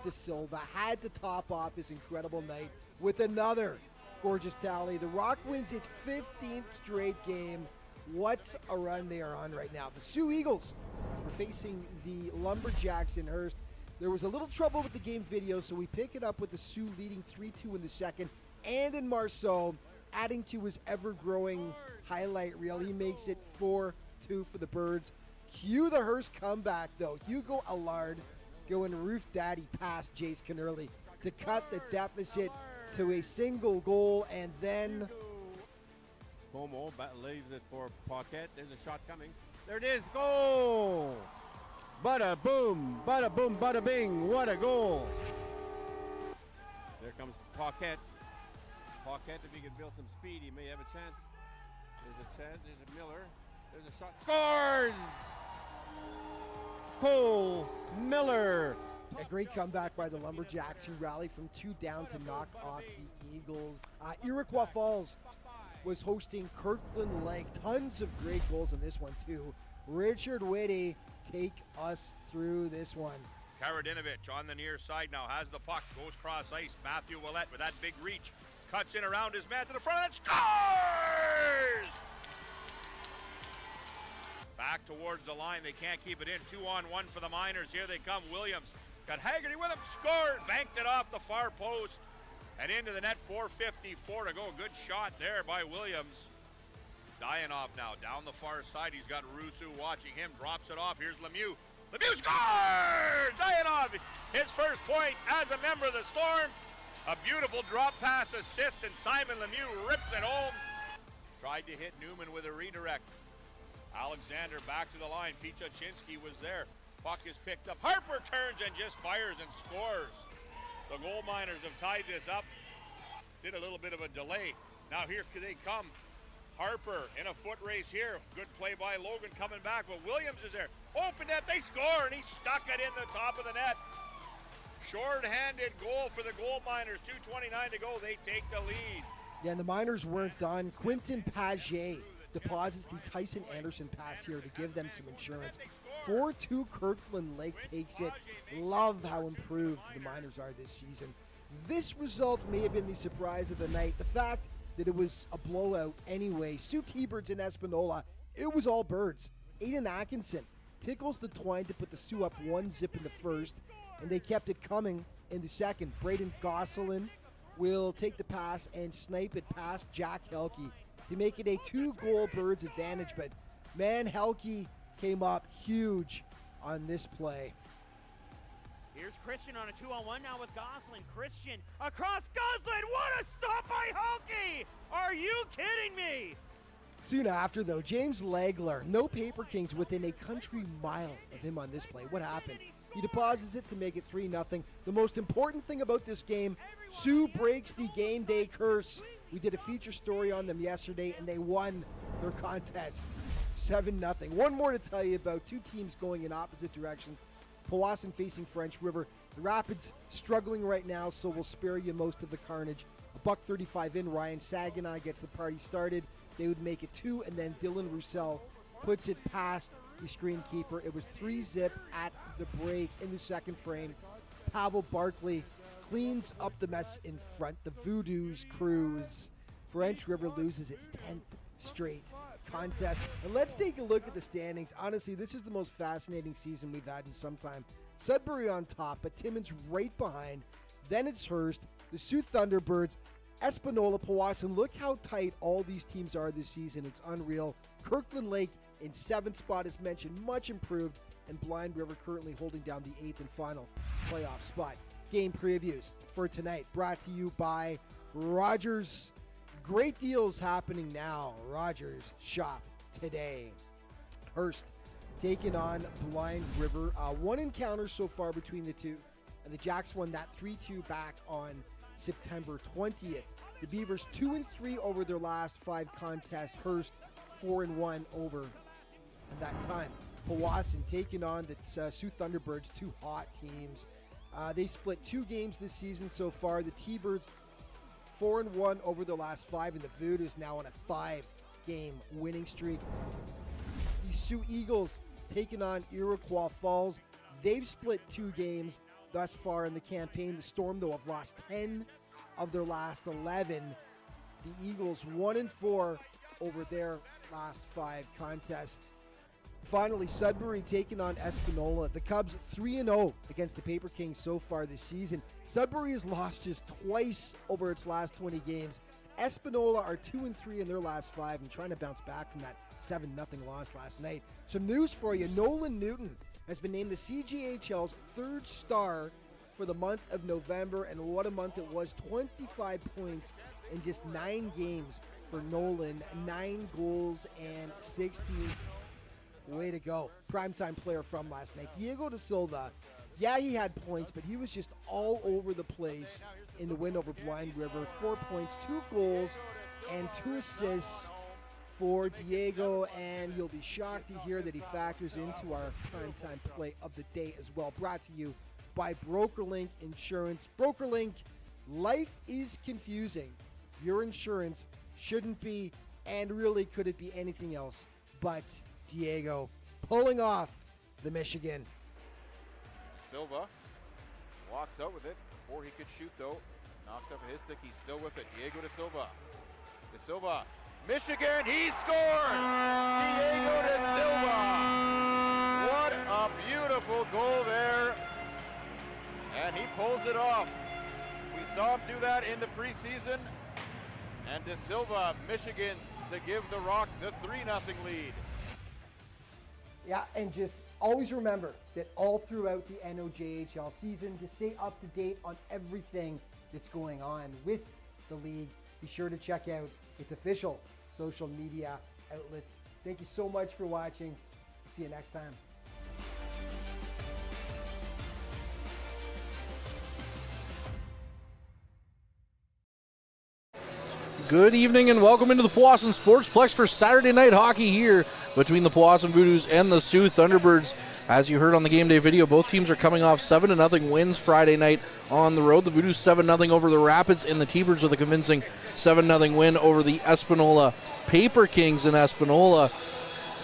De Silva had to top off his incredible night with another gorgeous tally. The Rock wins its 15th straight game. What a run they are on right now. The Sioux Eagles are facing the Lumberjacks in Hearst. There was a little trouble with the game video, so we pick it up with the Sioux leading 3-2 in the second. And in Marceau, adding to his ever-growing highlight reel, he makes it 4-2 for the Birds. Cue the Hearst comeback, though. Hugo Allard going roof daddy past Jace Connerly to cut the deficit to a single goal, and then Como leaves it for Paquette. There's a shot coming. There it is. Goal! Bada boom, bada bing. What a goal! There comes Paquette. Paquette, if he can build some speed, he may have a chance. There's a chance. There's a Miller. There's a shot. Scores! Cole Miller. A great comeback by the Lumberjacks, who rallied from 2 down to knock off the Eagles. Iroquois Falls was hosting Kirkland Lake. Tons of great goals in this one, too. Richard Whitty, take us through this one. Karadinovich on the near side now has the puck, goes cross ice. Matthew Willett with that big reach, cuts in around his man to the front and scores! Back towards the line, they can't keep it in. 2-on-1 for the Miners. Here they come. Williams got Haggerty with him, scored, banked it off the far post and into the net. 4:54 to go. Good shot there by Williams. Dayanov now down the far side. He's got Rusu watching him, drops it off. Here's Lemieux. Lemieux scores! Dayanov, his first point as a member of the Storm. A beautiful drop pass assist, and Simon Lemieux rips it home. Tried to hit Newman with a redirect. Alexander back to the line. Pichachinsky was there. Puck is picked up. Harper turns and just fires and scores. The Gold Miners have tied this up. Did a little bit of a delay. Now here they come. Harper in a foot race here. Good play by Logan coming back, but Williams is there. Open net, they score, and he stuck it in the top of the net. Short-handed goal for the Gold Miners. 2:29 to go. They take the lead. Yeah, and the Miners weren't done. Quentin Paget deposits the Tyson Anderson pass here to give them some insurance. 4-2 Kirkland Lake takes it. Love how improved the Miners are this season. This result may have been the surprise of the night. The fact that it was a blowout anyway. Soo T-Birds in Espanola, it was all Birds. Aiden Atkinson tickles the twine to put the Sioux up 1-0 in the first, and they kept it coming in the second. Braden Gosselin will take the pass and snipe it past Jack Helke to make it a 2-goal Birds advantage, but man, Helke came up huge on this play. Here's Christian on a 2-on-1 now with Gosselin. Christian across Gosselin. What a stop by Hulky! Are you kidding me? Soon after, though, James Legler, no Paper Kings within a country mile of him on this play. What happened? He deposits it to make it 3-0. The most important thing about this game, Sioux breaks the game day curse. We did a feature story on them yesterday, and they won their contest 7-0. One more to tell you about. Two teams going in opposite directions. Powassan facing French River. The Rapids struggling right now, so we'll spare you most of the carnage. $1.35 in. Ryan Saginaw gets the party started. They would make it 2, and then Dylan Roussel puts it past the screen keeper. It was 3-0 at the break in the second frame. Pavel Barkley cleans up the mess in front. The Voodoos cruise. French River loses its 10th straight contest. And let's take a look at the standings. Honestly, this is the most fascinating season we've had in some time. Sudbury on top, but Timmins right behind. Then it's Hearst, the Soo Thunderbirds, Espanola, Powassan. Look how tight all these teams are this season. It's unreal. Kirkland Lake in 7th spot, as mentioned, much improved. And Blind River currently holding down the 8th and final playoff spot. Game previews for tonight brought to you by Rogers. Great deals happening now. Rogers, shop today. Hearst taking on Blind River. One encounter so far between the two, and the Jacks won that 3-2 back on September 20th. The Beavers 2-3 over their last 5 contests. Hearst 4-1 over that time. Powassan taking on the Soo Thunderbirds, two hot teams. They split 2 games this season so far. The T-Birds 4-1 over the last 5, and the Voodoos now on a 5-game winning streak. The Sioux Eagles taking on Iroquois Falls. They've split 2 games. thus far in the campaign. The Storm, though, have lost 10 of their last 11. The Eagles 1-4 over their last 5 contests. Finally, Sudbury taking on Espanola. The Cubs 3-0 against the Paper Kings so far this season. Sudbury has lost just twice over its last 20 games. Espanola are 2-3 in their last 5 and trying to bounce back from that 7-0 loss last night. Some news for you. Nolan Newton has been named the CJHL's 3rd star for the month of November, and what a month it was. 25 points in just 9 games for Nolan. 9 goals and 16. Way to go. Primetime player from last night. Diego da Silva, yeah, he had points, but he was just all over the place in the win over Blind River. 4 points, 2 goals, and 2 assists for Diego, and you'll be shocked to hear that he factors into our primetime play of the day as well. Brought to you by BrokerLink Insurance. BrokerLink, life is confusing. Your insurance shouldn't be, and really could it be anything else but Diego pulling off the Michigan. Silva walks out with it before he could shoot, though. Knocked up his stick. He's still with it. Diego da Silva. Da Silva. Michigan. He scores! Diego da Silva. What a beautiful goal there. And he pulls it off. We saw him do that in the preseason. And da Silva, Michigan's, to give the Rock the 3-0 lead. Yeah, and just always remember that all throughout the NOJHL season, to stay up to date on everything that's going on with the league, be sure to check out its official social media outlets. Thank you so much for watching. See you next time. Good evening and welcome into the Powassan Sportsplex for Saturday night hockey here between the Powassan Voodoos and the Soo Thunderbirds. As you heard on the game day video, both teams are coming off 7-0 wins Friday night on the road. The Voodoos 7-0 over the Rapids, and the T-Birds with a convincing 7-0 win over the Espanola Paper Kings in Espanola.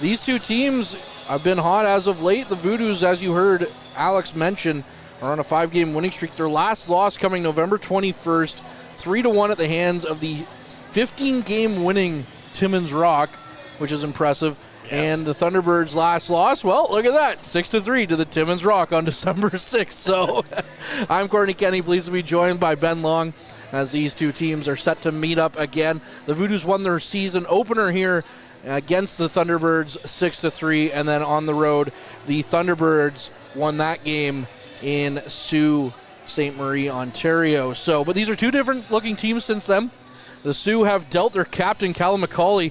These two teams have been hot as of late. The Voodoos, as you heard Alex mention, are on a 5-game winning streak. Their last loss coming November 21st, 3-1 at the hands of the 15-game winning Timmins Rock, which is impressive. Yeah. And the Thunderbirds' last loss, well, look at that, 6-3 to the Timmins Rock on December 6th. So I'm Courtney Kenny, pleased to be joined by Ben Long as these two teams are set to meet up again. The Voodoos won their season opener here against the Thunderbirds 6-3, and then on the road, the Thunderbirds won that game in Sault Ste. Marie, Ontario. So, but these are two different looking teams since then. The Sioux have dealt their captain, Callum McCauley.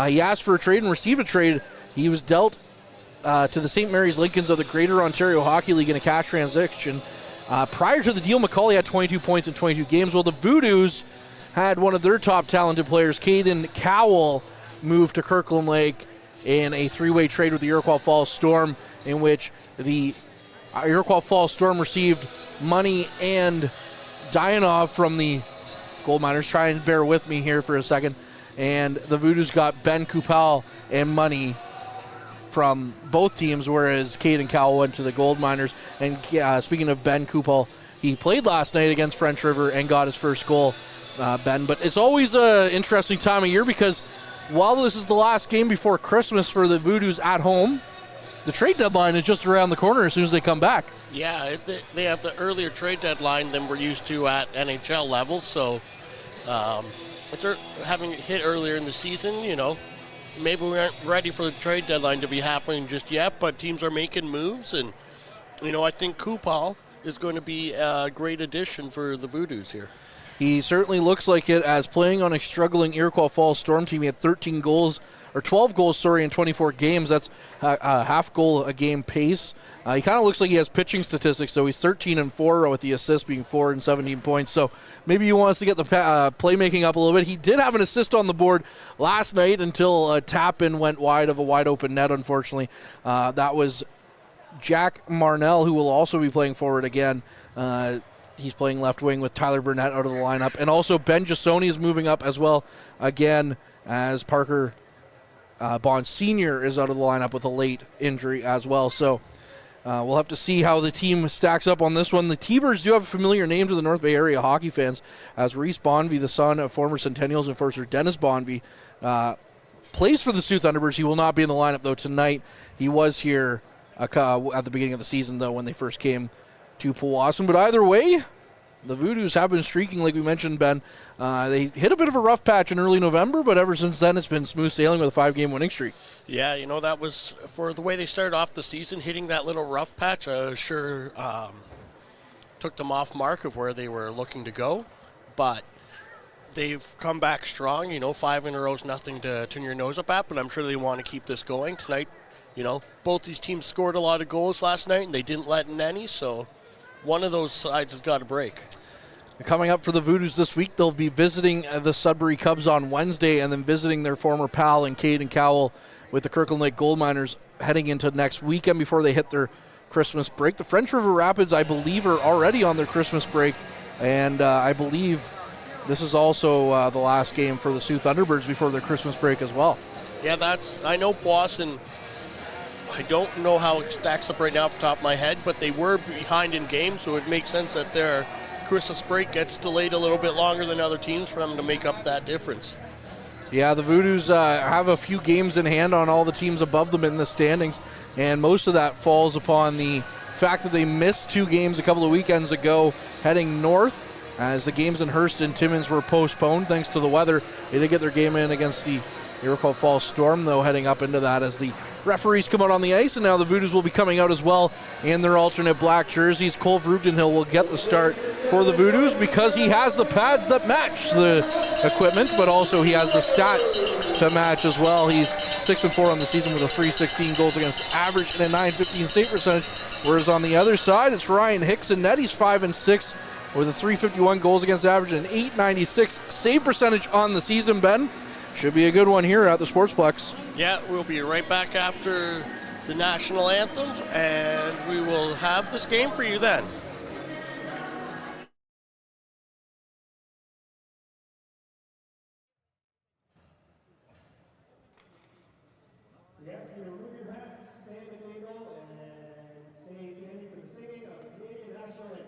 He asked for a trade and received a trade. He was dealt to the St. Mary's Lincolns of the Greater Ontario Hockey League in a cash transaction. Prior to the deal, McCauley had 22 points in 22 games. Well, the Voodoos had one of their top talented players, Caden Cowell, moved to Kirkland Lake in a 3-way trade with the Iroquois Falls Storm, in which the Iroquois Falls Storm received money and Dianov from the Gold Miners. Try and bear with me here for a second. And the Voodoos got Ben Kupal and money from both teams, whereas Caden Cowell went to the Gold Miners. And speaking of Ben Kupal, he played last night against French River and got his first goal, Ben. But it's always an interesting time of year because while this is the last game before Christmas for the Voodoos at home, the trade deadline is just around the corner as soon as they come back. Yeah, they have the earlier trade deadline than we're used to at NHL level, so it's having it hit earlier in the season, you know. Maybe we aren't ready for the trade deadline to be happening just yet, but teams are making moves, and, you know, I think Kupal is going to be a great addition for the Voodoos here. He certainly looks like it, as playing on a struggling Iroquois Falls Storm team. He had 12 goals, in 24 games. That's a half goal a game pace. He kind of looks like he has pitching statistics, so he's 13-4 with the assists being 4 and 17 points. So maybe he wants to get the playmaking up a little bit. He did have an assist on the board last night until a tap-in went wide of a wide-open net, unfortunately. That was Jack Marnell, who will also be playing forward again. He's playing left wing with Tyler Burnett out of the lineup. And also Ben Giasoni is moving up as well, again, as Parker Bond Sr. is out of the lineup with a late injury as well. So We'll have to see how the team stacks up on this one. The T-Birds do have a familiar name to the North Bay area hockey fans, as Reese Bonvie, the son of former Centennials enforcer Dennis Bonvie, plays for the Soo Thunderbirds. He will not be in the lineup, though, tonight. He was here at the beginning of the season, though, when they first came to Powassan. But either way, the Voodoos have been streaking, like we mentioned, Ben. They hit a bit of a rough patch in early November, but ever since then it's been smooth sailing with a 5-game winning streak. Yeah, you know, that was, for the way they started off the season, hitting that little rough patch, sure took them off mark of where they were looking to go. But they've come back strong. You know, 5 in a row is nothing to turn your nose up at, but I'm sure they want to keep this going tonight. You know, both these teams scored a lot of goals last night, and they didn't let in any, so one of those sides has got to break. Coming up for the Voodoos this week, they'll be visiting the Sudbury Cubs on Wednesday and then visiting their former pal in Caden Cowell with the Kirkland Lake Gold Miners heading into next weekend before they hit their Christmas break. The French River Rapids, I believe, are already on their Christmas break, and I believe this is also the last game for the Soo Thunderbirds before their Christmas break as well. Yeah, I know Powassan, I don't know how it stacks up right now off the top of my head, but they were behind in games, so it makes sense that their Christmas break gets delayed a little bit longer than other teams for them to make up that difference. Yeah, the Voodoos have a few games in hand on all the teams above them in the standings, and most of that falls upon the fact that they missed 2 games a couple of weekends ago heading north, as the games in Hearst and Timmins were postponed thanks to the weather. They did get their game in against the Iroquois Falls Storm, though, heading up into that as the referees come out on the ice, and now the Voodoos will be coming out as well in their alternate black jerseys. Cole Vrugdenhill will get the start for the Voodoos because he has the pads that match the equipment, but also he has the stats to match as well. He's 6-4 on the season with a .316 goals against average and a .915 save percentage, whereas on the other side, it's Ryan Hicks and net. He's 5-6 with a .351 goals against average and an .896 save percentage on the season, Ben. Should be a good one here at the Sportsplex. Yeah, we'll be right back after the national anthem, and we will have this game for you then. Yes, you remove your hats, stand at the table, and say stand for the singing of the Canadian national anthem.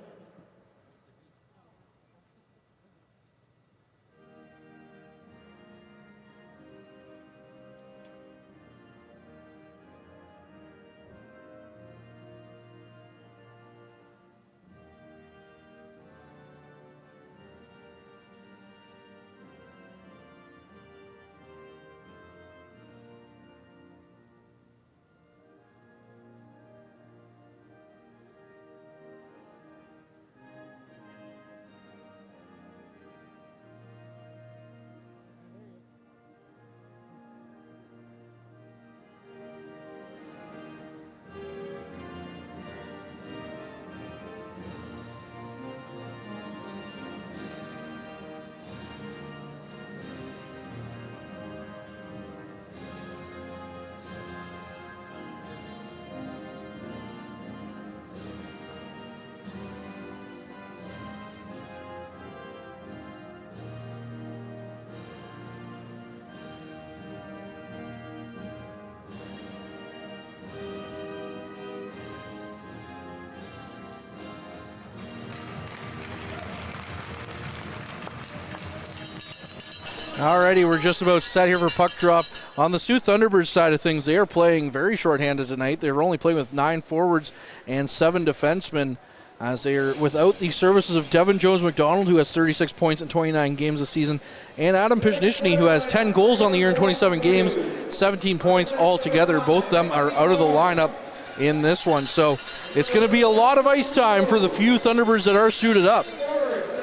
Alrighty, we're just about set here for puck drop. On the Soo Thunderbirds side of things, they are playing very shorthanded tonight. They're only playing with 9 forwards and 7 defensemen, as they are without the services of Devin Jones-McDonald, who has 36 points in 29 games this season, and Adam Pizhnichny, who has 10 goals on the year in 27 games, 17 points altogether. Both of them are out of the lineup in this one. So it's going to be a lot of ice time for the few Thunderbirds that are suited up.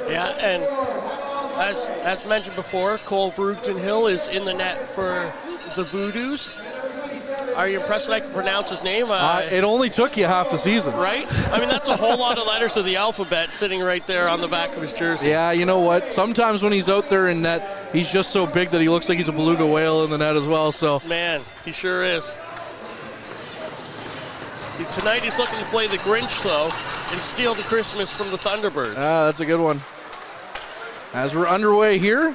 Yeah, and as mentioned before, Cole Vrugdenhill is in the net for the Voodoos. Are you impressed that I can pronounce his name? It only took you half the season. Right? I mean, that's a whole lot of letters of the alphabet sitting right there on the back of his jersey. Yeah, you know what? Sometimes when he's out there in net, he's just so big that he looks like he's a beluga whale in the net as well. So man, he sure is. Tonight he's looking to play the Grinch, though, and steal the Christmas from the Thunderbirds. That's a good one. As we're underway here,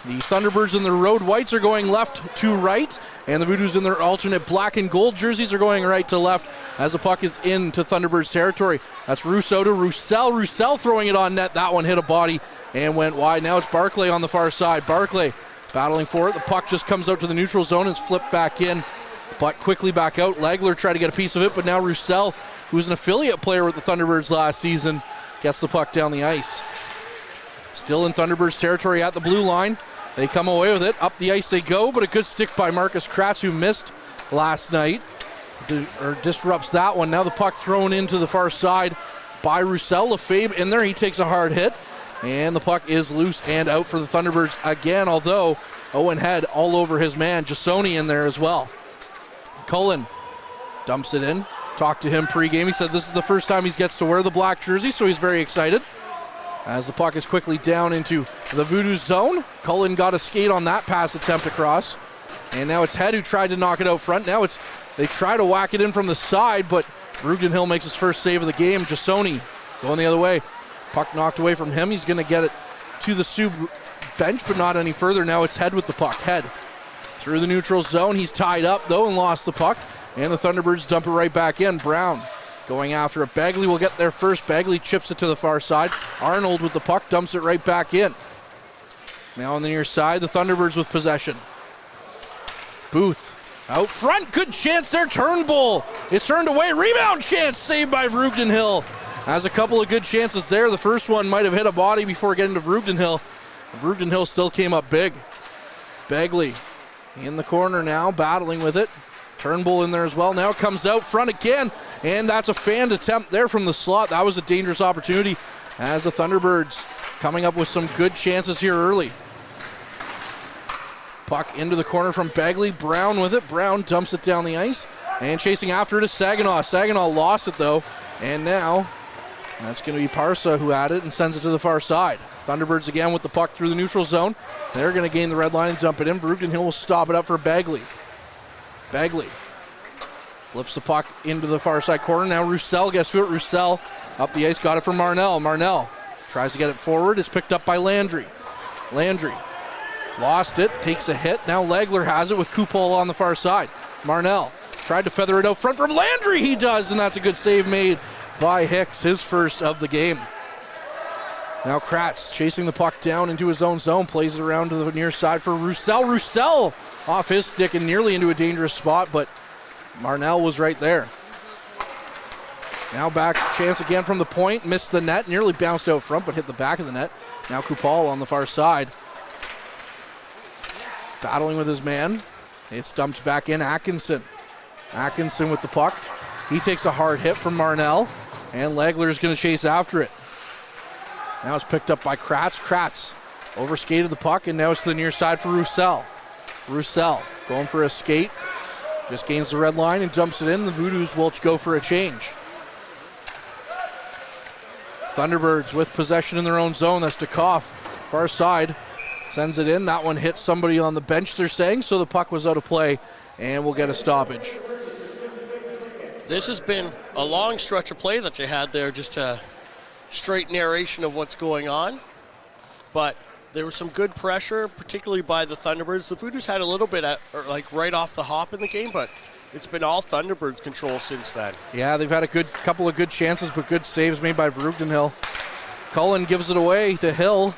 The Thunderbirds in their road whites are going left to right, and the Voodoos in their alternate black and gold jerseys are going right to left as the puck is into Thunderbirds territory. That's Rousseau to Roussel. Roussel throwing it on net. That one hit a body and went wide. Now it's Barclay on the far side. Barclay battling for it. The puck just comes out to the neutral zone and it's flipped back in, but quickly back out. Legler tried to get a piece of it, but now Roussel, who was an affiliate player with the Thunderbirds last season, gets the puck down the ice. Still in Thunderbirds territory at the blue line. They come away with it. Up the ice they go, but a good stick by Marcus Kratz, who missed last night, disrupts that one. Now the puck thrown into the far side by Roussel. Lefebvre in there. He takes a hard hit, and the puck is loose and out for the Thunderbirds again, although Owen Head all over his man. Jasoni in there as well. Cullen dumps it in. Talked to him pregame. He said this is the first time he gets to wear the black jersey, so he's very excited. As the puck is quickly down into the Voodoos zone. Cullen got a skate on that pass attempt across. And now it's Head who tried to knock it out front. Now they try to whack it in from the side, but Brugden Hill makes his first save of the game. Jasoni going the other way. Puck knocked away from him. He's going to get it to the Sioux bench, but not any further. Now it's Head with the puck. Head through the neutral zone. He's tied up, though, and lost the puck. And the Thunderbirds dump it right back in. Brown going after it. Bagley will get there first. Bagley chips it to the far side. Arnold with the puck dumps it right back in. Now on the near side, the Thunderbirds with possession. Booth out front. Good chance there. Turnbull is turned away. Rebound chance saved by Brugden Hill. Has a couple of good chances there. The first one might have hit a body before getting to Brugden Hill. Brugden Hill still came up big. Bagley in the corner now, battling with it. Turnbull in there as well. Now it comes out front again, and that's a fanned attempt there from the slot. That was a dangerous opportunity as the Thunderbirds coming up with some good chances here early. Puck into the corner from Bagley. Brown with it. Brown dumps it down the ice, and chasing after it is Saginaw. Saginaw lost it though, and now that's going to be Parsa who had it and sends it to the far side. Thunderbirds again with the puck through the neutral zone. They're going to gain the red line and dump it in. Brugden Hill will stop it up for Bagley. Bagley flips the puck into the far side corner. Now Roussel gets to it. Roussel up the ice, got it from Marnell. Marnell tries to get it forward. It's picked up by Landry. Landry lost it, takes a hit. Now Legler has it with Kupol on the far side. Marnell tried to feather it out front from Landry. He does, and that's a good save made by Hicks, his first of the game. Now Kratz chasing the puck down into his own zone, plays it around to the near side for Roussel. Roussel off his stick and nearly into a dangerous spot, but Marnell was right there. Now back, chance again from the point, missed the net, nearly bounced out front, but hit the back of the net. Now Kupal on the far side, battling with his man. It's dumped back in. Atkinson with the puck. He takes a hard hit from Marnell, and Legler is going to chase after it. Now it's picked up by Kratz. Kratz overskated the puck, and now it's to the near side for Roussel. Roussel going for a skate. Just gains the red line and dumps it in. The Voodoos will go for a change. Thunderbirds with possession in their own zone. That's Dukoff. Far side. Sends it in. That one hits somebody on the bench, they're saying, so the puck was out of play, and we'll get a stoppage. This has been a long stretch of play that they had there, just a straight narration of what's going on. But there was some good pressure, particularly by the Thunderbirds. The Voodoos had a little bit right off the hop in the game, but it's been all Thunderbirds control since then. Yeah, they've had a couple of good chances, but good saves made by Brugden Hill. Cullen gives it away to Hill,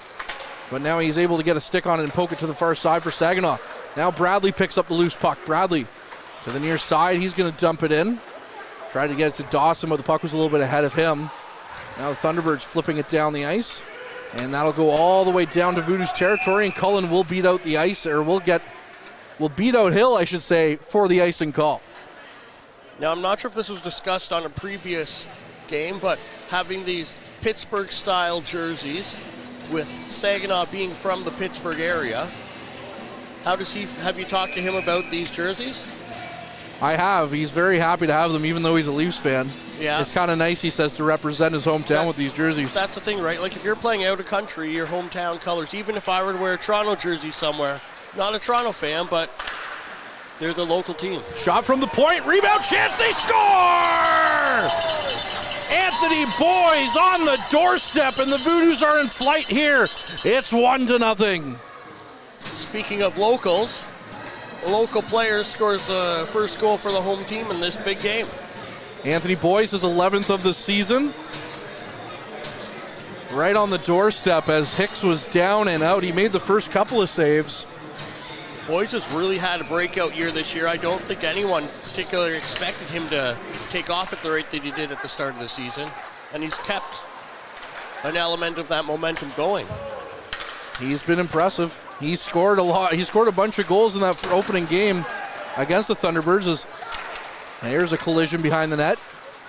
but now he's able to get a stick on it and poke it to the far side for Saginaw. Now Bradley picks up the loose puck. Bradley to the near side. He's going to dump it in. Tried to get it to Dawson, but the puck was a little bit ahead of him. Now the Thunderbirds flipping it down the ice, and that'll go all the way down to Voodoo's territory, and Cullen will beat out the ice, or will beat out Hill, I should say, for the icing call. Now, I'm not sure if this was discussed on a previous game, but having these Pittsburgh-style jerseys with Saginaw being from the Pittsburgh area, have you talked to him about these jerseys? I have. He's very happy to have them, even though he's a Leafs fan. Yeah. It's kind of nice, he says, to represent his hometown with these jerseys. That's the thing, right? Like, if you're playing out of country, your hometown colors, even if I were to wear a Toronto jersey somewhere, not a Toronto fan, but they're the local team. Shot from the point, rebound chance, they score! Anthony Boyes on the doorstep, and the Voodoos are in flight here. It's 1-0. speaking of locals, a local player scores the first goal for the home team in this big game. Anthony Boyce is 11th of the season. Right on the doorstep as Hicks was down and out. He made the first couple of saves. Boyce has really had a breakout year this year. I don't think anyone particularly expected him to take off at the rate that he did at the start of the season. And he's kept an element of that momentum going. He's been impressive. He scored a lot. He scored a bunch of goals in that opening game against the Thunderbirds. Here's a collision behind the net.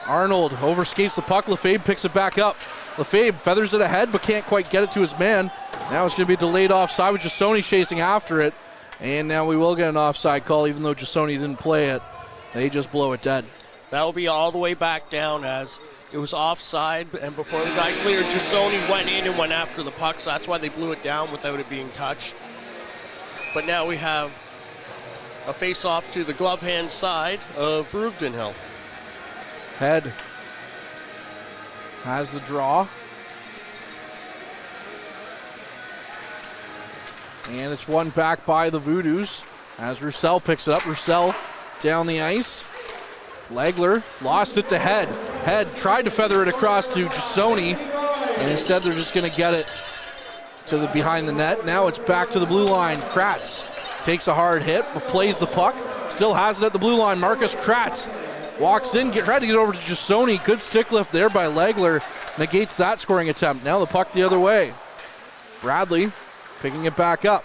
Arnold overskates the puck. Lefebvre picks it back up. Lefebvre feathers it ahead but can't quite get it to his man. Now it's going to be delayed offside with Jasoni chasing after it. And now we will get an offside call even though Jasoni didn't play it. They just blow it dead. That'll be all the way back down as it was offside, and before the guy cleared, Jasoni went in and went after the puck, so that's why they blew it down without it being touched. But now we have a face-off to the glove hand side of Brugden Hill. Head has the draw. And it's won back by the Voodoos as Roussel picks it up. Roussel down the ice. Legler lost it to Head. Head tried to feather it across to Jasoni, and instead they're just going to get it to the behind the net. Now it's back to the blue line. Kratz takes a hard hit, but plays the puck. Still has it at the blue line. Marcus Kratz walks in, tried to get over to Jasoni. Good stick lift there by Legler. Negates that scoring attempt. Now the puck the other way. Bradley picking it back up.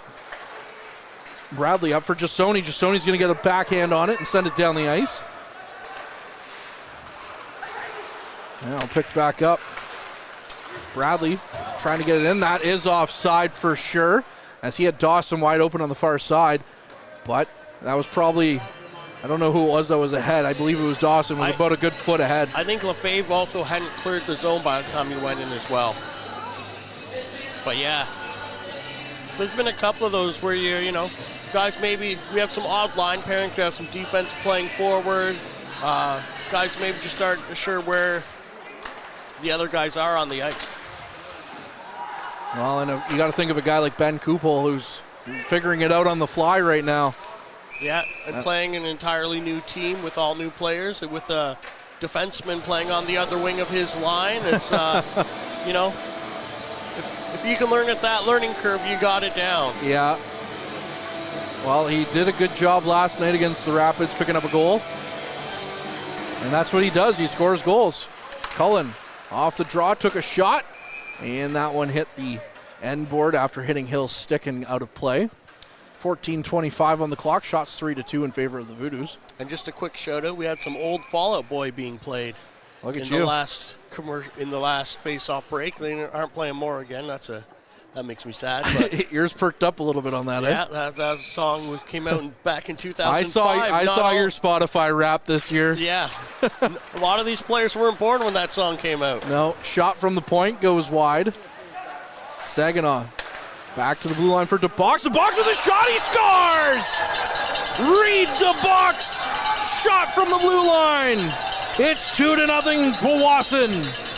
Bradley up for Jasoni. Jasoni's going to get a backhand on it and send it down the ice. Now pick back up. Bradley trying to get it in. That is offside for sure, as he had Dawson wide open on the far side. But that was probably, I don't know who it was that was ahead. I believe it was Dawson. It was about a good foot ahead. I think Lefebvre also hadn't cleared the zone by the time he went in as well. But yeah, there's been a couple of those where you know, guys, maybe we have some odd line pairings. We have some defense playing forward. Guys maybe just aren't sure where the other guys are on the ice. Well, and you got to think of a guy like Ben Kupel who's figuring it out on the fly right now. Yeah, and playing an entirely new team with all new players, and with a defenseman playing on the other wing of his line. It's, you know, if you can learn at that learning curve, you got it down. Yeah. Well, he did a good job last night against the Rapids, picking up a goal. And that's what he does. He scores goals. Cullen off the draw, took a shot, and that one hit the end board after hitting Hill's stick and out of play. 14:25 on the clock. Shots 3-2 in favor of the Voodoos. And just a quick shout out, we had some old Fallout Boy being played. Look at in the last face-off break. They aren't playing more again. That makes me sad. But ears perked up a lot of it on that. Yeah, eh? that song came out back in 2005. I saw your Spotify rap this year. Yeah, a lot of these players weren't born when that song came out. No, shot from the point goes wide. Saginaw back to the blue line for DeBox. DeBox with a shot, he scores! Reed DeBox, shot from the blue line. It's 2-0 Powassan.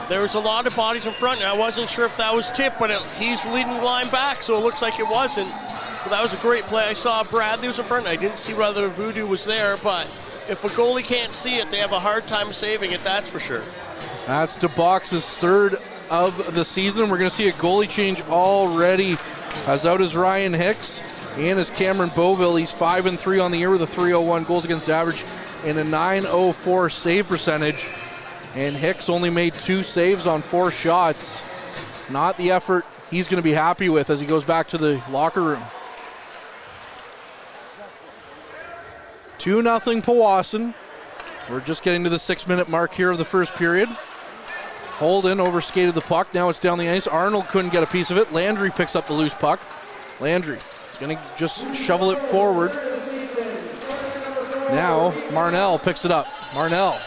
There was a lot of bodies in front, and I wasn't sure if that was tip, but he's leading the line back, so it looks like it wasn't. But that was a great play. I saw Bradley was in front. I didn't see whether Voodoo was there, but if a goalie can't see it, they have a hard time saving it, that's for sure. That's DeBox's third of the season. We're going to see a goalie change already. As out is Ryan Hicks, and as Cameron Beauville. He's 5-3 on the year with a .301 goals against average and a .904 save percentage. And Hicks only made 2 saves on 4 shots. Not the effort he's going to be happy with as he goes back to the locker room. 2-0 Powassan. We're just getting to the 6-minute mark here of the first period. Holden overskated the puck. Now it's down the ice. Arnold couldn't get a piece of it. Landry picks up the loose puck. Landry is going to just shovel it forward. Now Marnell picks it up. Marnell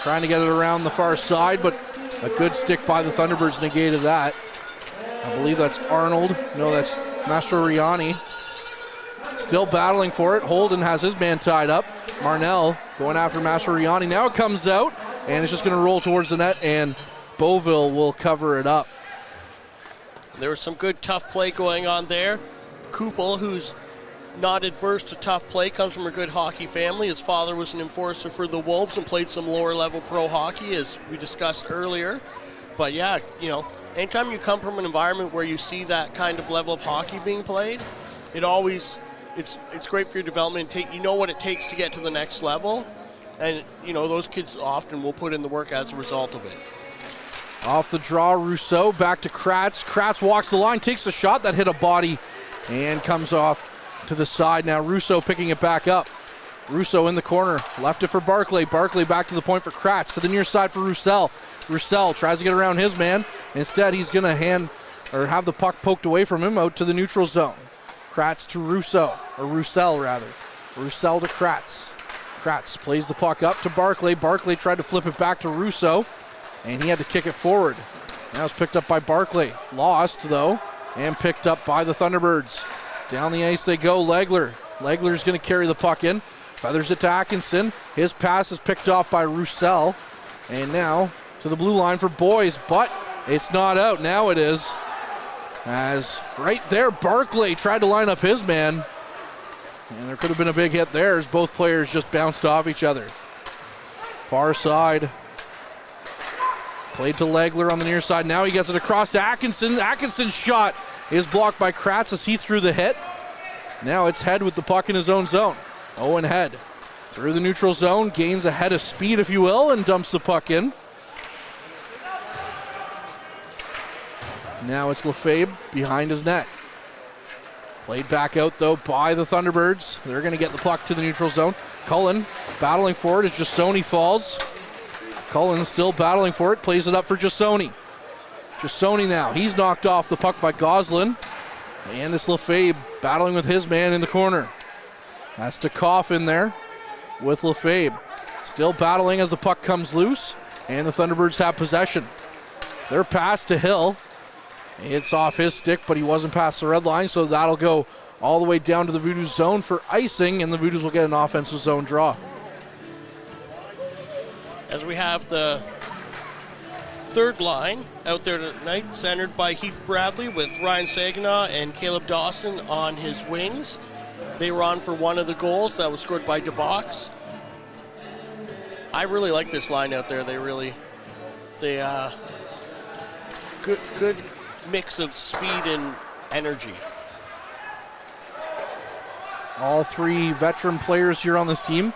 trying to get it around the far side, but a good stick by the Thunderbirds negated that. I believe that's Arnold. No, that's Mastroianni. Still battling for it. Holden has his man tied up. Marnell going after Mastroianni. Now it comes out, and it's just going to roll towards the net, and Beauville will cover it up. There was some good tough play going on there. Kupel, who's not adverse to tough play, comes from a good hockey family. His father was an enforcer for the Wolves and played some lower level pro hockey, as we discussed earlier. But yeah, anytime you come from an environment where you see that kind of level of hockey being played, it's great for your development. You know what it takes to get to the next level, and those kids often will put in the work as a result of it. Off the draw, Rousseau back to Kratz. Kratz walks the line, takes a shot that hit a body, and comes off to the side. Now Rousseau picking it back up. Rousseau in the corner, left it for Barclay. Barclay back to the point for Kratz, to the near side for Roussel. Roussel tries to get around his man. Instead, he's going to have the puck poked away from him out to the neutral zone. Kratz to Roussel rather. Roussel to Kratz. Kratz plays the puck up to Barclay. Barclay tried to flip it back to Rousseau, and he had to kick it forward. Now it's picked up by Barclay. Lost, though, and picked up by the Thunderbirds. Down the ice they go. Legler's going to carry the puck in. Feathers it to Atkinson. His pass is picked off by Roussel. And now to the blue line for Boys, but it's not out. Now it is. As right there, Barclay tried to line up his man. And there could have been a big hit there as both players just bounced off each other. Far side. Played to Legler on the near side. Now he gets it across to Atkinson. Atkinson's shot is blocked by Kratz as he threw the hit. Now it's Head with the puck in his own zone. Owen Head through the neutral zone, gains a head of speed, if you will, and dumps the puck in. Now it's Lefebvre behind his net. Played back out, though, by the Thunderbirds. They're going to get the puck to the neutral zone. Cullen battling for it as Jasoni falls. Cullen still battling for it, plays it up for Jasoni. Jasoni now, he's knocked off the puck by Goslin. And it's Lefebvre battling with his man in the corner. That's to Koff in there with Lefebvre. Still battling as the puck comes loose, and the Thunderbirds have possession. Their pass to Hill. It's off his stick, but he wasn't past the red line, so that'll go all the way down to the Voodoos zone for icing, and the Voodoos will get an offensive zone draw. As we have the third line out there tonight, centered by Heath Bradley with Ryan Saginaw and Caleb Dawson on his wings. They were on for one of the goals that was scored by DeBox. I really like this line out there. Good mix of speed and energy. All three veteran players here on this team.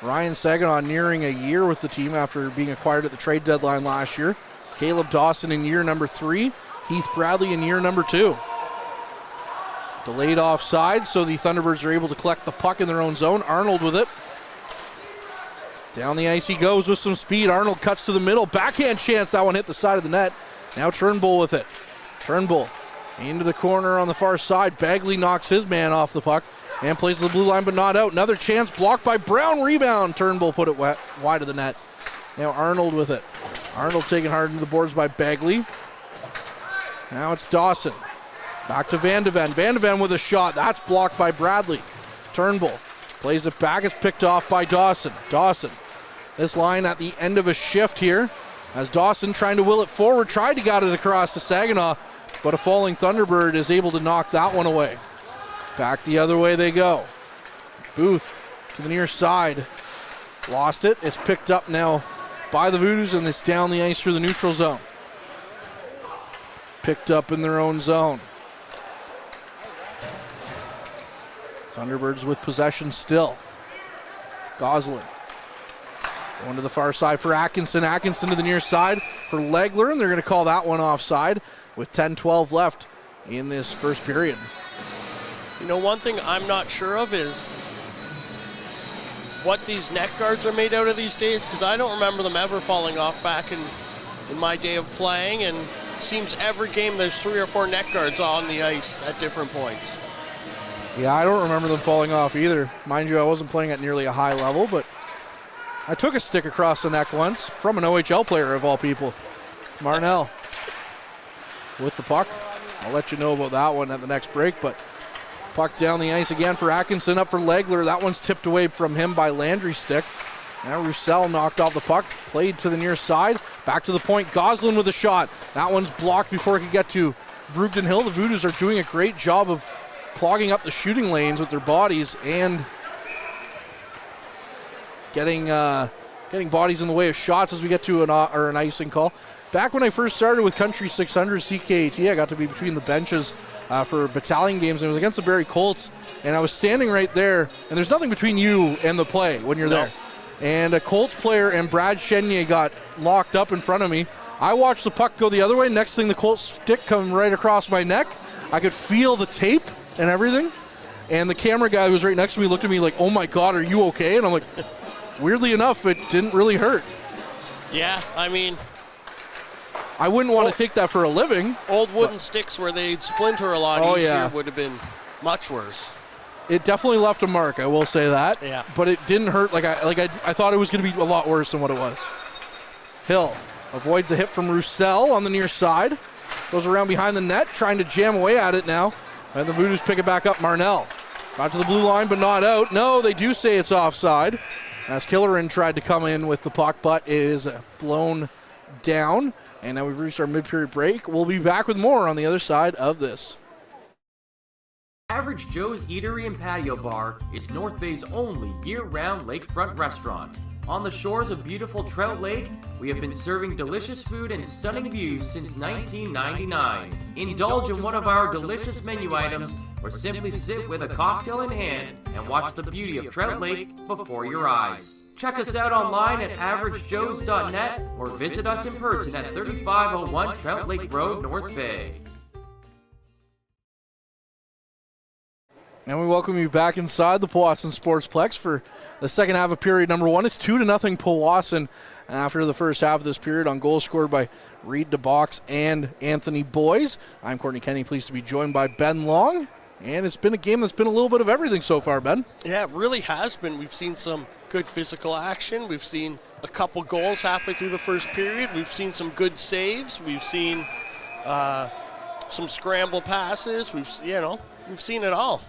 Ryan Saginaw nearing a year with the team after being acquired at the trade deadline last year. Caleb Dawson in year number 3. Heath Bradley in year number 2. Delayed offside, so the Thunderbirds are able to collect the puck in their own zone. Arnold with it. Down the ice he goes with some speed. Arnold cuts to the middle. Backhand chance. That one hit the side of the net. Now Turnbull with it. Turnbull into the corner on the far side. Bagley knocks his man off the puck and plays the blue line, but not out. Another chance blocked by Brown. Rebound. Turnbull put it wide of the net. Now Arnold with it. Arnold taken hard into the boards by Bagley. Now it's Dawson. Back to Van de Ven. Van de Ven with a shot. That's blocked by Bradley. Turnbull plays it back. It's picked off by Dawson. Dawson. This line at the end of a shift here as Dawson trying to will it forward. Tried to get it across to Saginaw, but a falling Thunderbird is able to knock that one away. Back the other way they go. Booth to the near side. Lost it. It's picked up now by the Voodoos, and it's down the ice through the neutral zone. Picked up in their own zone. Thunderbirds with possession still. Goslin going to the far side for Atkinson. Atkinson to the near side for Legler, and they're going to call that one offside with 10-12 left in this first period. You know, one thing I'm not sure of is what these net guards are made out of these days, because I don't remember them ever falling off back in my day of playing, and it seems every game there's 3 or 4 net guards on the ice at different points. Yeah, I don't remember them falling off either. Mind you, I wasn't playing at nearly a high level, but I took a stick across the neck once from an OHL player of all people. Marnell with the puck. I'll let you know about that one at the next break, but puck down the ice again for Atkinson, up for Legler. That one's tipped away from him by Landry's stick. Now Roussel knocked off the puck, played to the near side, back to the point. Goslin with a shot. That one's blocked before it could get to Vroogden Hill. The Voodoos are doing a great job of clogging up the shooting lanes with their bodies and getting bodies in the way of shots as we get to an icing call. Back when I first started with Country 600 CKAT, I got to be between the benches for battalion games, and it was against the Barrie Colts, and I was standing right there, and there's nothing between you and the play when you're there. And a Colts player and Brad Chenier got locked up in front of me. I watched the puck go the other way. Next thing, the Colts stick come right across my neck. I could feel the tape and everything. And the camera guy who was right next to me looked at me like, "Oh my God, are you okay?" And I'm like, weirdly enough, it didn't really hurt. Yeah, I mean, I wouldn't want to take that for a living. Old wooden sticks where they'd splinter a lot easier would have been much worse. It definitely left a mark, I will say that. Yeah. But it didn't hurt like I thought it was going to be a lot worse than what it was. Hill avoids a hit from Roussel on the near side. Goes around behind the net, trying to jam away at it now. And the Voodoos pick it back up. Marnell got to the blue line, but not out. No, they do say it's offside. As Killerin tried to come in with the puck, but it is blown down. And now we've reached our mid-period break. We'll be back with more on the other side of this. Average Joe's Eatery and Patio Bar is North Bay's only year-round lakefront restaurant. On the shores of beautiful Trout Lake, we have been serving delicious food and stunning views since 1999. Indulge in one of our delicious menu items, or simply sit with a cocktail in hand and watch the beauty of Trout Lake before your eyes. Check us out online at averagejoes.net or visit us in person at 3501 Trout Lake Road, North Bay. And we welcome you back inside the Powassan Sportsplex for the second half of period number 1. It's 2-0 Powassan after the first half of this period on goals scored by Reed DeBox and Anthony Boyes. I'm Courtney Kenny, pleased to be joined by Ben Long. And it's been a game that's been a little bit of everything so far, Ben. Yeah, it really has been. We've seen some good physical action. We've seen a couple goals halfway through the first period. We've seen some good saves. We've seen some scramble passes. We've seen it all.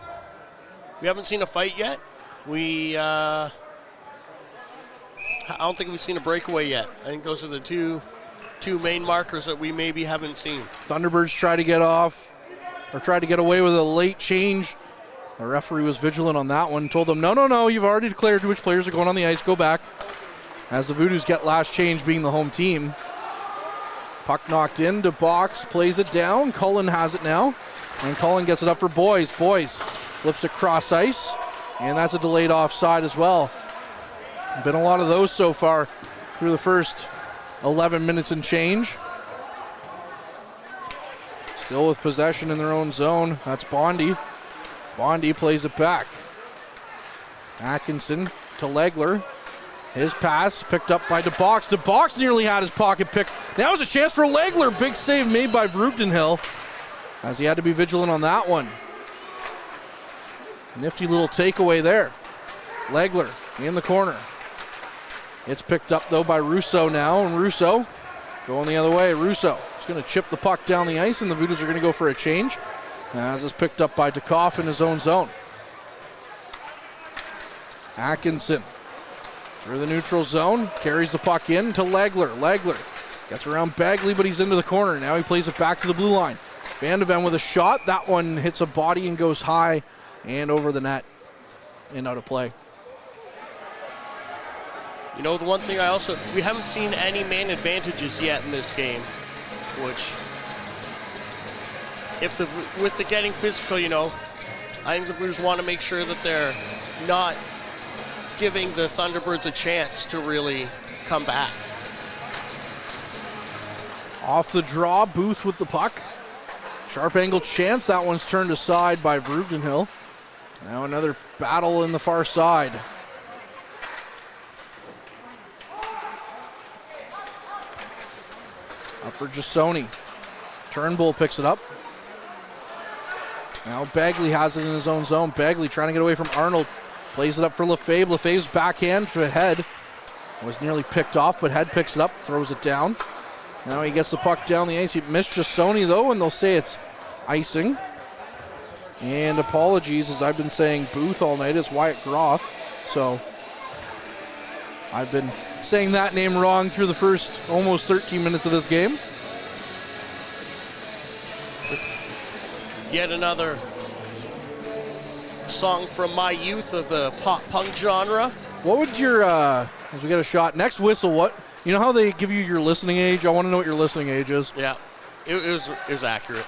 We haven't seen a fight yet. I don't think we've seen a breakaway yet. I think those are the two main markers that we maybe haven't seen. Thunderbirds tried to get away with a late change. The referee was vigilant on that one, told them, no, you've already declared which players are going on the ice, go back. As the Voodoos get last change, being the home team. Puck knocked in to Box, plays it down. Cullen has it now, and Cullen gets it up for Boyes. Boyes flips it cross ice, and that's a delayed offside as well. Been a lot of those so far through the first 11 minutes and change. Still with possession in their own zone. That's Bondy. Bondy plays it back. Atkinson to Legler. His pass picked up by DeBox. DeBox nearly had his pocket picked. Now is a chance for Legler. Big save made by Vroegdenhill, as he had to be vigilant on that one. Nifty little takeaway there. Legler in the corner. It's picked up, though, by Russo now, and Russo going the other way. Russo is going to chip the puck down the ice, and the Voodoos are going to go for a change. As it's picked up by Dukoff in his own zone. Atkinson through the neutral zone, carries the puck in to Legler. Legler gets around Bagley, but he's into the corner. Now he plays it back to the blue line. Van de Ven with a shot. That one hits a body and goes high and over the net and out of play. You know, the one thing we haven't seen any man advantages yet in this game, which, with the getting physical, I think the Voodoos want to make sure that they're not giving the Thunderbirds a chance to really come back. Off the draw, Booth with the puck. Sharp angle chance. That one's turned aside by Vroegdenhill. Now another battle in the far side. Up for Jasoni. Turnbull picks it up. Now Bagley has it in his own zone. Bagley trying to get away from Arnold. Plays it up for Lefebvre. Lefebvre's backhand to Head. Was nearly picked off, but Head picks it up, throws it down. Now he gets the puck down the ice. He missed Jasoni, though, and they'll say it's icing. And apologies, as I've been saying Booth all night, it's Wyatt Groth. So I've been saying that name wrong through the first almost 13 minutes of this game. Yet another song from my youth of the pop punk genre. What would your, as we get a shot, next whistle, what, you know how they give you your listening age? I want to know what your listening age is. Yeah, it was accurate.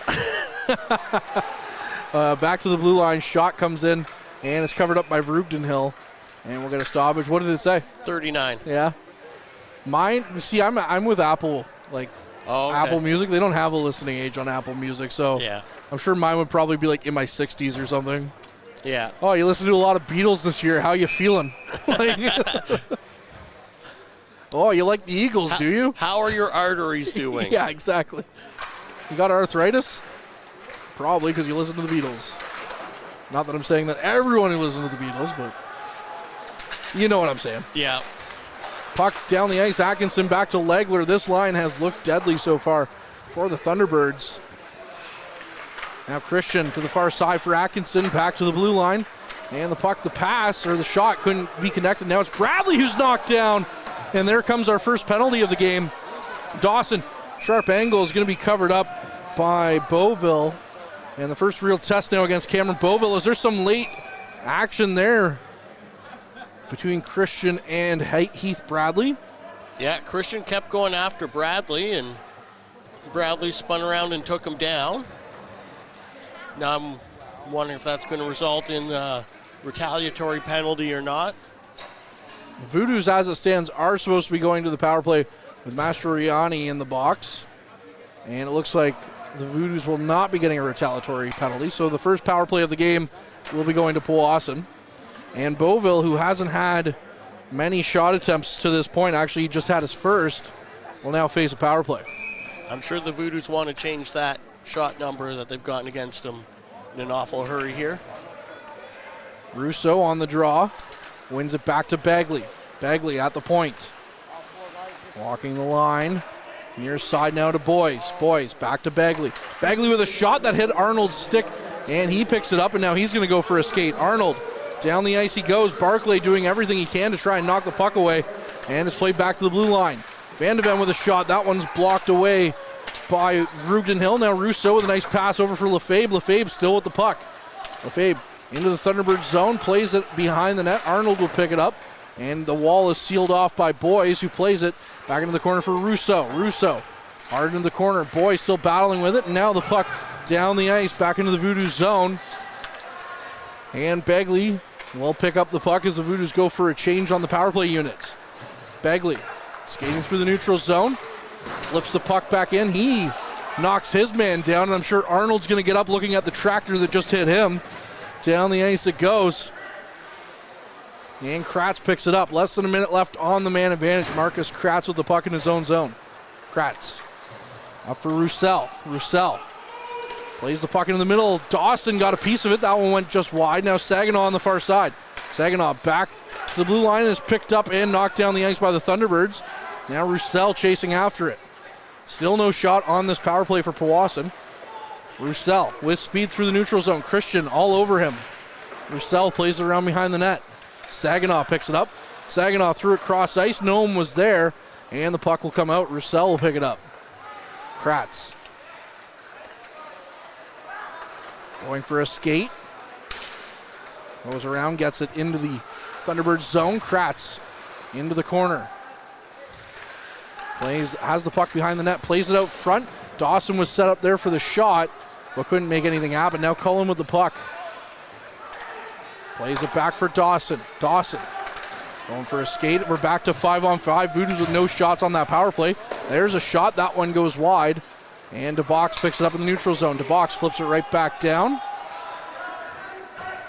Back to the blue line, shot comes in, and it's covered up by Vrugdenhill, and we'll get a stoppage. What did it say? 39. Yeah. Mine, see, I'm with Apple, like Apple Music. They don't have a listening age on Apple Music, so yeah. I'm sure mine would probably be like in my 60s or something. Yeah. Oh, you listened to a lot of Beatles this year. How you feeling? Oh, you like the Eagles, do you? How are your arteries doing? Yeah, exactly. You got arthritis? Probably because you listen to the Beatles. Not that I'm saying that everyone who listens to the Beatles, but you know what I'm saying. Yeah. Puck down the ice. Atkinson back to Legler. This line has looked deadly so far for the Thunderbirds. Now Christian to the far side for Atkinson. Back to the blue line. And the puck, the pass, or the shot couldn't be connected. Now it's Bradley who's knocked down. And there comes our first penalty of the game. Dawson, sharp angle, is going to be covered up by Beauville. And the first real test now against Cameron Beauville. Is there some late action there between Christian and Heath Bradley? Yeah, Christian kept going after Bradley, and Bradley spun around and took him down. Now I'm wondering if that's going to result in a retaliatory penalty or not. The Voodoos, as it stands, are supposed to be going to the power play with Mastroianni in the box. And it looks like the Voodoos will not be getting a retaliatory penalty. So the first power play of the game will be going to Powassan. And Beauville, who hasn't had many shot attempts to this point, actually he just had his first, will now face a power play. I'm sure the Voodoos want to change that shot number that they've gotten against them in an awful hurry here. Rousseau on the draw. Wins it back to Bagley. Bagley at the point. Walking the line. Near side now to Boyes. Boyes back to Bagley. Bagley with a shot that hit Arnold's stick, and he picks it up, and now he's going to go for a skate. Arnold, down the ice he goes. Barclay doing everything he can to try and knock the puck away, and it's played back to the blue line. Van de Ven with a shot. That one's blocked away by Vrugdenhill. Now Rousseau with a nice pass over for Lefebvre. Lefebvre still with the puck. Lefebvre into the Thunderbird zone, plays it behind the net. Arnold will pick it up, and the wall is sealed off by Boyes, who plays it back into the corner for Rousseau. Rousseau hard into the corner. Boyes still battling with it, and now the puck down the ice back into the Voodoo zone. And Bagley will pick up the puck as the Voodoos go for a change on the power play units. Bagley skating through the neutral zone, flips the puck back in. He knocks his man down, and I'm sure Arnold's going to get up looking at the tractor that just hit him. Down the ice it goes. And Kratz picks it up. Less than a minute left on the man advantage. Marcus Kratz with the puck in his own zone. Kratz up for Roussel. Roussel plays the puck into the middle. Dawson got a piece of it. That one went just wide. Now Saginaw on the far side. Saginaw back to the blue line and is picked up and knocked down the ice by the Thunderbirds. Now Roussel chasing after it. Still no shot on this power play for Powassan. Roussel with speed through the neutral zone. Christian all over him. Roussel plays it around behind the net. Saginaw picks it up. Saginaw threw it cross ice. No one was there. And the puck will come out. Roussel will pick it up. Kratz going for a skate. Goes around, gets it into the Thunderbird zone. Kratz into the corner. Has the puck behind the net. Plays it out front. Dawson was set up there for the shot, but couldn't make anything happen. Now Cullen with the puck. Plays it back for Dawson. Dawson going for a skate. We're back to 5-on-5. Voodoos with no shots on that power play. There's a shot. That one goes wide. And DeBox picks it up in the neutral zone. DeBox flips it right back down.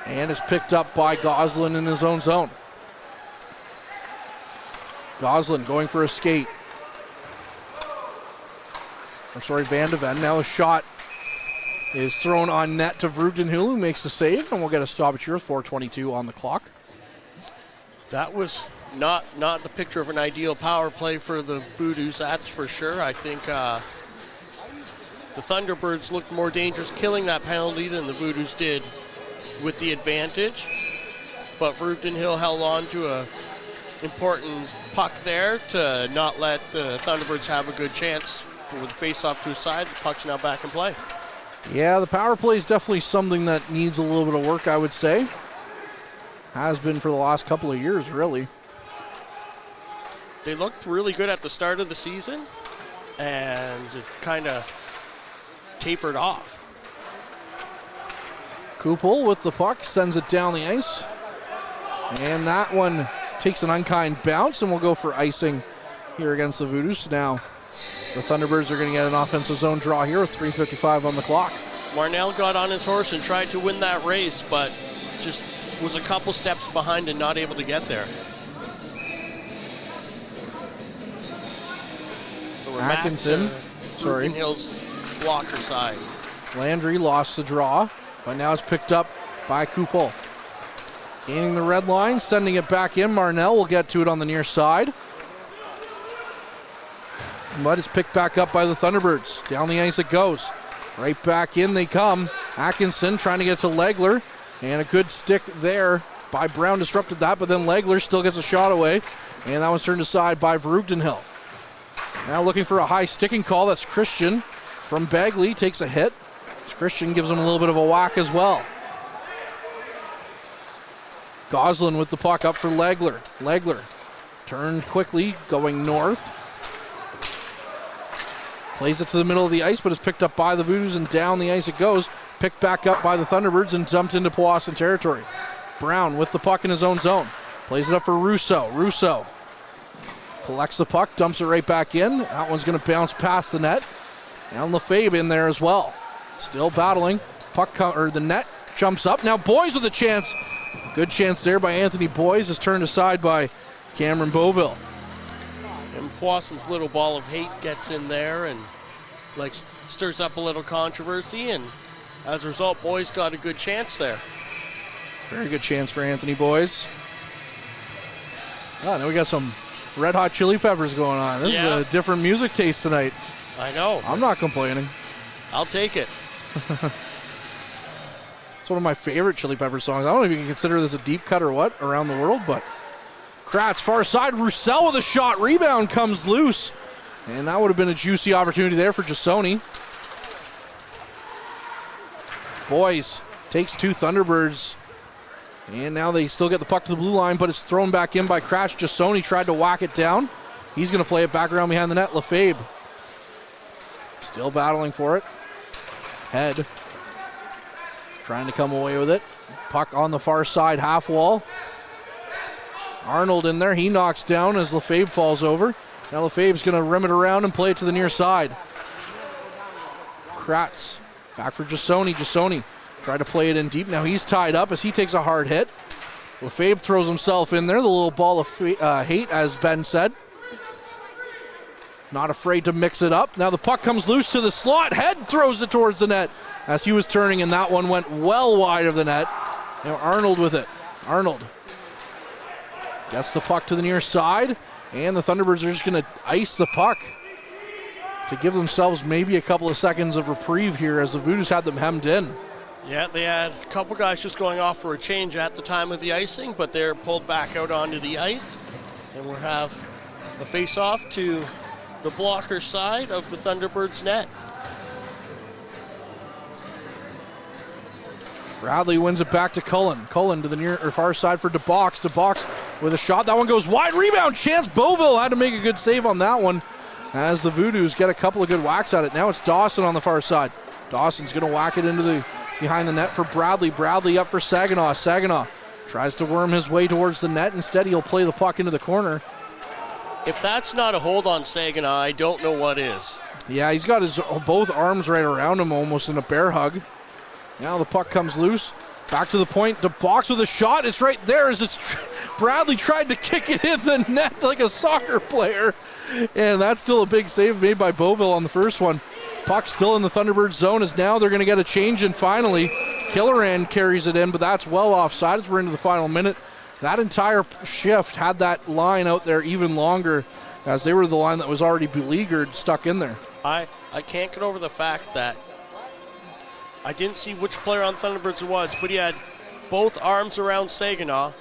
And is picked up by Goslin in his own zone. Goslin going for a skate. Van de Ven. Now a shot is thrown on net to Vrugdenhill, who makes the save, and we'll get a stoppage here with 4:22 on the clock. That was not the picture of an ideal power play for the Voodoos, that's for sure. I think the Thunderbirds looked more dangerous killing that penalty than the Voodoos did with the advantage. But Vrugdenhill held on to a important puck there to not let the Thunderbirds have a good chance. With face-off to his side, the puck's now back in play. Yeah, the power play is definitely something that needs a little bit of work, I would say. Has been for the last couple of years, really. They looked really good at the start of the season, and it kind of tapered off. Kupel with the puck, sends it down the ice. And that one takes an unkind bounce, and we'll go for icing here against the Voodoos. Now, the Thunderbirds are going to get an offensive zone draw here with 3:55 on the clock. Marnell got on his horse and tried to win that race, but just was a couple steps behind and not able to get there. So we're Atkinson, back to Hill's blocker side. Landry lost the draw, but now it's picked up by Kupel. Gaining the red line, sending it back in. Marnell will get to it on the near side. But it's picked back up by the Thunderbirds. Down the ice it goes. Right back in they come. Atkinson trying to get to Legler. And a good stick there by Brown disrupted that, but then Legler still gets a shot away. And that one's turned aside by Verugdenhill. Now looking for a high sticking call. That's Christian from Bagley. Takes a hit. Christian gives him a little bit of a whack as well. Goslin with the puck up for Legler. Legler turned quickly, going north. Plays it to the middle of the ice, but it's picked up by the Voodoos, and down the ice it goes. Picked back up by the Thunderbirds and dumped into Powassan territory. Brown with the puck in his own zone. Plays it up for Russo. Russo collects the puck, dumps it right back in. That one's going to bounce past the net. And Lefebvre in there as well. Still battling. Puck the net jumps up. Now Boys with a chance. Good chance there by Anthony Boys, is turned aside by Cameron Beauville. And Powassan's little ball of hate gets in there and stirs up a little controversy, and as a result, Boys got a good chance there. Very good chance for Anthony Boys. Oh, now we got some Red Hot Chili Peppers going on. This is a different music taste tonight. I know. I'm not complaining. I'll take it. It's one of my favorite Chili Pepper songs. I don't know if you can consider this a deep cut or what around the world, but Kratz far side. Roussel with a shot. Rebound comes loose. And that would have been a juicy opportunity there for Jasoni. Boys takes two Thunderbirds. And now they still get the puck to the blue line, but it's thrown back in by Kratz. Jasoni tried to whack it down. He's going to play it back around behind the net. Lefebvre still battling for it. Head trying to come away with it. Puck on the far side, half wall. Arnold in there. He knocks down as Lefebvre falls over. Now Lefebvre's going to rim it around and play it to the near side. Kratz back for Jasoni. Jasoni tried to play it in deep. Now he's tied up as he takes a hard hit. Lefebvre throws himself in there. The little ball of hate, as Ben said. Not afraid to mix it up. Now the puck comes loose to the slot. Head throws it towards the net as he was turning, and that one went well wide of the net. Now Arnold with it. Arnold gets the puck to the near side, and the Thunderbirds are just going to ice the puck to give themselves maybe a couple of seconds of reprieve here as the Voodoos had them hemmed in. Yeah, they had a couple guys just going off for a change at the time of the icing, but they're pulled back out onto the ice, and we'll have a face-off to the blocker side of the Thunderbirds net. Bradley wins it back to Cullen. Cullen to the near or far side for DeBox. DeBox with a shot. That one goes wide. Rebound chance. Beauville had to make a good save on that one as the Voodoos get a couple of good whacks at it. Now it's Dawson on the far side. Dawson's going to whack it into the behind the net for Bradley. Bradley up for Saginaw. Saginaw tries to worm his way towards the net. Instead, he'll play the puck into the corner. If that's not a hold on Saginaw, I don't know what is. Yeah, he's got his both arms right around him almost in a bear hug. Now the puck comes loose. Back to the point. DeBox with a shot. It's right there as Bradley tried to kick it in the net like a soccer player. And that's still a big save made by Beauville on the first one. Puck still in the Thunderbird zone as now they're going to get a change in finally. Killeran carries it in, but that's well offside as we're into the final minute. That entire shift had that line out there even longer as they were the line that was already beleaguered, stuck in there. I can't get over the fact that I didn't see which player on Thunderbirds it was, but he had both arms around Saginaw.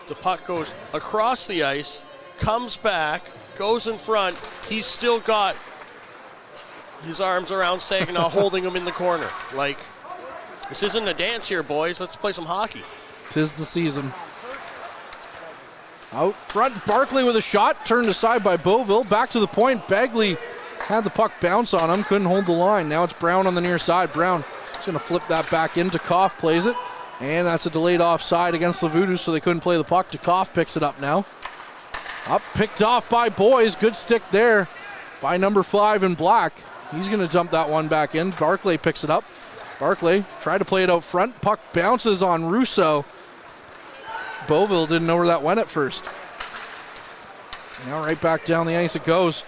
The puck goes across the ice, comes back, goes in front. He's still got his arms around Saginaw holding him in the corner. Like, this isn't a dance here, boys. Let's play some hockey. 'Tis the season. Out front, Barkley with a shot, turned aside by Beauville. Back to the point, Bagley had the puck bounce on him, couldn't hold the line. Now it's Brown on the near side. Brown is going to flip that back into Koff, plays it. And that's a delayed offside against the Voodoos, so they couldn't play the puck. Koff picks it up now. Up, picked off by Boys. Good stick there by number 5 in black. He's going to dump that one back in. Barclay picks it up. Barclay tried to play it out front. Puck bounces on Russo. Beauville didn't know where that went at first. Now right back down the ice it goes.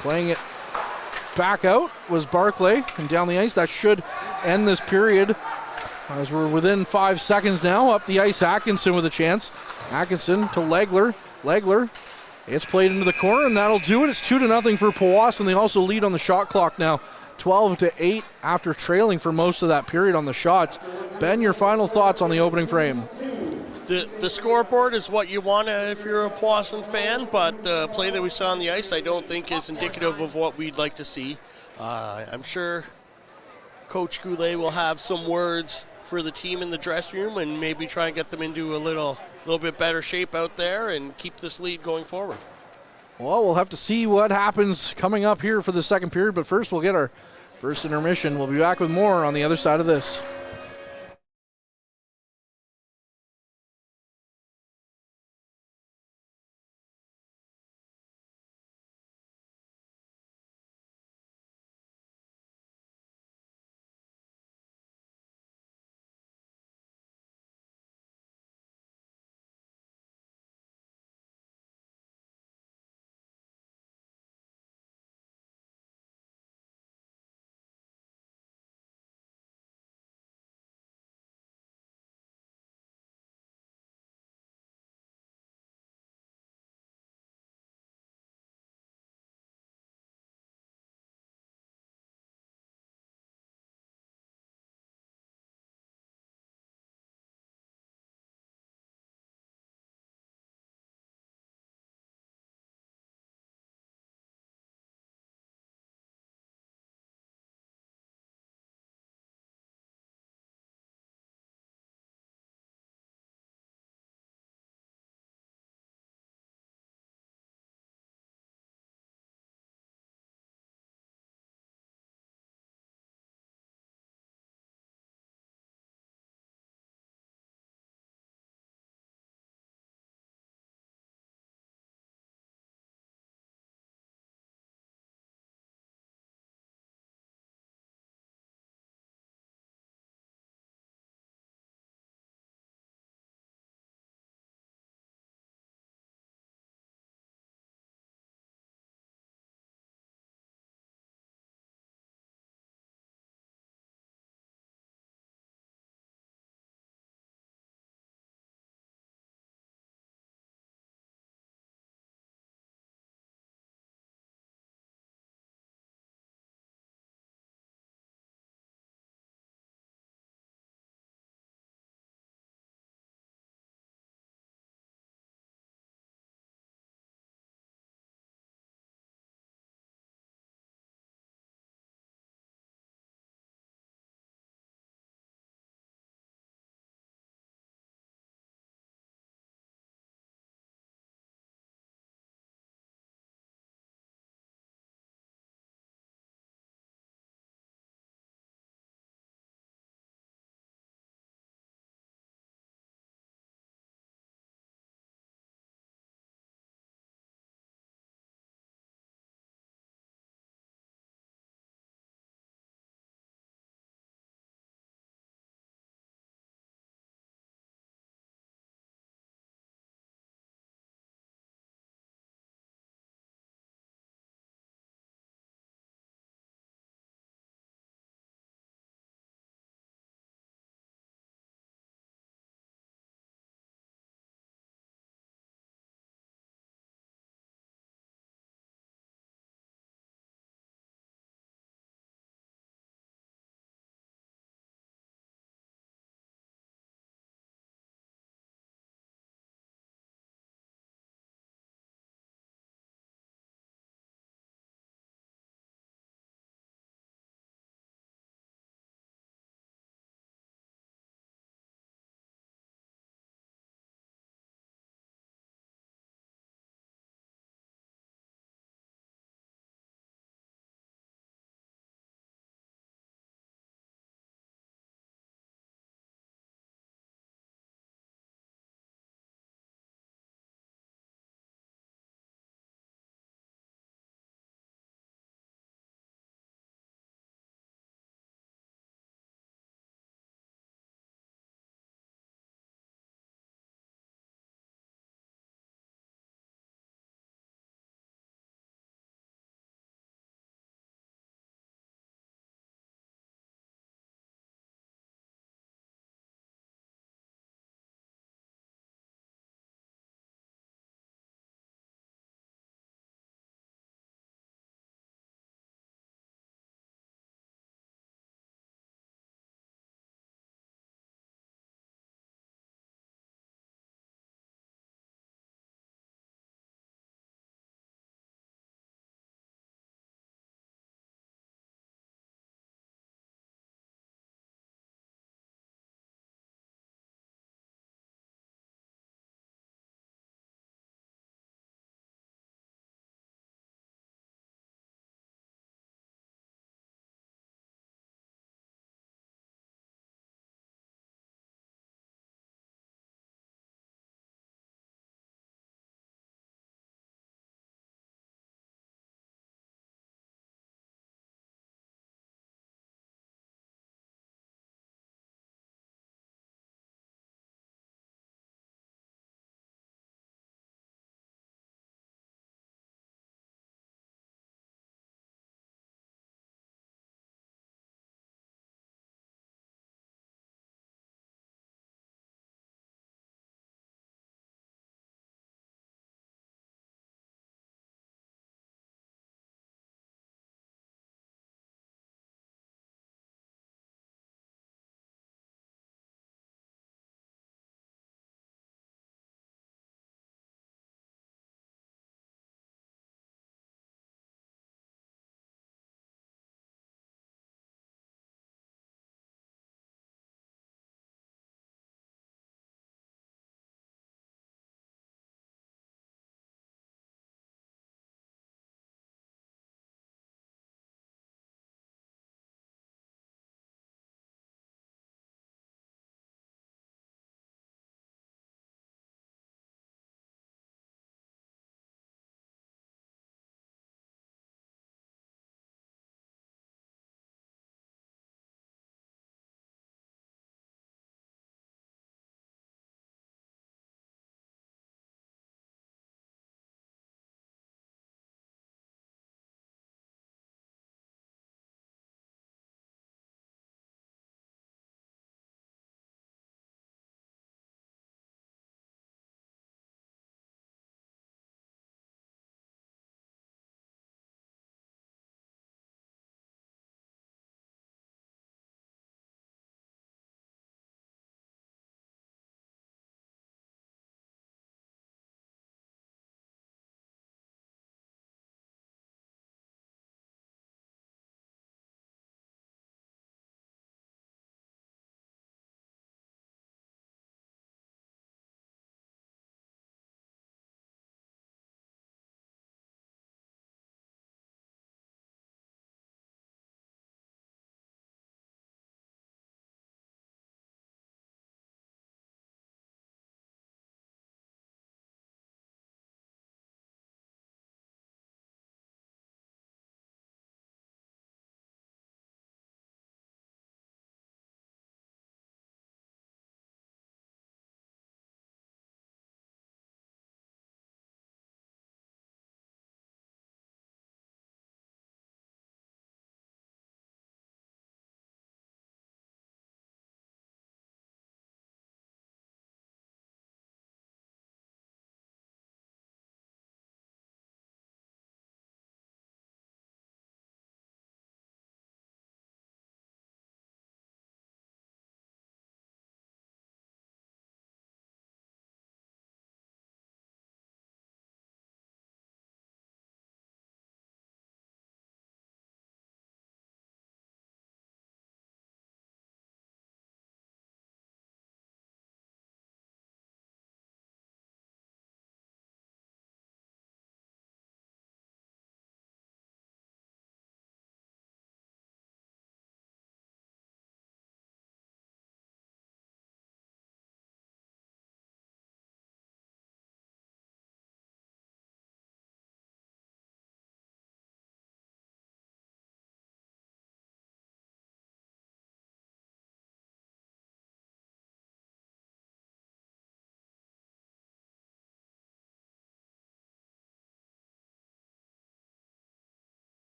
Playing it back out was Barclay, and down the ice. That should end this period, as we're within 5 seconds now. Up the ice, Atkinson with a chance. Atkinson to Legler. Legler, it's played into the corner, and that'll do it. It's 2-0 for Powassan. They also lead on the shot clock now, 12-8 after trailing for most of that period on the shots. Ben, your final thoughts on the opening frame? The scoreboard is what you want if you're a Powassan fan, but the play that we saw on the ice I don't think is indicative of what we'd like to see. I'm sure Coach Goulet will have some words for the team in the dressing room and maybe try and get them into a little bit better shape out there and keep this lead going forward. Well, we'll have to see what happens coming up here for the second period, but first we'll get our first intermission. We'll be back with more on the other side of this.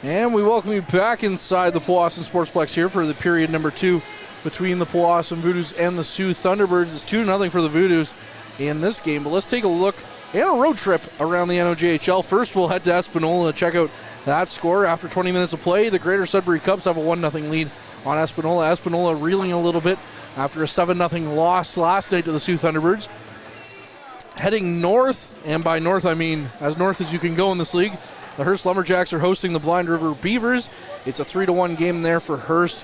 And we welcome you back inside the Powassan Sportsplex here for the period number 2 between the Powassan Voodoos and the Soo Thunderbirds. It's 2-0 for the Voodoos in this game. But let's take a look and a road trip around the NOJHL. First, we'll head to Espanola to check out that score. After 20 minutes of play, the Greater Sudbury Cubs have a 1-0 lead on Espanola. Espanola reeling a little bit after a 7-0 loss last night to the Soo Thunderbirds. Heading north, and by north I mean as north as you can go in this league, the Hearst Lumberjacks are hosting the Blind River Beavers. It's a 3-1 game there for Hearst,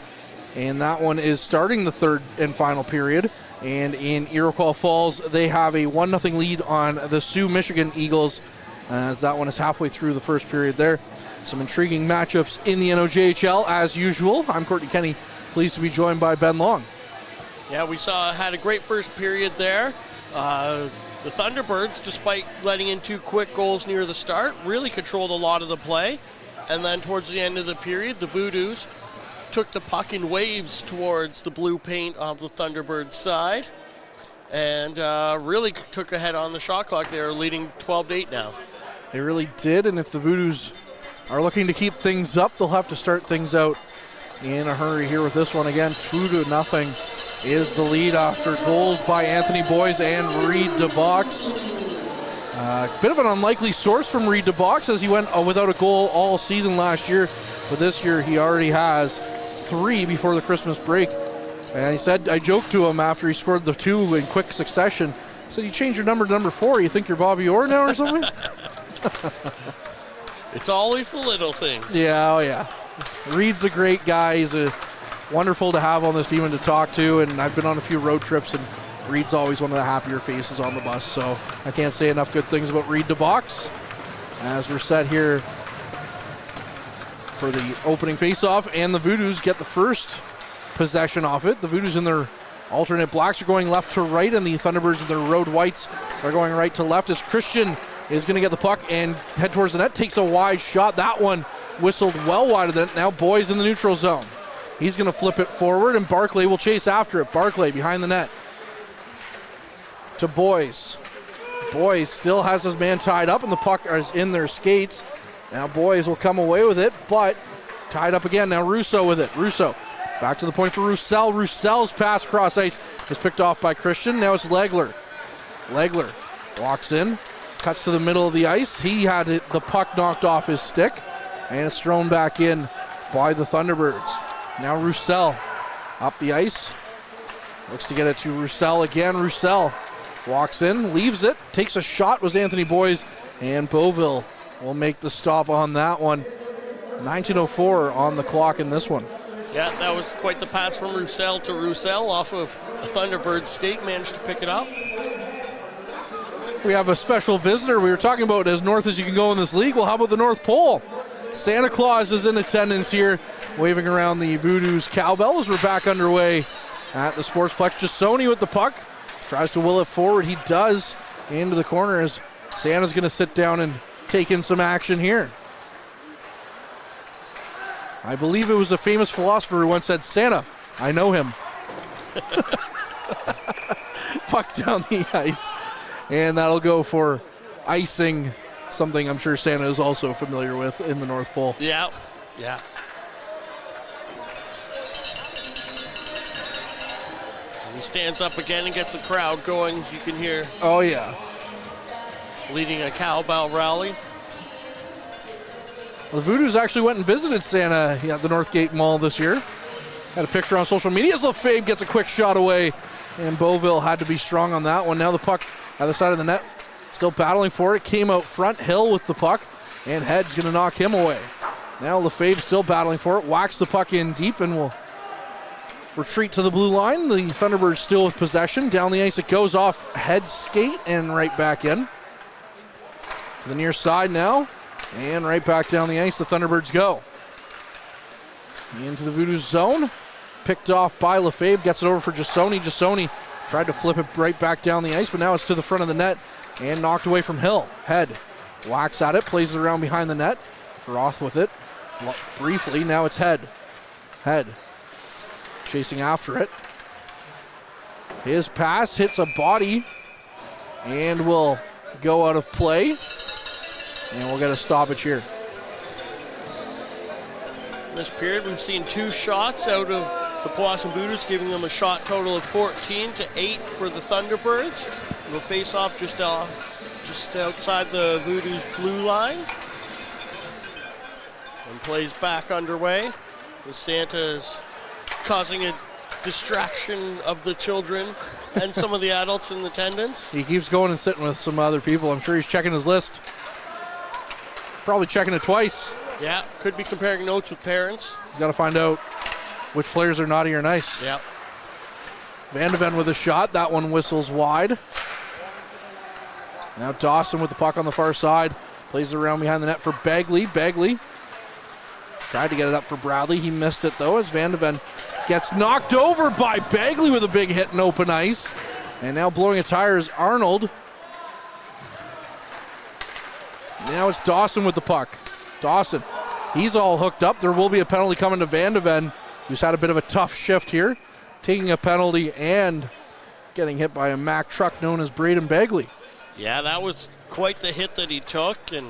and that one is starting the third and final period. And in Iroquois Falls, they have a 1-0 lead on the Sioux Michigan Eagles, as that one is halfway through the first period there. Some intriguing matchups in the NOJHL as usual. I'm Courtney Kenny, pleased to be joined by Ben Long. Yeah, we had a great first period there. The Thunderbirds, despite letting in 2 quick goals near the start, really controlled a lot of the play. And then towards the end of the period, the Voodoos took the puck in waves towards the blue paint of the Thunderbirds side and really took ahead on the shot clock. They're leading 12-8 now. They really did, and if the Voodoos are looking to keep things up, they'll have to start things out in a hurry here with this one. Again, 2-0 is the lead after goals by Anthony Boyes and Reed DeBox. Bit of an unlikely source from Reed DeBox, as he went without a goal all season last year, but this year he already has 3 before the Christmas break. And he said, I joked to him after he scored the 2 in quick succession, I said, you changed your number to number 4, you think you're Bobby Orr now or something? It's always the little things. Yeah, oh yeah. Reed's a great guy. He's wonderful to have on this team and to talk to, and I've been on a few road trips, and Reed's always one of the happier faces on the bus, so I can't say enough good things about Reed DeBox. As we're set here for the opening faceoff, and the Voodoos get the first possession off it. The Voodoos in their alternate blacks are going left to right, and the Thunderbirds in their road whites are going right to left, as Christian is going to get the puck and head towards the net, takes a wide shot. That one whistled well wide of the net. Now Boyes in the neutral zone. He's going to flip it forward, and Barclay will chase after it. Barclay behind the net to Boyes. Boyes still has his man tied up, and the puck is in their skates. Now Boyes will come away with it, but tied up again. Now Russo with it. Russo back to the point for Roussel. Roussel's pass across ice is picked off by Christian. Now it's Legler. Legler walks in, cuts to the middle of the ice. He had the puck knocked off his stick, and it's thrown back in by the Thunderbirds. Now Roussel up the ice. Looks to get it to Roussel again. Roussel walks in, leaves it, takes a shot, was Anthony Boyes, and Beauville will make the stop on that one. 19:04 on the clock in this one. Yeah, that was quite the pass from Roussel to Roussel off of a Thunderbird skate, managed to pick it up. We have a special visitor. We were talking about as north as you can go in this league. Well, how about the North Pole? Santa Claus is in attendance here, waving around the Voodoos cowbell as we're back underway at the Sportsplex. Jasoni with the puck, tries to will it forward. He does, into the corner as Santa's going to sit down and take in some action here. I believe it was a famous philosopher who once said, Santa, I know him. Puck down the ice, and that'll go for icing, something I'm sure Santa is also familiar with in the North Pole. Yeah, yeah. And he stands up again and gets the crowd going, as you can hear. Oh, yeah. Leading a cowbell rally. Well, the Voodoos actually went and visited Santa at the Northgate Mall this year. Had a picture on social media as Lefebvre gets a quick shot away, and Beauville had to be strong on that one. Now the puck at the side of the net, still battling for it. Came out front, Hill with the puck, and Head's going to knock him away. Now Lefebvre still battling for it, whacks the puck in deep, and will retreat to the blue line. The Thunderbirds still with possession. Down the ice it goes off Head's skate and right back in. To the near side now, and right back down the ice the Thunderbirds go. Into the Voodoos zone, picked off by Lefebvre, gets it over for Jasoni. Jasoni tried to flip it right back down the ice, but now it's to the front of the net and knocked away from Hill. Head whacks at it, plays it around behind the net. Roth with it briefly, now it's Head. Head chasing after it. His pass hits a body and will go out of play, and we'll get a stoppage here. In this period, we've seen 2 shots out of the Powassan Voodoos, giving them a shot total of 14 to 8 for the Thunderbirds. They'll face off just outside the Voodoos blue line. And plays back underway. The Santa is causing a distraction of the children and some of the adults in attendance. He keeps going and sitting with some other people. I'm sure he's checking his list. Probably checking it twice. Yeah, could be comparing notes with parents. He's got to find out which players are naughty or nice. Yeah. Van de Ven with a shot. That one whistles wide. Now Dawson with the puck on the far side. Plays it around behind the net for Bagley. Bagley tried to get it up for Bradley. He missed it, though, as Van de Ven gets knocked over by Bagley with a big hit in open ice. And now blowing a tire is Arnold. Now it's Dawson with the puck. Dawson, he's all hooked up. There will be a penalty coming to Van de Ven, who's had a bit of a tough shift here, taking a penalty and getting hit by a Mack truck known as Braden Bagley. Yeah, that was quite the hit that he took and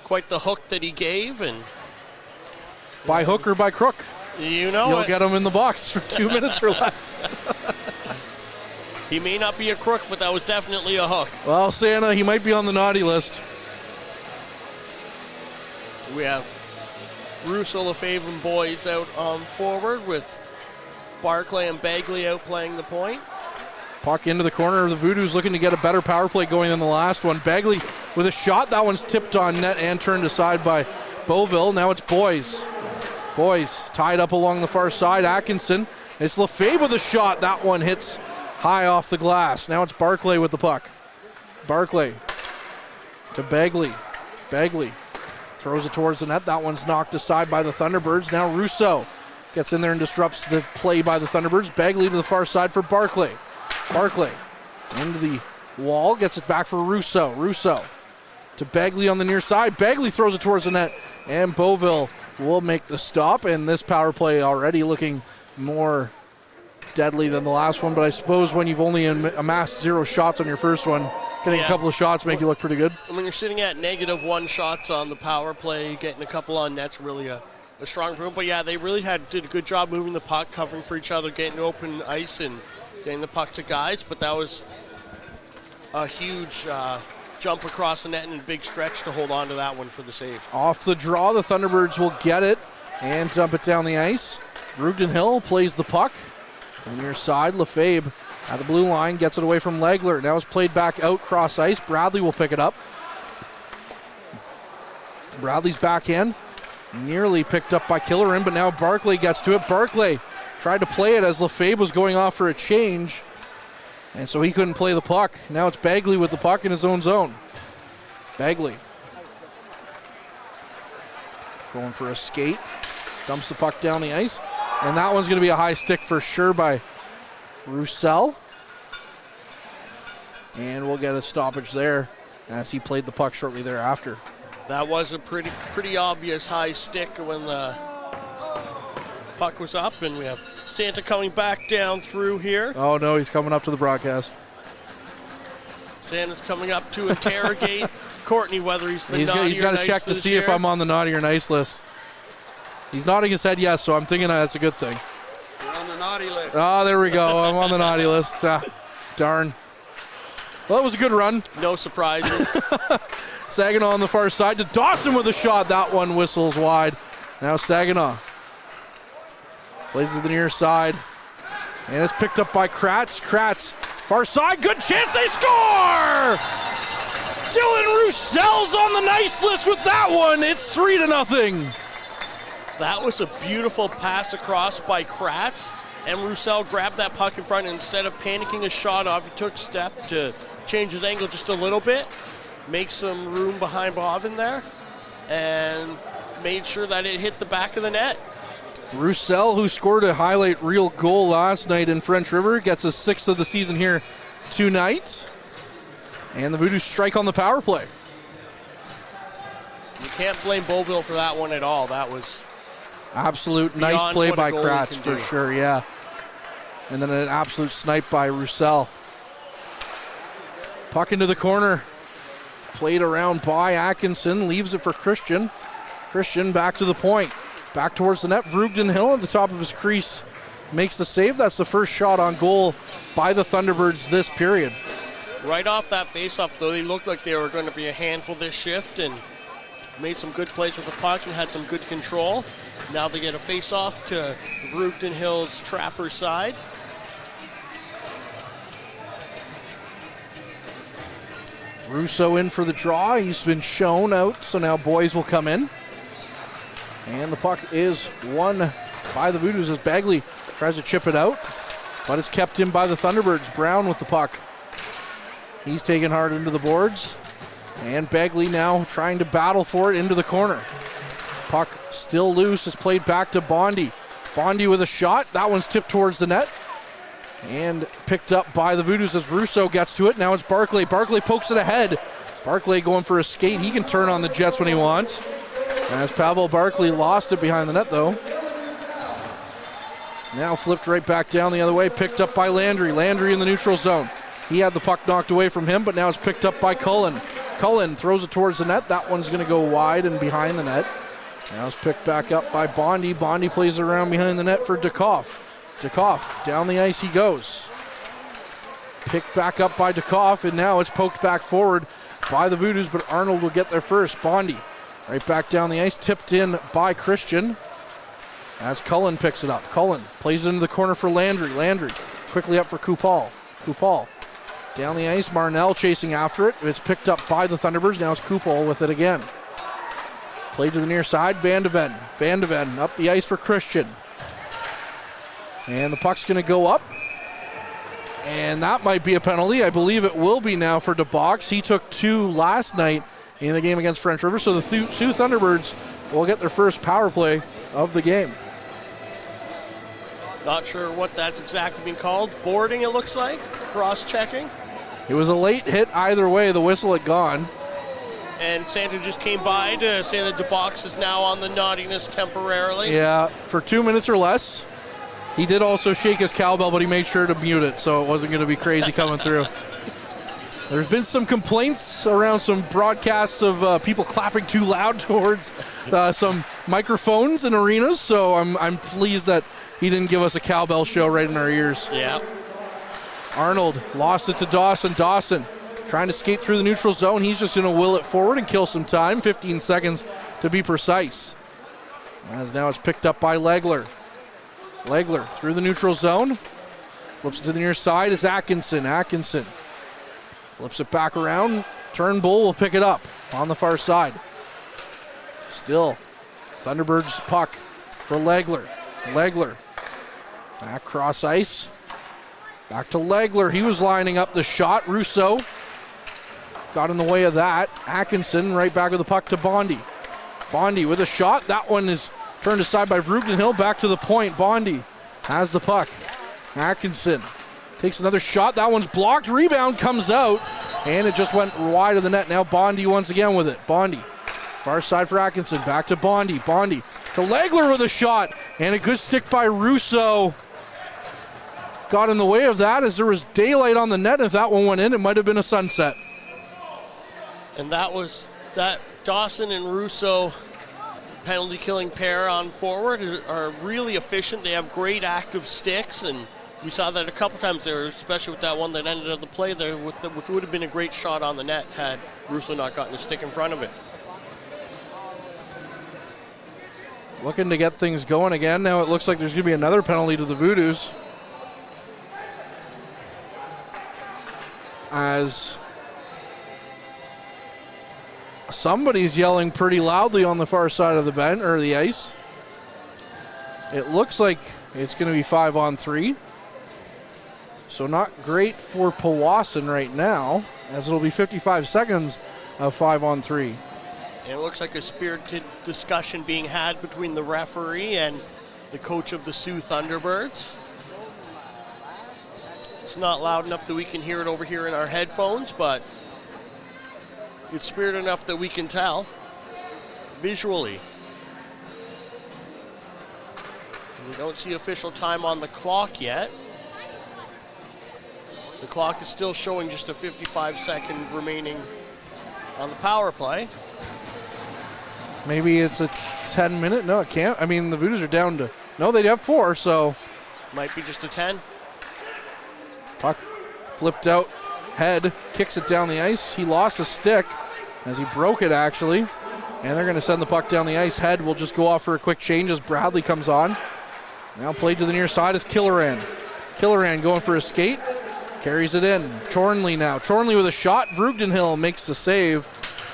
quite the hook that he gave. And by hook or by crook, you know, you'll get him in the box for 2 minutes or less. He may not be a crook, but that was definitely a hook. Well, Santa, he might be on the naughty list. We have Russo, Lefebvre, and Boys out on forward with Barclay and Bagley out playing the point. Puck into the corner of the Voodoos, looking to get a better power play going than the last one. Bagley with a shot. That one's tipped on net and turned aside by Beauville. Now it's Boys. Boys tied up along the far side. Atkinson. It's Lefebvre with a shot. That one hits high off the glass. Now it's Barclay with the puck. Barclay to Bagley. Bagley throws it towards the net. That one's knocked aside by the Thunderbirds. Now Russo gets in there and disrupts the play by the Thunderbirds. Bagley to the far side for Barclay. Barclay into the wall, gets it back for Russo. Russo to Bagley on the near side. Bagley throws it towards the net, and Beauville will make the stop. And this power play already looking more deadly than the last one, but I suppose when you've only amassed 0 shots on your first one, getting a couple of shots make you look pretty good. When you're sitting at -1 shots on the power play, getting a couple on net's really a strong room. But yeah, they really did a good job moving the puck, covering for each other, getting open ice and getting the puck to guys. But that was a huge jump across the net and a big stretch to hold on to that one for the save. Off the draw, the Thunderbirds will get it and dump it down the ice. Rugden Hill plays the puck. On the near side, Lefebvre at the blue line, gets it away from Legler. Now it's played back out cross ice. Bradley will pick it up. Bradley's backhand, nearly picked up by Killerin, but now Barclay gets to it. Barclay tried to play it as Lefebvre was going off for a change, and so he couldn't play the puck. Now it's Bagley with the puck in his own zone. Bagley going for a skate, dumps the puck down the ice, and that one's going to be a high stick for sure by Roussel. And we'll get a stoppage there as he played the puck shortly thereafter. That was a pretty obvious high stick when the puck was up, and we have Santa coming back down through here. Oh no, he's coming up to the broadcast. Santa's coming up to interrogate Courtney whether he's been naughty or nice. He's got to check to see if I'm on the naughty or nice list. He's nodding his head yes, so I'm thinking that's a good thing. You're on the naughty list. Oh, there we go. I'm on the naughty list. Darn. Well, that was a good run. No surprises. Saginaw on the far side to Dawson with a shot. That one whistles wide. Now Saginaw plays to the near side. And it's picked up by Kratz. Kratz, far side, good chance, they score! Dylan Roussel's on the nice list with that one. It's 3-0. That was a beautiful pass across by Kratz, and Roussel grabbed that puck in front, and instead of panicking a shot off, he took a step to change his angle just a little bit, make some room behind Boivin there, and made sure that it hit the back of the net. Roussel, who scored a highlight reel goal last night in French River, gets his 6th of the season here tonight. And the Voodoos strike on the power play. You can't blame Beauville for that one at all. That was absolute nice play by Kratz for sure, yeah. And then an absolute snipe by Roussel. Puck into the corner. Played around by Atkinson. Leaves it for Christian. Christian back to the point. Back towards the net. Vroogden Hill at the top of his crease makes the save. That's the first shot on goal by the Thunderbirds this period. Right off that faceoff, though, they looked like they were going to be a handful this shift and made some good plays with the puck and had some good control. Now they get a faceoff to Vroogden Hill's Trapper side. Russo in for the draw. He's been shown out, so now boys will come in. And the puck is won by the Voodoos as Bagley tries to chip it out, but it's kept in by the Thunderbirds. Brown with the puck. He's taken hard into the boards. And Bagley now trying to battle for it into the corner. Puck still loose. It's played back to Bondi. Bondi with a shot. That one's tipped towards the net. And picked up by the Voodoos as Russo gets to it. Now it's Barclay. Barclay pokes it ahead. Barclay going for a skate. He can turn on the Jets when he wants. As Pavel Barclay lost it behind the net, though. Now flipped right back down the other way. Picked up by Landry. Landry in the neutral zone. He had the puck knocked away from him, but now it's picked up by Cullen. Cullen throws it towards the net. That one's going to go wide and behind the net. Now it's picked back up by Bondi. Bondi plays it around behind the net for Dukoff. Dukoff, down the ice he goes. Picked back up by Dukoff, and now it's poked back forward by the Voodoos, but Arnold will get there first. Bondi, right back down the ice, tipped in by Christian as Cullen picks it up. Cullen plays it into the corner for Landry. Landry quickly up for Kupal. Kupal down the ice, Marnell chasing after it. It's picked up by the Thunderbirds. Now it's Kupal with it again. Played to the near side, Van de Ven. Van de Ven up the ice for Christian. And the puck's going to go up. And that might be a penalty. I believe it will be now for DeBox. He took 2 last night in the game against French River. So the Soo Thunderbirds will get their first power play of the game. Not sure what that's exactly being called. Boarding, it looks like. Cross-checking. It was a late hit either way. The whistle had gone. And Santa just came by to say that DeBox is now on the naughtiness temporarily. Yeah, for 2 minutes or less. He did also shake his cowbell, but he made sure to mute it, so it wasn't going to be crazy coming through. There's been some complaints around some broadcasts of people clapping too loud towards some microphones in arenas, so I'm pleased that he didn't give us a cowbell show right in our ears. Yeah. Arnold lost it to Dawson. Dawson trying to skate through the neutral zone. He's just going to will it forward and kill some time, 15 seconds to be precise. As now it's picked up by Legler. Legler through the neutral zone. Flips it to the near side is Atkinson. Atkinson flips it back around. Turnbull will pick it up on the far side. Still, Thunderbirds puck for Legler. Legler back cross ice. Back to Legler. He was lining up the shot. Russo got in the way of that. Atkinson right back with the puck to Bondi. Bondi with a shot. That one is turned aside by Vroogden Hill. Back to the point. Bondi has the puck. Atkinson takes another shot. That one's blocked. Rebound comes out. And it just went wide of the net. Now Bondi once again with it. Bondi. Far side for Atkinson. Back to Bondi. Bondi to Legler with a shot. And a good stick by Russo. Got in the way of that as there was daylight on the net. If that one went in, it might have been a sunset. And that was that Dawson and Russo penalty killing pair on forward are really efficient. They have great active sticks, and we saw that a couple times there, especially with that one that ended up the play there, which would have been a great shot on the net had Russo not gotten a stick in front of it. Looking to get things going again. Now it looks like there's going to be another penalty to the Voodoos. As somebody's yelling pretty loudly on the far side of the bench or the ice. It looks like it's going to be 5-on-3. So not great for Powassan right now, as it'll be 55 seconds of 5-on-3. And it looks like a spirited discussion being had between the referee and the coach of the Soo Thunderbirds. It's not loud enough that we can hear it over here in our headphones, but it's spirited enough that we can tell visually. We don't see official time on the clock yet. The clock is still showing just a 55-second remaining on the power play. Maybe it's a 10-minute. No, it can't. I mean, the Voodoos are down to. No, they have 4, so. Might be just a 10. Puck flipped out. Head kicks it down the ice. He lost a stick as he broke it, actually. And they're going to send the puck down the ice. Head will just go off for a quick change as Bradley comes on. Now played to the near side is Killeran. Killeran going for a skate. Carries it in. Chornley now. Chornley with a shot. Vroogdenhill makes the save.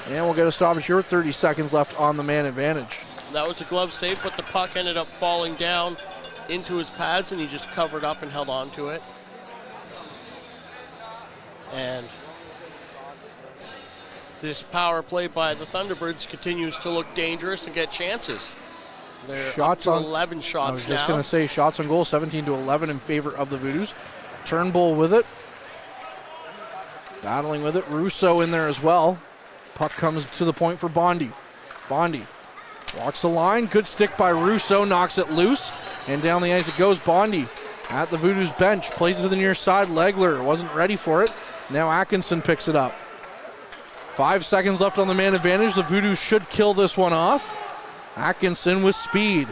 And we'll get a stoppage here with 30 seconds left on the man advantage. That was a glove save, but the puck ended up falling down into his pads, and he just covered up and held on to it. And this power play by the Thunderbirds continues to look dangerous and get chances. They're shots up to on 11 shots now. I was just going to say shots on goal, 17-11 in favor of the Voodoos. Turnbull with it. Battling with it. Russo in there as well. Puck comes to the point for Bondi. Bondi walks the line. Good stick by Russo. Knocks it loose. And down the ice it goes. Bondi at the Voodoos bench. Plays it to the near side. Legler wasn't ready for it. Now Atkinson picks it up. 5 seconds left on the man advantage. The Voodoos should kill this one off. Atkinson with speed.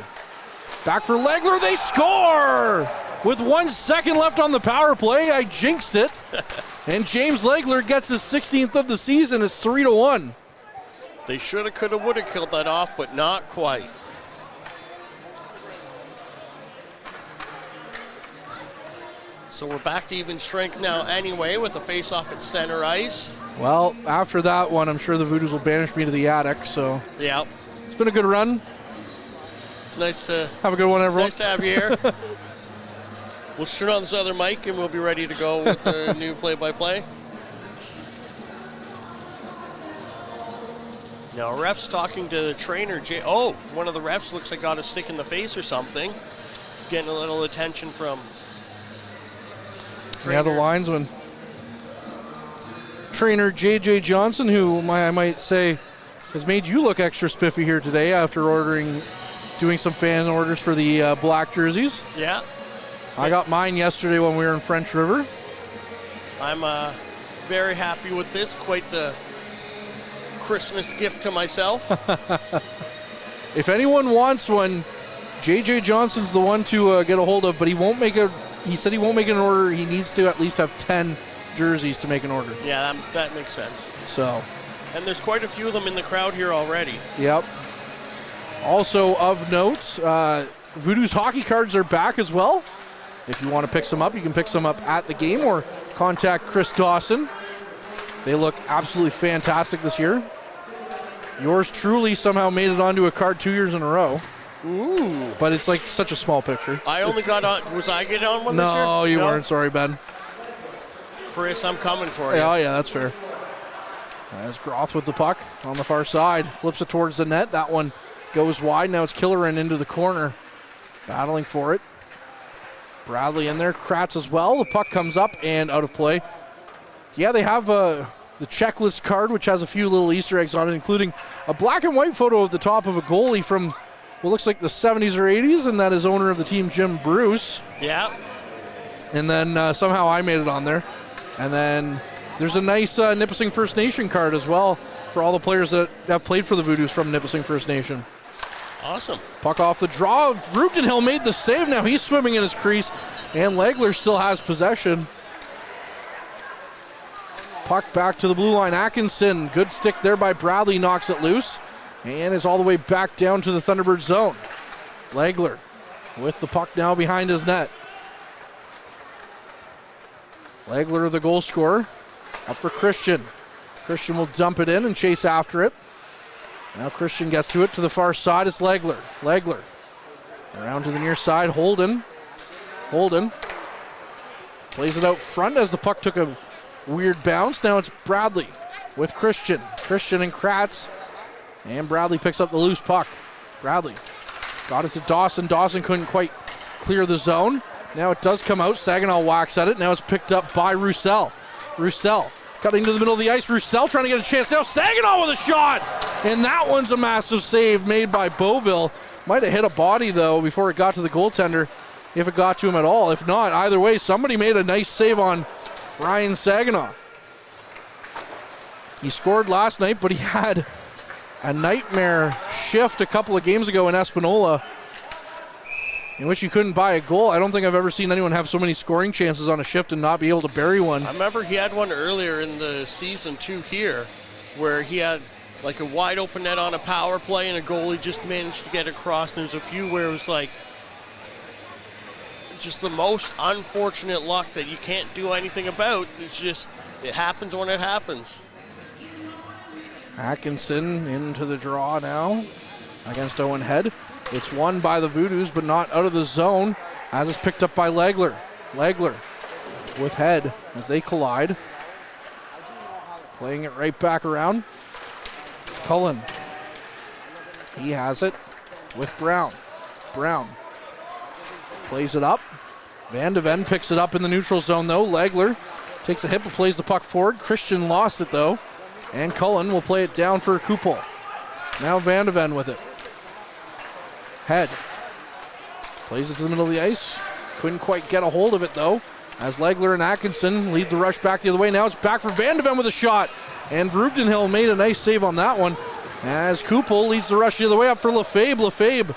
Back for Legler. They score! With 1 second left on the power play. I jinxed it. And James Legler gets his 16th of the season. It's 3-1. They shoulda, coulda, woulda killed that off, but not quite. So we're back to even strength now anyway with the face-off at center ice. Well, after that one, I'm sure the Voodoos will banish me to the attic, so. Yeah. It's been a good run. It's nice to have a good one, everyone. Nice to have you here. We'll turn on this other mic and we'll be ready to go with the new play-by-play. Now, ref's talking to the trainer. One of the refs looks like got a stick in the face or something. Getting a little attention from trainer. Yeah, the linesman. Trainer J.J. Johnson, who I might say has made you look extra spiffy here today after doing some fan orders for the black jerseys. Yeah. I got mine yesterday when we were in French River. I'm very happy with this. Quite the Christmas gift to myself. If anyone wants one, J.J. Johnson's the one to get a hold of, but he said he won't make an order. He needs to at least have 10 jerseys to make an order. Yeah, that makes sense. So. And there's quite a few of them in the crowd here already. Yep. Also of note, Voodoo's hockey cards are back as well. If you want to pick some up, you can pick some up at the game or contact Chris Dawson. They look absolutely fantastic this year. Yours truly somehow made it onto a card 2 years in a row. Ooh. But it's like such a small picture. I only got on. Was I getting on one this year? No, you weren't. Sorry, Ben. Chris, I'm coming for you. Oh, yeah, that's fair. As Groth with the puck on the far side. Flips it towards the net. That one goes wide. Now it's Killeran into the corner. Battling for it. Bradley in there. Kratz as well. The puck comes up and out of play. Yeah, they have the checklist card, which has a few little Easter eggs on it, including a black and white photo of the top of a goalie from what looks like the 70s or 80s, and that is owner of the team, Jim Bruce. Yeah. And then somehow I made it on there. And then there's a nice Nipissing First Nation card as well for all the players that have played for the Voodoos from Nipissing First Nation. Awesome. Puck off the draw. Vroogdenhill made the save. Now he's swimming in his crease, and Legler still has possession. Puck back to the blue line. Atkinson, good stick there by Bradley, knocks it loose, and is all the way back down to the Thunderbird zone. Legler with the puck now behind his net. Legler, the goal scorer, up for Christian. Christian will dump it in and chase after it. Now Christian gets to it to the far side. It's Legler. Legler around to the near side. Holden plays it out front as the puck took a weird bounce. Now it's Bradley with Christian. Christian and Kratz. And Bradley picks up the loose puck. Bradley got it to Dawson. Dawson couldn't quite clear the zone. Now it does come out. Saginaw whacks at it. Now it's picked up by Roussel. Roussel cutting to the middle of the ice. Roussel trying to get a chance. Now Saginaw with a shot. And that one's a massive save made by Beauville. Might have hit a body, though, before it got to the goaltender, if it got to him at all. If not, either way, somebody made a nice save on Ryan Saginaw. He scored last night, but he had a nightmare shift a couple of games ago in Espanola in which you couldn't buy a goal. I don't think I've ever seen anyone have so many scoring chances on a shift and not be able to bury one. I remember he had one earlier in the season too here where he had like a wide open net on a power play and a goalie just managed to get across. And there's a few where it was like just the most unfortunate luck that you can't do anything about. It's just, it happens when it happens. Atkinson into the draw now against Owen Head. It's won by the Voodoos, but not out of the zone, as it's picked up by Legler. Legler with Head as they collide. Playing it right back around. Cullen. He has it with Brown. Brown plays it up. Van de Ven picks it up in the neutral zone, though. Legler takes a hit but plays the puck forward. Christian lost it, though. And Cullen will play it down for Kupel. Now Van de Ven with it. Head plays it to the middle of the ice. Couldn't quite get a hold of it, though, as Legler and Atkinson lead the rush back the other way. Now it's back for Van de Ven with a shot. And Vroegdenhill made a nice save on that one, as Kupel leads the rush the other way up for Lefebvre. Lefebvre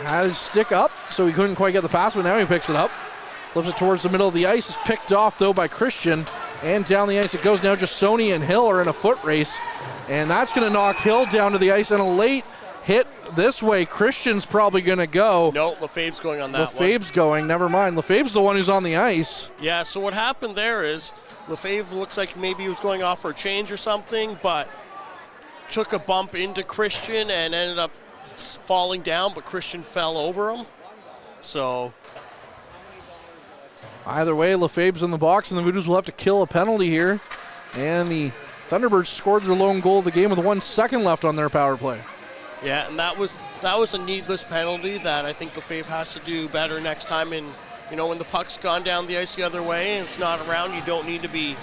had his stick up, so he couldn't quite get the pass, but now he picks it up. Flips it towards the middle of the ice. It's picked off, though, by Christian. And down the ice it goes. Now just Sony and Hill are in a foot race. And that's going to knock Hill down to the ice. And a late hit this way. Christian's probably going to go. No, Lefebvre's going on that one. Lefebvre's going. Never mind. Lefebvre's the one who's on the ice. Yeah, so what happened there is Lefebvre looks like maybe he was going off for a change or something, but took a bump into Christian and ended up falling down, but Christian fell over him. So either way, Lefebvre's in the box, and the Voodoos will have to kill a penalty here. And the Thunderbirds scored their lone goal of the game with 1 second left on their power play. Yeah, and that was a needless penalty that I think Lefebvre has to do better next time. And you know, when the puck's gone down the ice the other way and it's not around, you don't need to be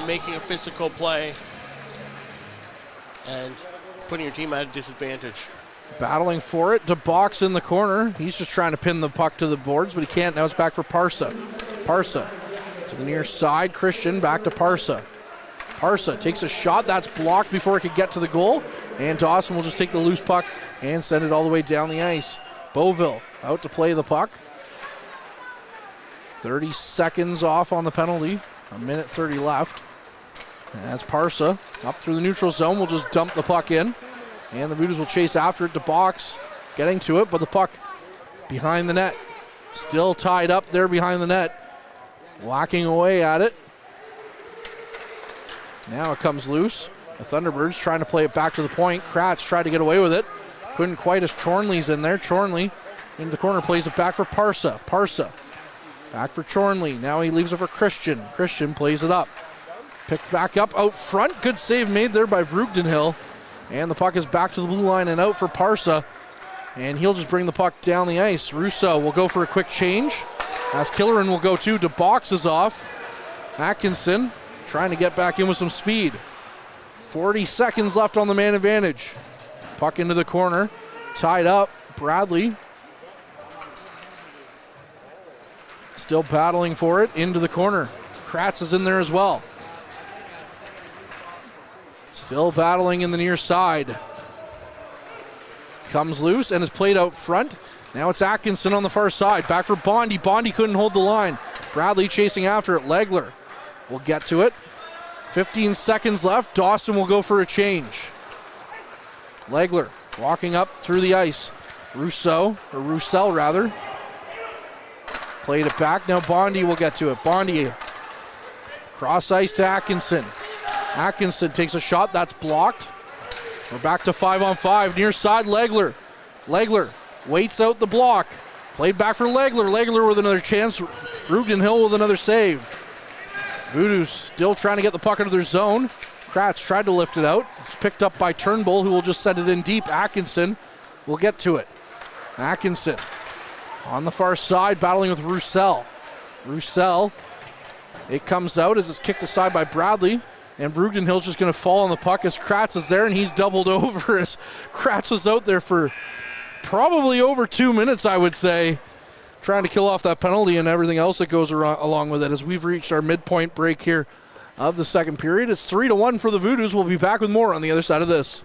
making a physical play and putting your team at a disadvantage. Battling for it, DeBox in the corner. He's just trying to pin the puck to the boards, but he can't. Now it's back for Parsa. Parsa to the near side. Christian back to Parsa. Parsa takes a shot. That's blocked before it could get to the goal. And Dawson will just take the loose puck and send it all the way down the ice. Beauville out to play the puck. 30 seconds off on the penalty. 1:30 left. As Parsa up through the neutral zone will just dump the puck in. And the Voodoos will chase after it. DeBox getting to it, but the puck behind the net. Still tied up there behind the net. Whacking away at it. Now it comes loose. The Thunderbirds trying to play it back to the point. Kratz tried to get away with it. Couldn't quite as Chornley's in there. Chornley into the corner, plays it back for Parsa. Parsa back for Chornley. Now he leaves it for Christian. Christian plays it up. Picked back up out front. Good save made there by Vroegdenhill. And the puck is back to the blue line and out for Parsa. And he'll just bring the puck down the ice. Russo will go for a quick change. As Killeran will go too. DeBox is off. Atkinson trying to get back in with some speed. 40 seconds left on the man advantage. Puck into the corner. Tied up. Bradley still battling for it. Into the corner. Kratz is in there as well. Still battling in the near side. Comes loose and is played out front. Now it's Atkinson on the far side. Back for Bondi. Bondi couldn't hold the line. Bradley chasing after it. Legler will get to it. 15 seconds left. Dawson will go for a change. Legler walking up through the ice. Roussel rather. Played it back. Now Bondi will get to it. Bondi cross ice to Atkinson. Atkinson takes a shot. That's blocked. We're back to 5-on-5. Near side, Legler. Legler waits out the block. Played back for Legler. Legler with another chance. Vroegdenhill with another save. Voodoos still trying to get the puck out of their zone. Kratz tried to lift it out. It's picked up by Turnbull, who will just send it in deep. Atkinson will get to it. Atkinson on the far side, battling with Roussel. Roussel, it comes out as it's kicked aside by Bradley. And Vroegdenhill's just going to fall on the puck as Kratz is there, and he's doubled over as Kratz was out there for probably over 2 minutes, I would say, trying to kill off that penalty and everything else that goes along with it as we've reached our midpoint break here of the second period. It's 3-1 for the Voodoos. We'll be back with more on the other side of this.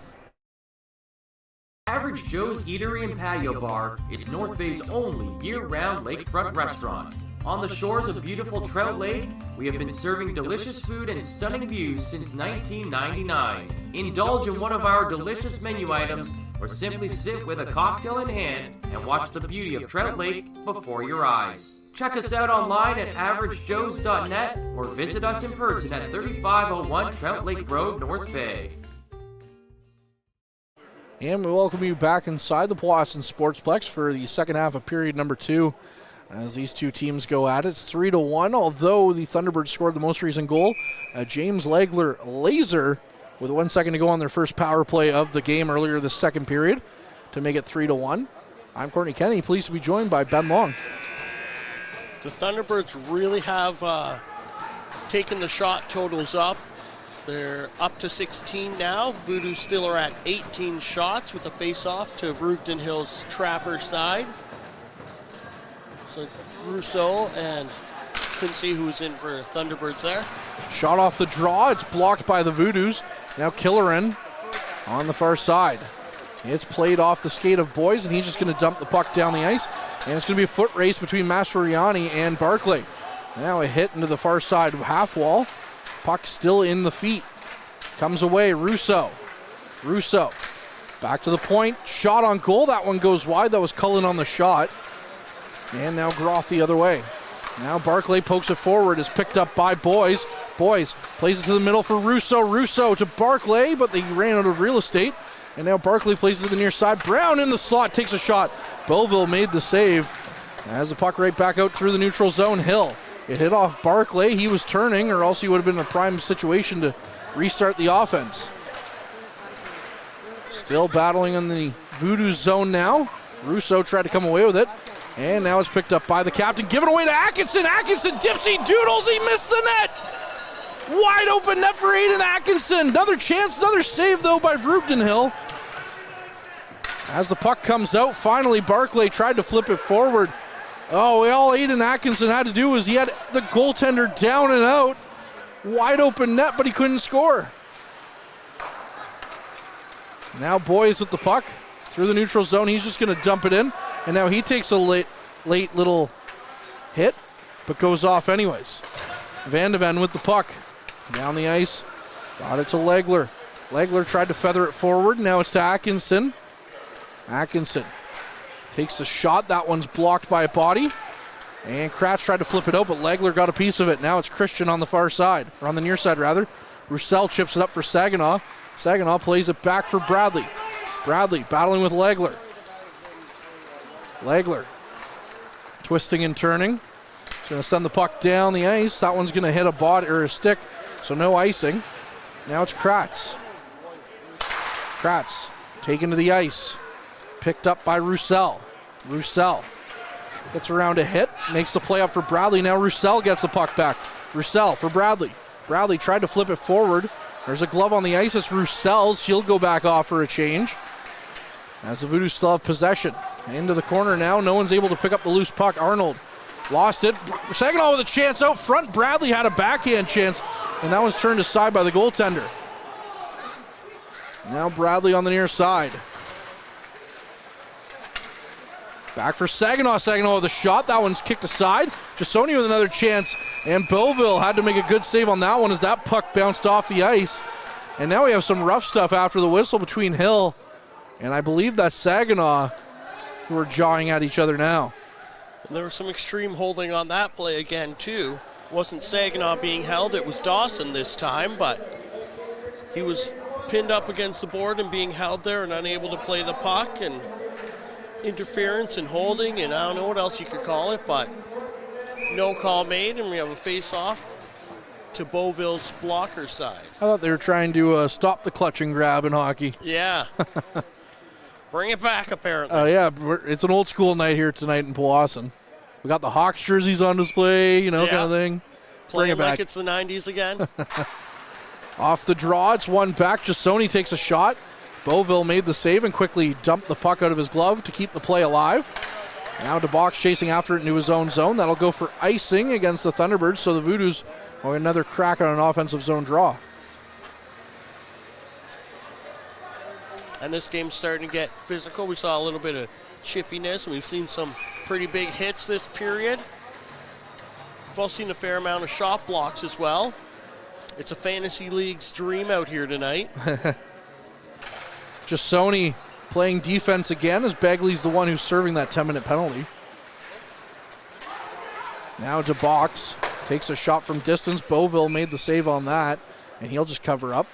Average Joe's Eatery and Patio Bar is North Bay's only year-round lakefront restaurant. On the shores of beautiful Trout Lake, we have been serving delicious food and stunning views since 1999. Indulge in one of our delicious menu items, or simply sit with a cocktail in hand and watch the beauty of Trout Lake before your eyes. Check us out online at averagejoes.net or visit us in person at 3501 Trout Lake Road, North Bay. And we welcome you back inside the Powassan Sportsplex for the second half of period number 2. As these two teams go at it, it's 3-1, although the Thunderbirds scored the most recent goal. James Legler laser with 1 second to go on their first power play of the game earlier this second period to make it 3-1. I'm Courtney Kenny, pleased to be joined by Ben Long. The Thunderbirds really have taken the shot totals up. They're up to 16 now. Voodoos still are at 18 shots with a face-off to Rugden Hill's Trapper side. So Rousseau, and couldn't see who was in for Thunderbirds there. Shot off the draw. It's blocked by the Voodoos. Now Killeran on the far side. It's played off the skate of Boys, and he's just going to dump the puck down the ice. And it's going to be a foot race between Mastroianni and Barclay. Now a hit into the far side half wall. Puck still in the feet. Comes away, Rousseau. Back to the point. Shot on goal. That one goes wide. That was Cullen on the shot. And now Groth the other way. Now Barclay pokes it forward, is picked up by Boys. Boys plays it to the middle for Rousseau. Rousseau to Barclay, but they ran out of real estate. And now Barclay plays it to the near side. Brown in the slot, takes a shot. Belleville made the save. As the puck right back out through the neutral zone. Hill. It hit off Barclay. He was turning, or else he would have been in a prime situation to restart the offense. Still battling in the Voodoo zone now. Rousseau tried to come away with it. And now it's picked up by the captain. Given away to Atkinson. Atkinson dipsy doodles. He missed the net. Wide open net for Aiden Atkinson. Another chance, another save though by Rugden Hill. As the puck comes out, finally Barclay tried to flip it forward. Oh, all Aiden Atkinson had to do was he had the goaltender down and out. Wide open net, but he couldn't score. Now Boys with the puck through the neutral zone. He's just going to dump it in. And now he takes a late little hit, but goes off anyways. Van de Ven with the puck. Down the ice. Got it to Legler. Legler tried to feather it forward. Now it's to Atkinson. Atkinson takes a shot. That one's blocked by a body. And Kratz tried to flip it out, but Legler got a piece of it. Now it's Christian on the far side, or on the near side rather. Roussel chips it up for Saginaw. Saginaw plays it back for Bradley. Bradley battling with Legler. Legler twisting and turning. He's going to send the puck down the ice. That one's going to hit a body or a stick, so no icing. Now it's Kratz. Kratz taken to the ice. Picked up by Roussel. Roussel gets around a hit, makes the play up for Bradley. Now Roussel gets the puck back. Roussel for Bradley. Bradley tried to flip it forward. There's a glove on the ice. It's Roussel's. He'll go back off for a change. As the Voodoos still have possession. Into the corner now. No one's able to pick up the loose puck. Arnold lost it. Saginaw with a chance out front. Bradley had a backhand chance, and that was turned aside by the goaltender. Now Bradley on the near side. Back for Saginaw. Saginaw with a shot. That one's kicked aside. Jasoni with another chance, and Belleville had to make a good save on that one as that puck bounced off the ice. And now we have some rough stuff after the whistle between Hill and I believe that's Saginaw, who are jawing at each other now. And there was some extreme holding on that play again, too. Wasn't Saginaw being held, it was Dawson this time, but he was pinned up against the board and being held there and unable to play the puck, and interference and holding, and I don't know what else you could call it, but no call made, and we have a face-off to Beauville's blocker side. I thought they were trying to stop the clutch and grab in hockey. Yeah. Bring it back, apparently. Yeah, it's an old school night here tonight in Powassan. We got the Hawks jerseys on display, kind of thing. Playing like it's the 90s again. Off the draw, it's one back. Jasoni takes a shot. Beauville made the save and quickly dumped the puck out of his glove to keep the play alive. Now DeBox chasing after it into his own zone. That'll go for icing against the Thunderbirds, so the Voodoos will get another crack on an offensive zone draw. and this game's starting to get physical. We saw a little bit of chippiness, and we've seen some pretty big hits this period. We've also seen a fair amount of shot blocks as well. It's a fantasy league's dream out here tonight. Jasoni playing defense again as Begley's the one who's serving that 10-minute penalty. Now DeBox takes a shot from distance. Beauville made the save on that, and he'll just cover up.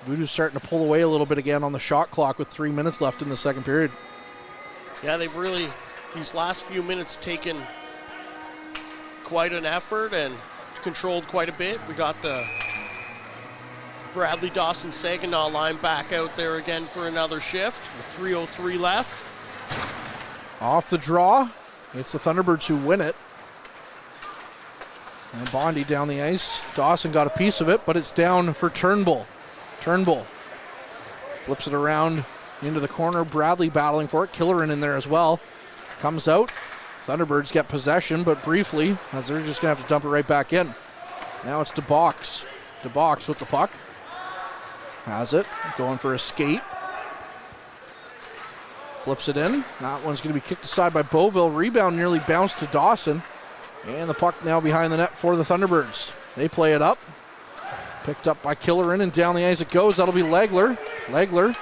Voodoo's starting to pull away a little bit again on the shot clock with 3 minutes left in the second period. Yeah, they've really, these last few minutes, taken quite an effort and controlled quite a bit. We got the Bradley Dawson-Saginaw line back out there again for another shift with 3:03 left. Off the draw, it's the Thunderbirds who win it. And Bondi down the ice. Dawson got a piece of it, but it's down for Turnbull. Turnbull flips it around into the corner. Bradley battling for it. Killerin in there as well. Comes out. Thunderbirds get possession, but briefly, as they're just going to have to dump it right back in. Now it's DeBox. DeBox with the puck. Has it. Going for a skate. Flips it in. That one's going to be kicked aside by Beauville. Rebound nearly bounced to Dawson. And the puck now behind the net for the Thunderbirds. They play it up. Picked up by Killerin, and down the ice it goes. That'll be Legler. Legler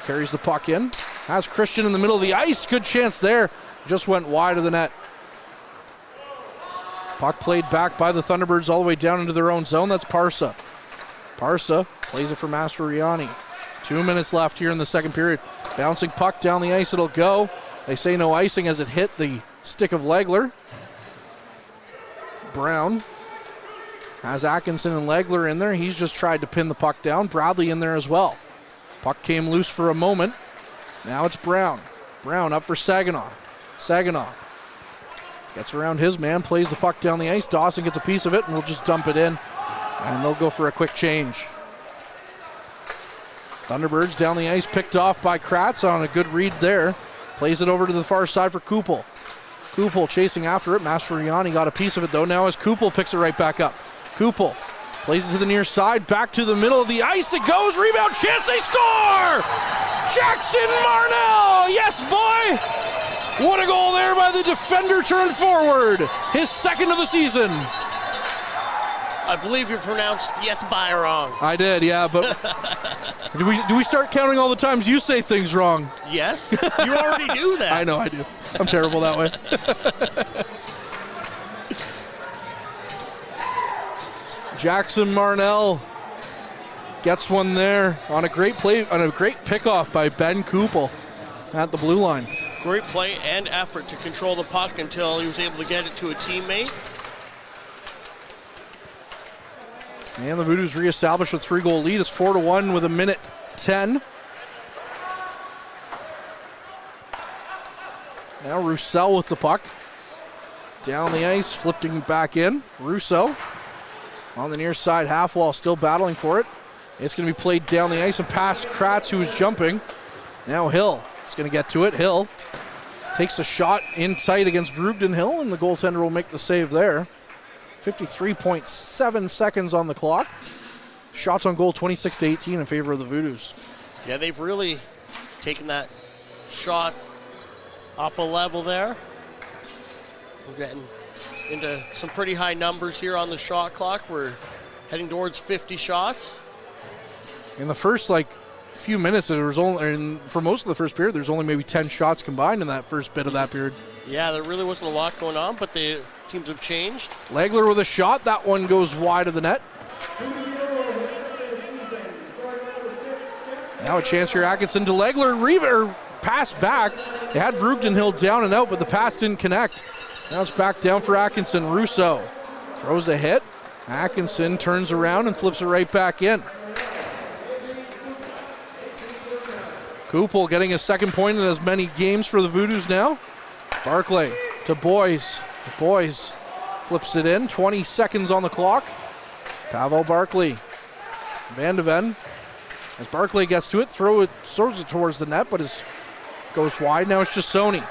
carries the puck in. Has Christian in the middle of the ice. Good chance there. Just went wide of the net. Puck played back by the Thunderbirds all the way down into their own zone. That's Parsa. Parsa plays it for Mastroianni. 2 minutes left here in the second period. Bouncing puck down the ice. It'll go. They say no icing as it hit the stick of Legler. Brown has Atkinson and Legler in there. He's just tried to pin the puck down. Bradley in there as well. Puck came loose for a moment. Now it's Brown. Brown up for Saginaw. Saginaw gets around his man, plays the puck down the ice. Dawson gets a piece of it, and we'll just dump it in. And they'll go for a quick change. Thunderbirds down the ice, picked off by Kratz on a good read there. Plays it over to the far side for Kupel. Kupel chasing after it. Mastroianni got a piece of it though. Now as Kupel picks it right back up. Kupel plays it to the near side, back to the middle of the ice. It goes, rebound, chance, they score! Jackson Marnell, yes boy! What a goal there by the defender turned forward. His second of the season. I believe you pronounced yes by wrong. I did, yeah, but do we start counting all the times you say things wrong? Yes, you already do that. I know I do. I'm terrible that way. Jackson Marnell gets one there on a great play, on a great pickoff by Ben Kupel at the blue line. Great play and effort to control the puck until he was able to get it to a teammate. And the Voodoos reestablished a 3-goal lead. It's 4-1 with 1:10. Now Roussel with the puck. Down the ice, flipping back in. Russo on the near side half wall, still battling for it. It's going to be played down the ice and past Kratz, who is jumping. Now Hill is going to get to it. Hill takes a shot in tight against Vrugden Hill, and the goaltender will make the save there. 53.7 seconds on the clock. Shots on goal 26-18 in favor of the Voodoos. Yeah, they've really taken that shot up a level there. We're getting into some pretty high numbers here on the shot clock. We're heading towards 50 shots. In the first few minutes, there was only, for most of the first period, there's only maybe 10 shots combined in that first bit of that period. Yeah, there really wasn't a lot going on, but the teams have changed. Legler with a shot. That one goes wide of the net. Now a chance here, Atkinson to Legler. Pass back. They had Vrugden Hill down and out, but the pass didn't connect. Now it's back down for Atkinson. Russo throws a hit. Atkinson turns around and flips it right back in. Kupel getting his second point in as many games for the Voodoos now. Barclay to Boys. Boys flips it in. 20 seconds on the clock. Pavel Barclay. Van de Ven. As Barclay gets to it, throws it towards the net, but it goes wide. Now it's Jasoni.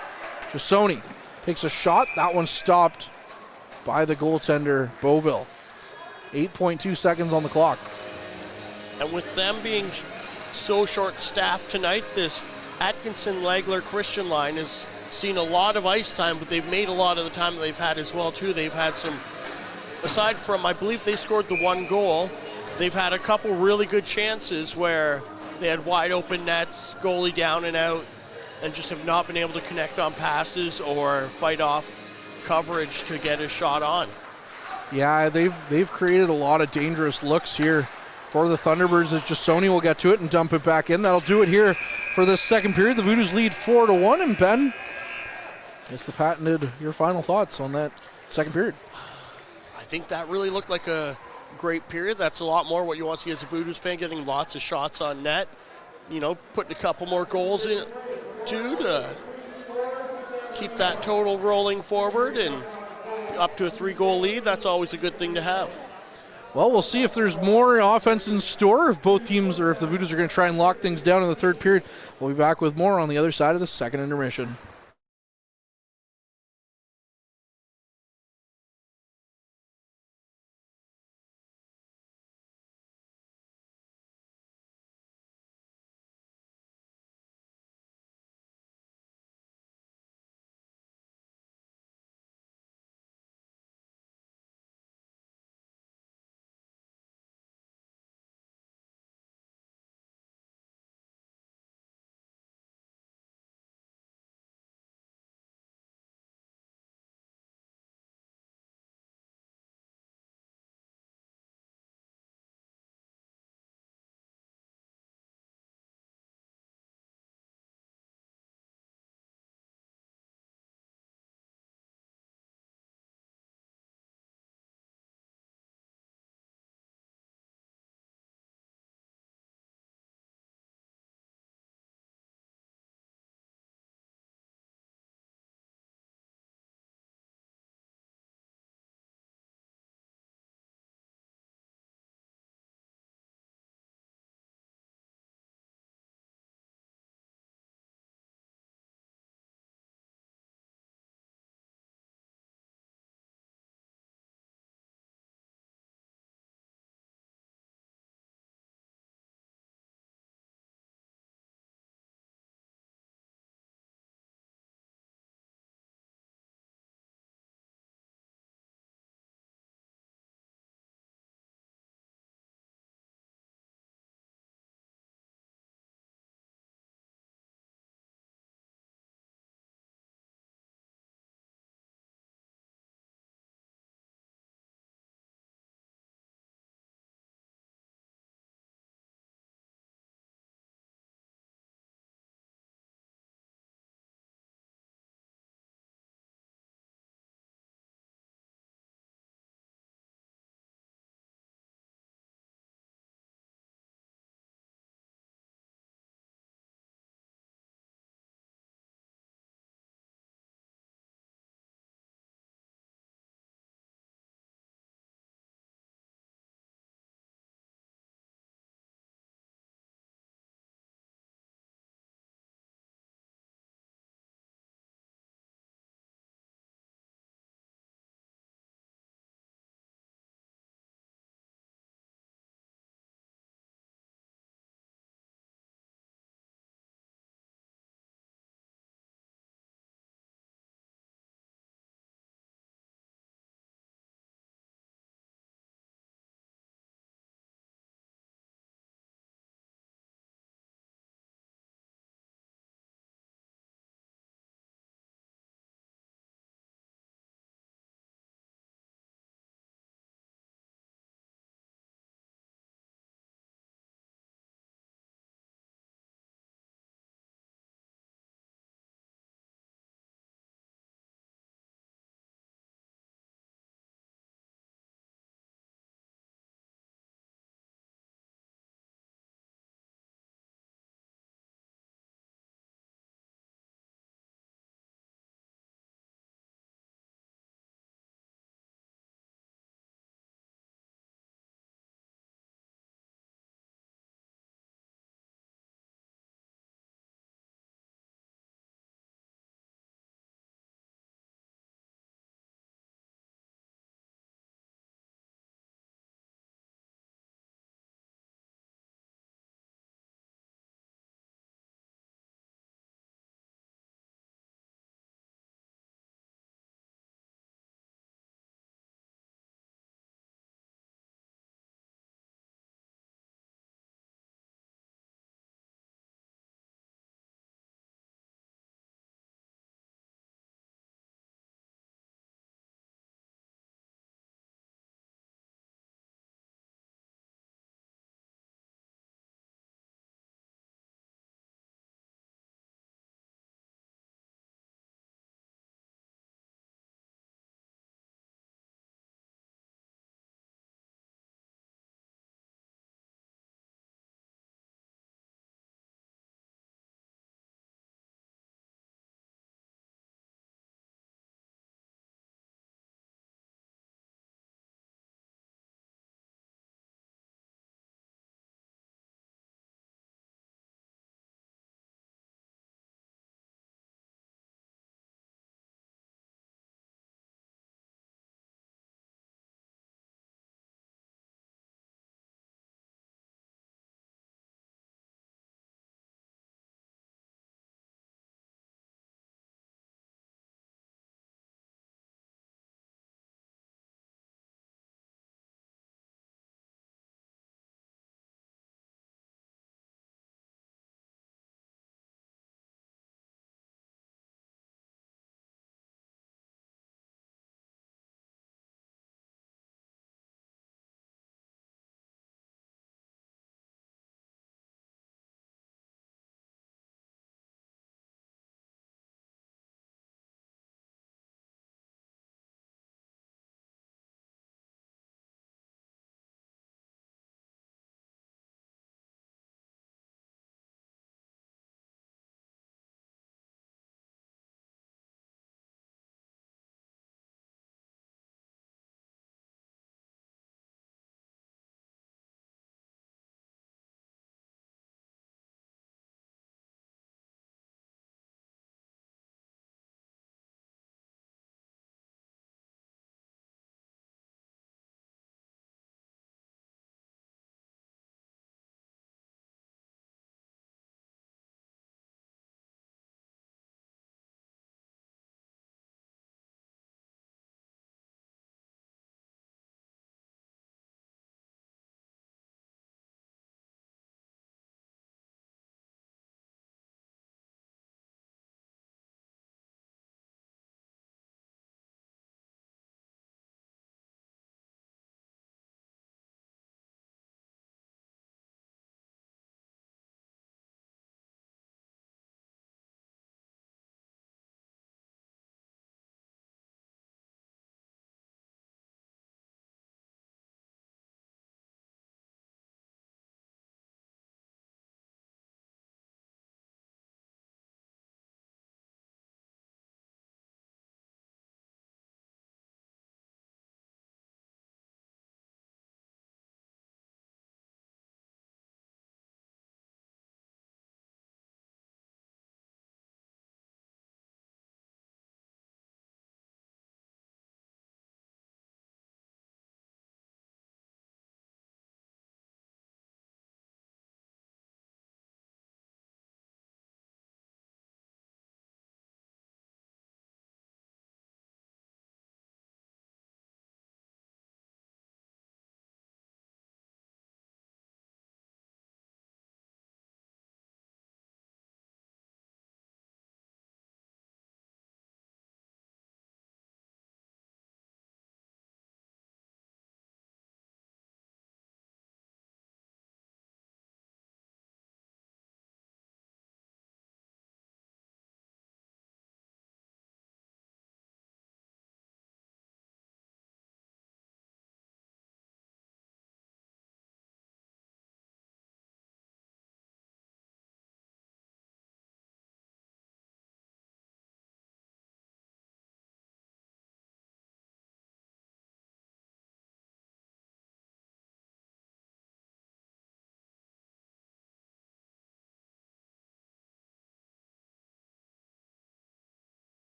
Jasoni takes a shot. That one stopped by the goaltender, Beauville. 8.2 seconds on the clock. And with them being so short-staffed tonight. This Atkinson-Legler-Christian line has seen a lot of ice time, but they've made a lot of the time that they've had as well, too. They've had some, aside from, I believe they scored the one goal, they've had a couple really good chances where they had wide open nets, goalie down and out, and just have not been able to connect on passes or fight off coverage to get a shot on. Yeah, they've created a lot of dangerous looks here for the Thunderbirds as Jasoni will get to it and dump it back in. That'll do it here for the second period. The Voodoos lead 4-1, and Ben, it's the patented, your final thoughts on that second period. I think that really looked like a great period. That's a lot more what you want to see as a Voodoos fan, getting lots of shots on net, putting a couple more goals in too to keep that total rolling forward and up to a 3-goal lead. That's always a good thing to have. Well, we'll see if there's more offense in store, if both teams or if the Voodoos are going to try and lock things down in the third period. We'll be back with more on the other side of the second intermission.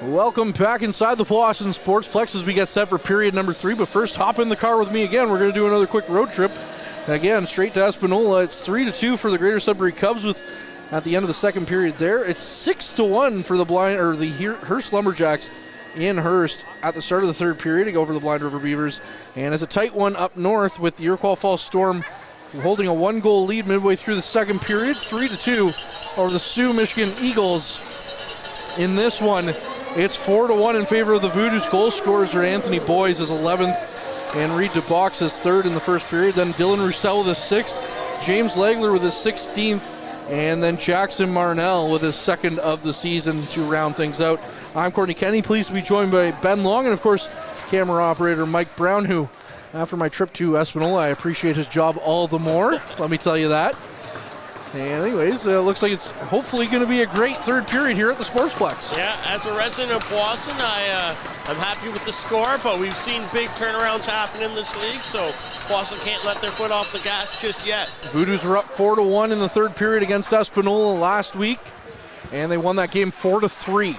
Welcome back inside the Powassan Sportsplex as we get set for period number 3. But first, hop in the car with me again. We're going to do another quick road trip. Again, straight to Espanola. It's 3-2 for the Greater Sudbury Cubs with at the end of the second period there. It's 6-1 for the Hearst Lumberjacks in Hearst at the start of the third period to go over the Blind River Beavers. And it's a tight one up north with the Iroquois Falls Storm holding a 1-goal lead midway through the second period. 3-2 over the Sioux Michigan Eagles. In this one, it's 4-1 in favor of the Voodoos. Goal scorers are Anthony Boyes, his 11th, and Reed DeBox, his 3rd in the first period. Then Dylan Roussel with his 6th, James Legler with his 16th, and then Jackson Marnell with his 2nd of the season to round things out. I'm Courtney Kenny, pleased to be joined by Ben Long, and of course, camera operator Mike Brown, who, after my trip to Espanola, I appreciate his job all the more, let me tell you that. And anyways, looks like it's hopefully going to be a great third period here at the Sportsplex. Yeah, as a resident of Powassan, I'm happy with the score, but we've seen big turnarounds happen in this league, so Powassan can't let their foot off the gas just yet. Voodoos were up 4-1 in the third period against Espanola last week, and they won that game 4-3.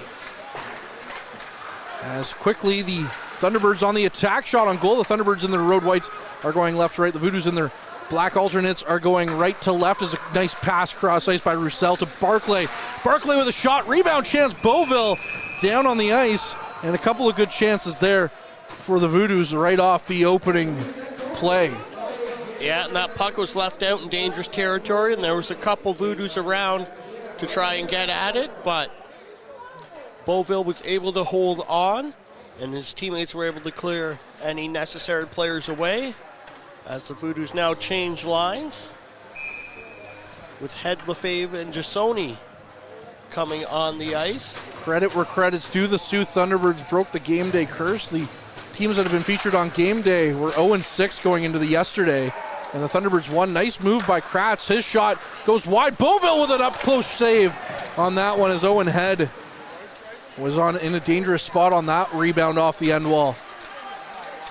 As quickly the Thunderbirds on the attack, shot on goal. The Thunderbirds in their road whites are going left to right. The Voodoos in their black alternates are going right to left. As a nice pass cross ice by Roussel to Barclay. Barclay with a shot, rebound chance. Beauville down on the ice, and a couple of good chances there for the Voodoos right off the opening play. Yeah, and that puck was left out in dangerous territory, and there was a couple Voodoos around to try and get at it, but Beauville was able to hold on, and his teammates were able to clear any necessary players away. As the Voodoos now change lines with Head, Lefebvre, and Jasoni coming on the ice. Credit where credit's due. The Soo Thunderbirds broke the game day curse. The teams that have been featured on game day were 0-6 going into the yesterday, and the Thunderbirds won. Nice move by Kratz. His shot goes wide. Beauville with an up-close save on that one as Owen Head was in a dangerous spot on that rebound off the end wall.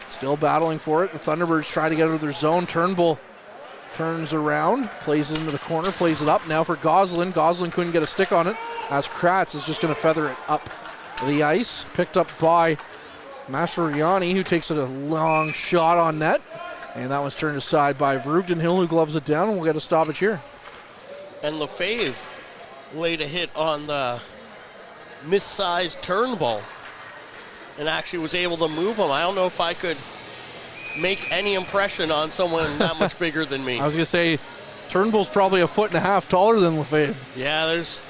Still battling for it. The Thunderbirds try to get out of their zone. Turnbull turns around, plays it into the corner, plays it up now for Goslin. Goslin couldn't get a stick on it as Kratz is just going to feather it up the ice. Picked up by Mastroianni, who takes it a long shot on net. And that was turned aside by Vrugden Hill, who gloves it down, and we'll get a stoppage here. And Lefebvre laid a hit on the missized Turnbull and actually was able to move him. I don't know if I could make any impression on someone that much bigger than me. I was going to say, Turnbull's probably 1.5 feet taller than Lefebvre. Yeah, there's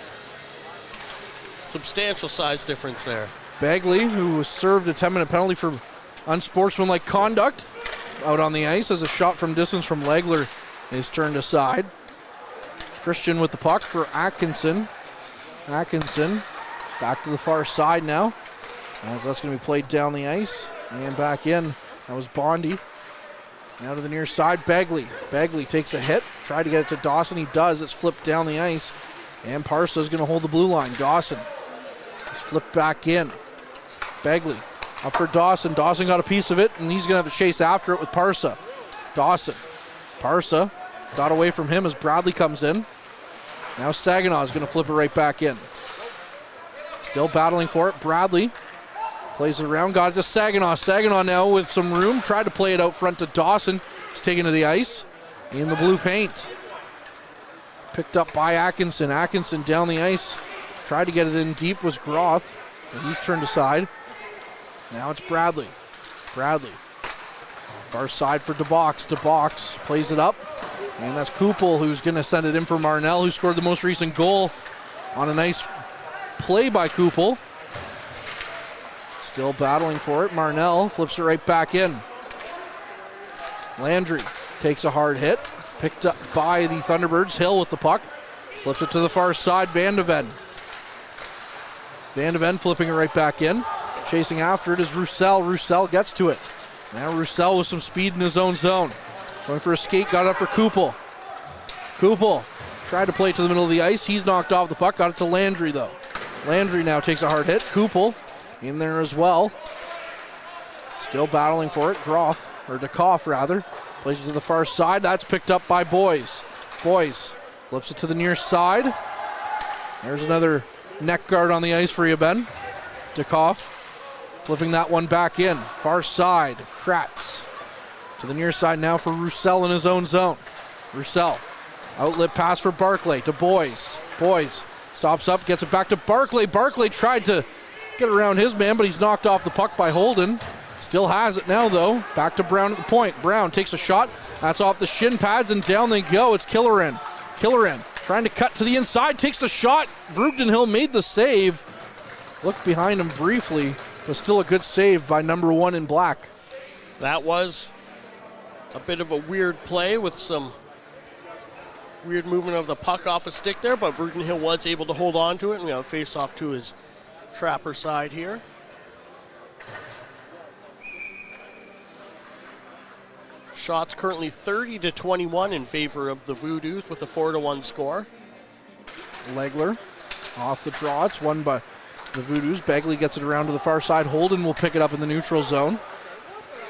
substantial size difference there. Bagley, who was served a 10-minute penalty for unsportsmanlike conduct out on the ice as a shot from distance from Legler is turned aside. Christian with the puck for Atkinson. Atkinson back to the far side now, as that's going to be played down the ice and back in. That was Bondi. Now to the near side, Bagley. Bagley takes a hit, tried to get it to Dawson. He does. It's flipped down the ice, and Parsa is going to hold the blue line. Dawson is flipped back in. Bagley up for Dawson. Dawson got a piece of it, and he's going to have to chase after it with Parsa. Dawson. Parsa got away from him as Bradley comes in. Now Saginaw is going to flip it right back in. Still battling for it. Bradley plays it around, got it to Saginaw. Saginaw now with some room, tried to play it out front to Dawson. He's taken to the ice in the blue paint. Picked up by Atkinson. Atkinson down the ice. Tried to get it in deep was Groth, and he's turned aside. Now it's Bradley. Bradley. Far side for DeBox. DeBox plays it up, and that's Kupel who's going to send it in for Marnell, who scored the most recent goal on a nice play by Kupel. Still battling for it. Marnell flips it right back in. Landry takes a hard hit. Picked up by the Thunderbirds. Hill with the puck. Flips it to the far side. Van de Ven. Van de Ven flipping it right back in. Chasing after it is Roussel. Roussel gets to it. Now Roussel with some speed in his own zone. Going for a skate. Got it up for Kupel. Kupel tried to play it to the middle of the ice. He's knocked off the puck. Got it to Landry though. Landry now takes a hard hit. Kupel in there as well. Still battling for it. Groth, or DeKoff rather, plays it to the far side. That's picked up by Boyes. Boyes flips it to the near side. There's another neck guard on the ice for you, Ben. Dukov flipping that one back in. Far side, Kratz. To the near side now for Roussel in his own zone. Roussel, outlet pass for Barclay to Boys. Boys stops up, gets it back to Barclay. Barclay tried to get around his man, but he's knocked off the puck by Holden. Still has it now, though. Back to Brown at the point. Brown takes a shot. That's off the shin pads, and down they go. It's Killeran. Killeran trying to cut to the inside, takes the shot. Vroogdenhill made the save. Looked behind him briefly, but still a good save by number 1 in black. That was a bit of a weird play with some weird movement of the puck off a stick there, but Vroogdenhill was able to hold on to it, and we have a face-off to his trapper side here. Shots currently 30-21 in favor of the Voodoos with a 4-1 score. Legler off the draw. It's won by the Voodoos. Bagley gets it around to the far side. Holden will pick it up in the neutral zone.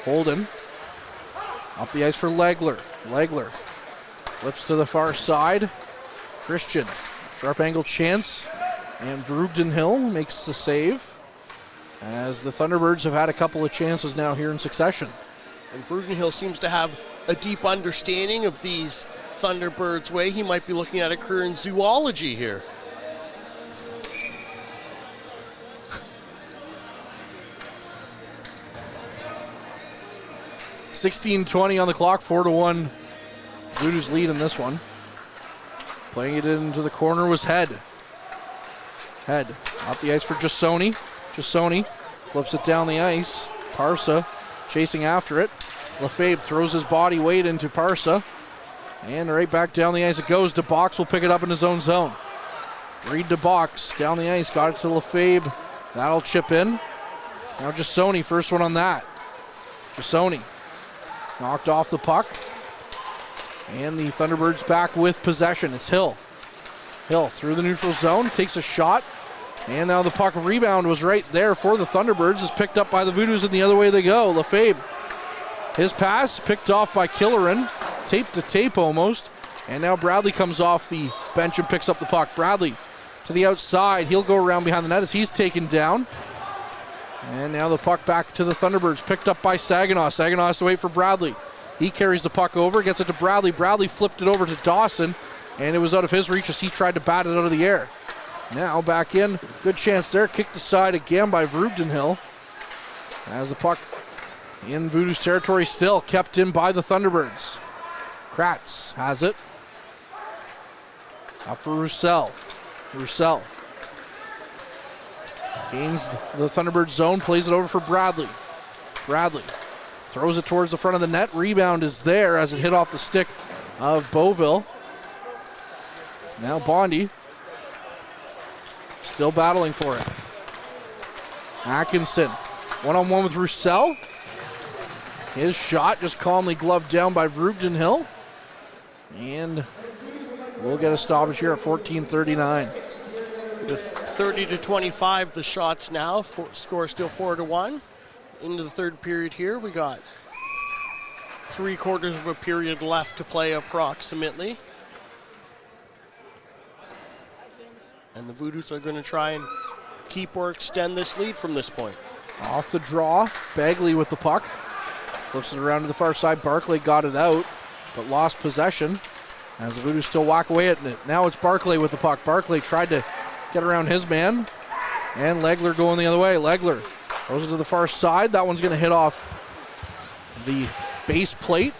Holden up the ice for Legler. Legler flips to the far side. Christian, sharp angle chance. And Vroogdenhill makes the save as the Thunderbirds have had a couple of chances now here in succession. And Vroogdenhill seems to have a deep understanding of these Thunderbirds' way. He might be looking at a career in zoology here. $16:20 on the clock, 4-1. Voodoos lead in this one. Playing it into the corner was Head. Head off the ice for Jasoni. Jasoni flips it down the ice. Parsa chasing after it. Lefebvre throws his body weight into Parsa. And right back down the ice it goes. DeBox will pick it up in his own zone. Reed DeBox down the ice. Got it to Lefebvre. That'll chip in. Now Jasoni, first one on that. Jasoni knocked off the puck. And the Thunderbirds back with possession. It's Hill. Hill through the neutral zone. Takes a shot. And now the puck rebound was right there for the Thunderbirds. Is picked up by the Voodoos and the other way they go. Lefebvre. His pass picked off by Killeran. Tape to tape almost. And now Bradley comes off the bench and picks up the puck. Bradley to the outside. He'll go around behind the net as he's taken down. And now the puck back to the Thunderbirds. Picked up by Saginaw. Saginaw has to wait for Bradley. He carries the puck over, gets it to Bradley. Bradley flipped it over to Dawson, and it was out of his reach as he tried to bat it out of the air. Now back in. Good chance there. Kicked aside again by Vroogdenhill. As the puck in Voodoos territory still kept in by the Thunderbirds. Kratz has it. Up for Roussel. Roussel gains the Thunderbird zone, plays it over for Bradley. Bradley throws it towards the front of the net. Rebound is there as it hit off the stick of Beauville. Now Bondi still battling for it. Atkinson one-on-one with Roussel. His shot just calmly gloved down by Vroogdenhill. And we'll get a stoppage here at 14:39. With 30-25 the shots now. Score still 4-1. Into the third period here. We got 3/4 of a period left to play approximately. And the Voodoos are going to try and keep or extend this lead from this point. Off the draw, Bagley with the puck. Flips it around to the far side. Barclay got it out, but lost possession. As the Voodoos still walk away at it. Now it's Barclay with the puck. Barclay tried to get around his man. And Legler going the other way. Legler throws it to the far side. That one's going to hit off the base plate.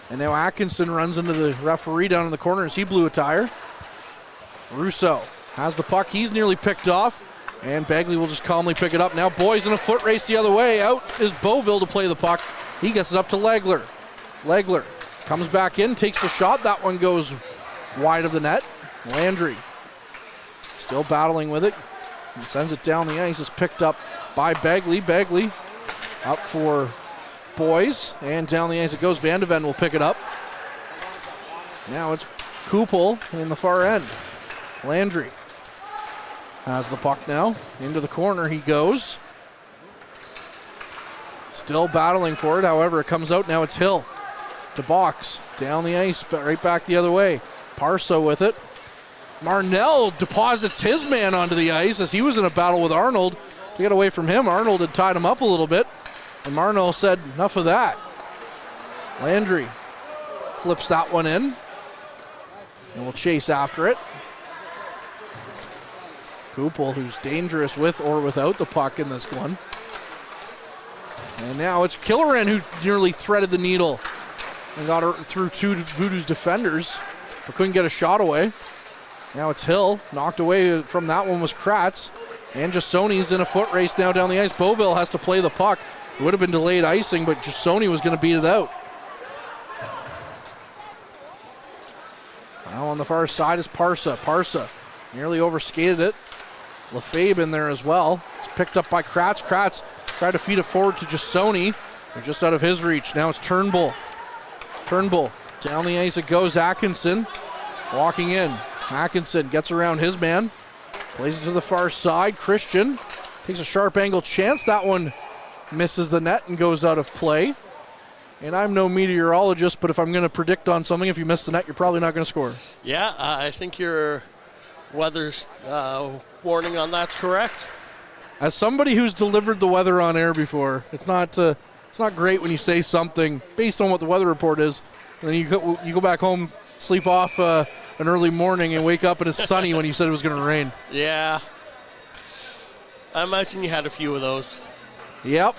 And now Atkinson runs into the referee down in the corner as he blew a tire. Russo has the puck. He's nearly picked off. And Bagley will just calmly pick it up. Now Boys in a foot race the other way. Out is Beauville to play the puck. He gets it up to Legler. Legler comes back in, takes the shot. That one goes wide of the net. Landry still battling with it. He sends it down the ice. It's picked up by Bagley. Bagley up for Boys. And down the ice it goes. Van de Ven will pick it up. Now it's Kupel in the far end. Landry has the puck now. Into the corner he goes. Still battling for it. However, it comes out. Now it's Hill. To box. Down the ice, but right back the other way. Parsa with it. Marnell deposits his man onto the ice as he was in a battle with Arnold. to get away from him. Arnold had tied him up a little bit, and Marno said, enough of that. Landry flips that one in, and we'll chase after it. Kupel, who's dangerous with or without the puck in this one. And now it's Killoran who nearly threaded the needle and got her through two Voodoo's defenders, but couldn't get a shot away. Now it's Hill. Knocked away from that one was Kratz. And Jasoni's in a foot race now down the ice. Beauville has to play the puck. It would have been delayed icing, but Jasoni was going to beat it out. Now on the far side is Parsa. Parsa nearly overskated it. Lefebvre in there as well. It's picked up by Kratz. Kratz tried to feed it forward to Jasoni. They're just out of his reach. Now it's Turnbull. Turnbull down the ice it goes. Atkinson walking in. Atkinson gets around his man. Plays it to the far side. Christian takes a sharp angle chance. That one misses the net and goes out of play. And I'm no meteorologist, but if I'm going to predict on something, if you miss the net, you're probably not going to score. Yeah, I think your weather's warning on that's correct. As somebody who's delivered the weather on air before, it's not great when you say something based on what the weather report is, and then you go back home, sleep off an early morning, and wake up and it's sunny when you said it was going to rain. Yeah. I imagine you had a few of those. Yep.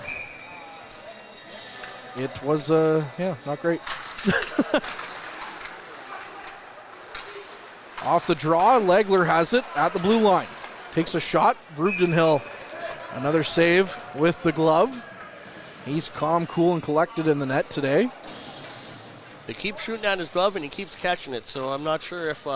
It was, not great. Off the draw, Legler has it at the blue line. Takes a shot. Rubenhill, another save with the glove. He's calm, cool, and collected in the net today. They keep shooting at his glove, and he keeps catching it, so I'm not sure if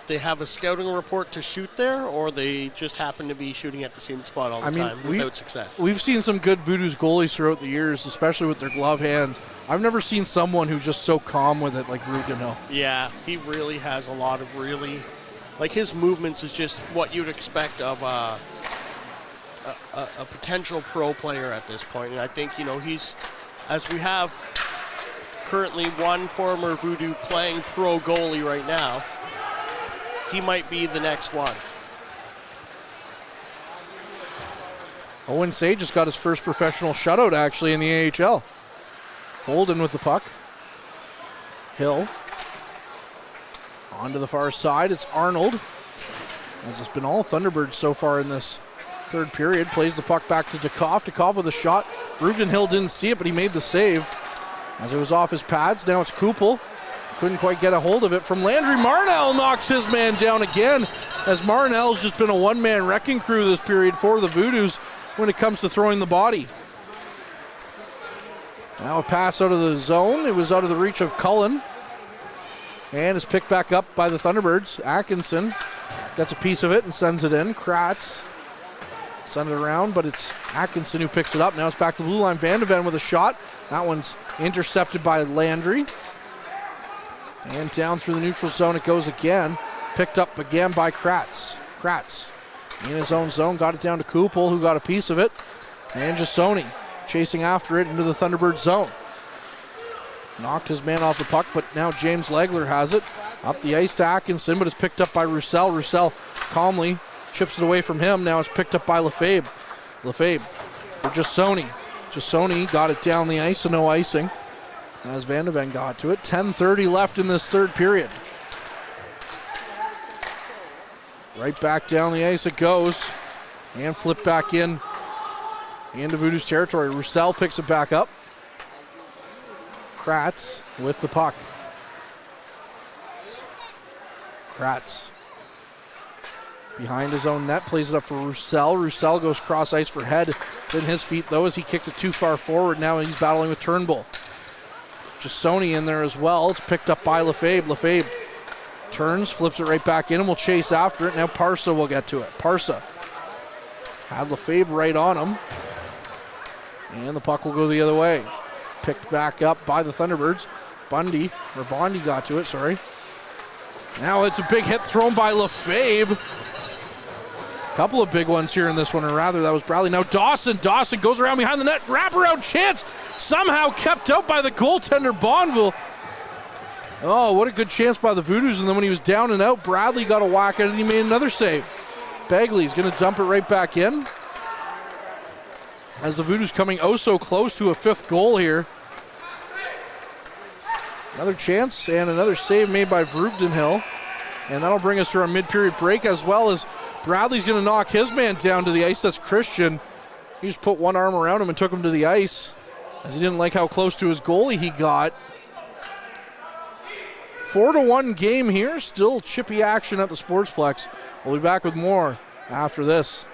they have a scouting report to shoot there, or they just happen to be shooting at the same spot all the time without success. We've seen some good Voodoo's goalies throughout the years, especially with their glove hands. I've never seen someone who's just so calm with it like Rubenhill. Yeah, he really has a lot of his movements is just what you'd expect of a potential pro player at this point. And I think, he's, as we have currently one former Voodoo playing pro goalie right now, he might be the next one. Owen Say just got his first professional shutout actually in the AHL. Holden with the puck. Hill. On to the far side, it's Arnold. As it's been all Thunderbirds so far in this third period. Plays the puck back to Dukov. Dukov with a shot. Rubenhill didn't see it, but he made the save. As it was off his pads, now it's Kupel. Couldn't quite get a hold of it from Landry. Marnell knocks his man down again, as Marnell's just been a one-man wrecking crew this period for the Voodoos when it comes to throwing the body. Now a pass out of the zone. It was out of the reach of Cullen. And is picked back up by the Thunderbirds. Atkinson gets a piece of it and sends it in. Kratz sends it around, but it's Atkinson who picks it up. Now it's back to the blue line. Van de Ven with a shot. That one's intercepted by Landry. And down through the neutral zone it goes again. Picked up again by Kratz. Kratz in his own zone. Got it down to Kupel, who got a piece of it. And Jasoni chasing after it into the Thunderbird zone. Knocked his man off the puck, but now James Legler has it. Up the ice to Atkinson, but it's picked up by Roussel. Roussel calmly chips it away from him. Now it's picked up by Lefebvre. Lefebvre for Jasoni. Jasoni got it down the ice, so no icing. As Van de Ven got to it. 10:30 left in this third period. Right back down the ice it goes. And flip back in into Voodoo's territory. Roussel picks it back up. Kratz with the puck. Kratz behind his own net, plays it up for Roussel. Roussel goes cross ice for head. It's in his feet though as he kicked it too far forward. Now he's battling with Turnbull. Jasoni in there as well. It's picked up by Lefebvre. Lefebvre turns, flips it right back in, and will chase after it. Now Parsa will get to it. Parsa had Lefebvre right on him. And the puck will go the other way. Picked back up by the Thunderbirds. Bondi got to it, sorry. Now it's a big hit thrown by Lefebvre. A couple of big ones here in this one, or rather that was Bradley. Now Dawson goes around behind the net. Wraparound chance. Somehow kept out by the goaltender Bonville. Oh, what a good chance by the Voodoos. And then when he was down and out, Bradley got a whack at it and he made another save. Bagley's going to dump it right back in. As the Voodoos coming oh so close to a 5th goal here. Another chance and another save made by Vroogdenhill. And that'll bring us to our mid-period break, as well as Bradley's going to knock his man down to the ice. That's Christian. He just put one arm around him and took him to the ice, as he didn't like how close to his goalie he got. 4-1 game here. Still chippy action at the Sportsplex. We'll be back with more after this.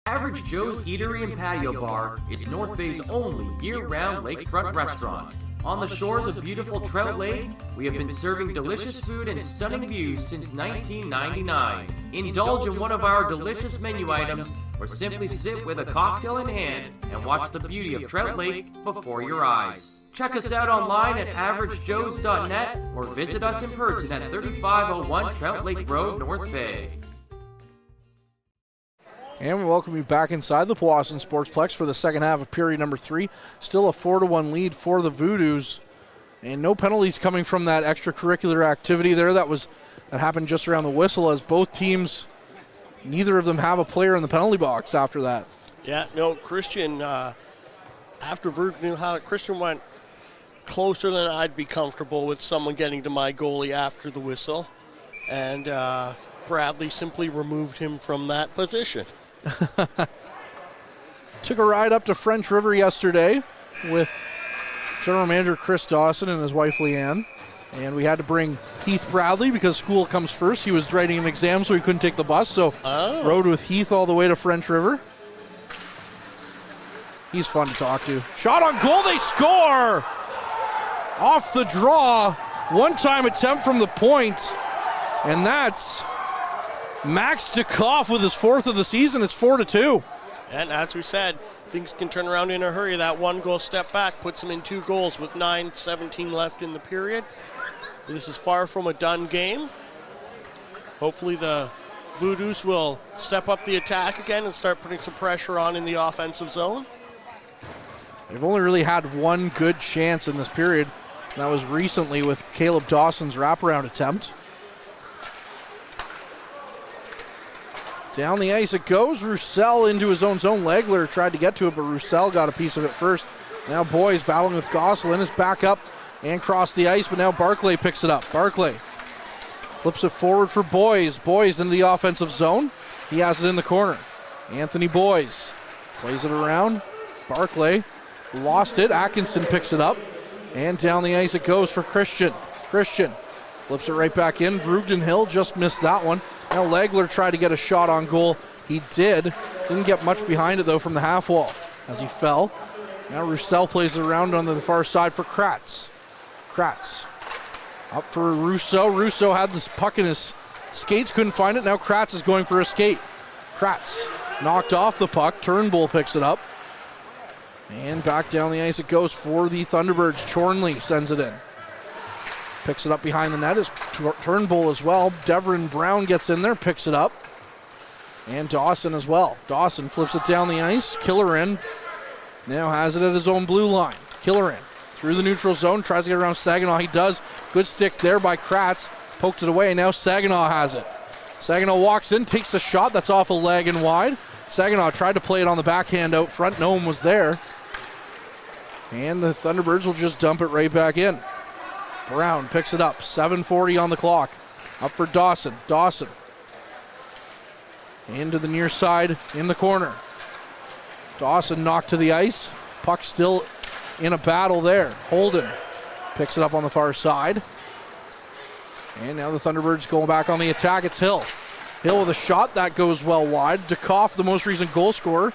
Average Joe's Eatery and Patio Bar is North Bay's only year-round lakefront restaurant. On the shores of beautiful Trout Lake, we have been serving delicious food and stunning views since 1999. Indulge in one of our delicious menu items, or simply sit with a cocktail in hand and watch the beauty of Trout Lake before your eyes. Check us out online at averagejoes.net or visit us in person at 3501 Trout Lake Road, North Bay. And we welcome you back inside the Powassan Sportsplex for the second half of period number 3. Still a 4-1 lead for the Voodoos. And no penalties coming from that extracurricular activity there that happened just around the whistle, as both teams, neither of them have a player in the penalty box after that. Yeah, no, Christian, after Christian went closer than I'd be comfortable with someone getting to my goalie after the whistle. And Bradley simply removed him from that position. Took a ride up to French River yesterday with General Manager Chris Dawson and his wife Leanne. And we had to bring Heath Bradley because school comes first. He was writing an exam, so he couldn't take the bus. So rode with Heath all the way to French River. He's fun to talk to. Shot on goal, they score! Off the draw. One-time attempt from the point. And that's Max Dukoff with his 4th of the season. It's 4-2. And as we said, things can turn around in a hurry. That 1-goal step back puts him in 2 goals with 9:17 left in the period. This is far from a done game. Hopefully the Voodoos will step up the attack again and start putting some pressure on in the offensive zone. They've only really had one good chance in this period. And that was recently with Caleb Dawson's wraparound attempt. Down the ice it goes. Roussel into his own zone. Legler tried to get to it, but Roussel got a piece of it first. Now Boys battling with Gosselin is back up and cross the ice, but now Barclay picks it up. Barclay flips it forward for Boys. Boys into the offensive zone. He has it in the corner. Anthony Boys plays it around. Barclay lost it. Atkinson picks it up. And down the ice it goes for Christian. Christian flips it right back in. Vroogdenhill just missed that one. Now Legler tried to get a shot on goal. He did. Didn't get much behind it, though, from the half wall as he fell. Now Roussel plays it around on the far side for Kratz. Kratz up for Russo. Russo had this puck in his skates, couldn't find it. Now Kratz is going for a skate. Kratz knocked off the puck. Turnbull picks it up. And back down the ice it goes for the Thunderbirds. Chornley sends it in. Picks it up behind the net is Turnbull as well. Devrin Brown gets in there, picks it up. And Dawson as well. Dawson flips it down the ice. Killerin now has it at his own blue line. Killerin through the neutral zone, tries to get around Saginaw. He does. Good stick there by Kratz. Poked it away, now Saginaw has it. Saginaw walks in, takes a shot. That's off a leg and wide. Saginaw tried to play it on the backhand out front. No one was there. And the Thunderbirds will just dump it right back in. Brown picks it up. 7:40 on the clock. Up for Dawson. Dawson into the near side in the corner. Dawson knocked to the ice. Puck still in a battle there. Holden picks it up on the far side. And now the Thunderbirds going back on the attack. It's Hill. Hill with a shot. That goes well wide. Dukoff, the most recent goal scorer,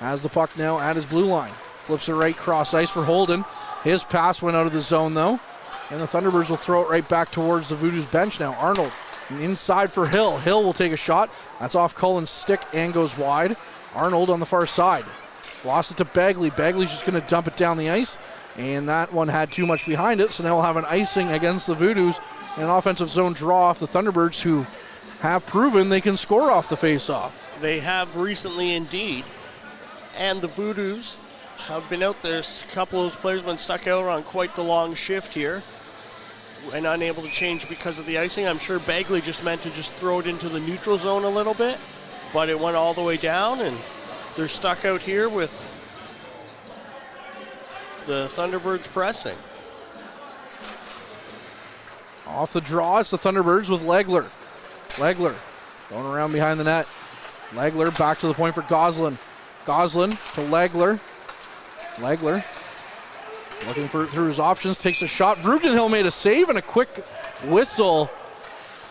has the puck now at his blue line. Flips it right cross ice for Holden. His pass went out of the zone, though. And the Thunderbirds will throw it right back towards the Voodoos bench now. Arnold inside for Hill. Hill will take a shot. That's off Cullen's stick and goes wide. Arnold on the far side. Lost it to Bagley. Bagley's just going to dump it down the ice. And that one had too much behind it. So now we'll have an icing against the Voodoos. And an offensive zone draw off the Thunderbirds, who have proven they can score off the face-off. They have recently indeed. And the and unable to change because of the icing. I'm sure Bagley just meant to just throw it into the neutral zone a little bit, but it went all the way down, and they're stuck out here with the Thunderbirds pressing. Off the draw, it's the Thunderbirds with Legler. Legler going around behind the net. Legler back to the point for Goslin. Goslin to Legler. Legler looking for through his options, takes a shot. Rugenhill made a save, and a quick whistle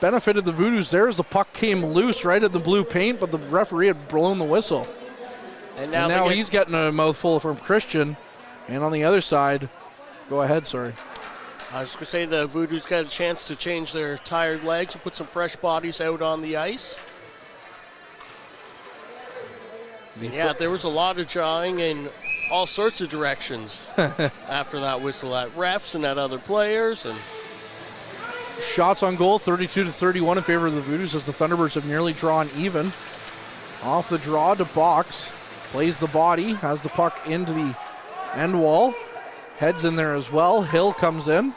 benefited the Voodoos there as the puck came loose right at the blue paint, but the referee had blown the whistle. And now he's getting a mouthful from Christian. And on the other side, go ahead, sorry. I was going to say the Voodoos got a chance to change their tired legs and put some fresh bodies out on the ice. Yeah, there was a lot of jawing in all sorts of directions after that whistle at refs and at other players. And shots on goal, 32-31 in favor of the Voodoos as the Thunderbirds have nearly drawn even. Off the draw to Box, plays the body, has the puck into the end wall, heads in there as well. Hill comes in,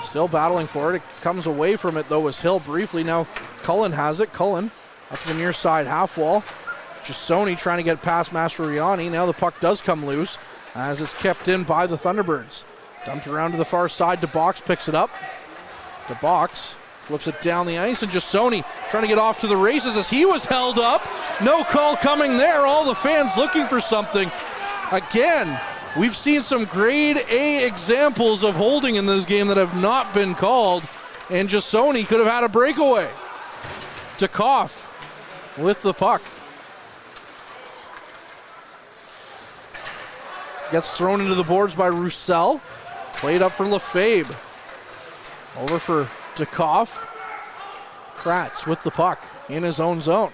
still battling for it. It comes away from it though as Hill briefly. Now Cullen has it. Cullen up to the near side half wall. Jasoni trying to get past Mastroianni. Now the puck does come loose as it's kept in by the Thunderbirds. Dumped around to the far side. DeBox picks it up. DeBox flips it down the ice, and Jasoni trying to get off to the races as he was held up. No call coming there. All the fans looking for something. Again, we've seen some grade A examples of holding in this game that have not been called, and Jasoni could have had a breakaway. Dukoff with the puck. Gets thrown into the boards by Roussel. Played up for Lefebvre. Over for Dukoff. Kratz with the puck in his own zone.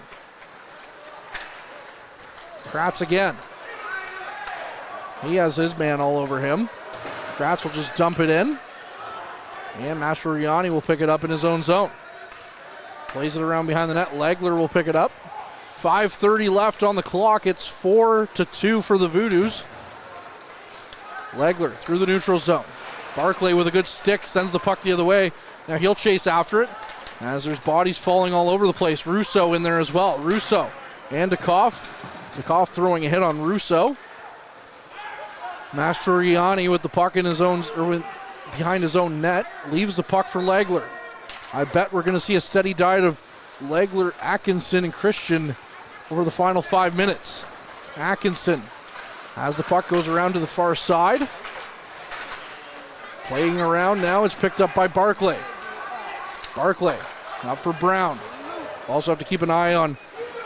Kratz again. He has his man all over him. Kratz will just dump it in. And Mastroianni will pick it up in his own zone. Plays it around behind the net. Legler will pick it up. 5:30 left on the clock. It's 4-2 for the Voodoos. Legler through the neutral zone. Barclay with a good stick sends the puck the other way. Now he'll chase after it as there's bodies falling all over the place. Russo in there as well. Russo and Dukoff. Dukoff throwing a hit on Russo. Mastroianni with the puck in his own, behind his own net, leaves the puck for Legler. I bet we're going to see a steady diet of Legler, Atkinson, and Christian over the final 5 minutes. Atkinson as the puck goes around to the far side. Playing around now, it's picked up by Barclay. Barclay up for Brown. Also have to keep an eye on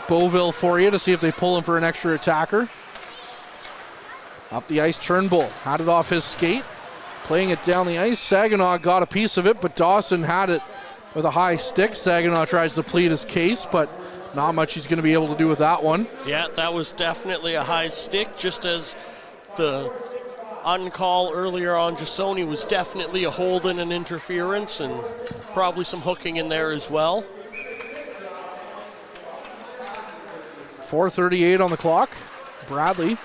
Beauville for you to see if they pull him for an extra attacker. Up the ice, Turnbull had it off his skate. Playing it down the ice. Saginaw got a piece of it, but Dawson had it with a high stick. Saginaw tries to plead his case, but not much he's going to be able to do with that one. Yeah, that was definitely a high stick, just as the uncall earlier on Jasoni was definitely a hold and an interference, and probably some hooking in there as well. 4:38 on the clock. Bradley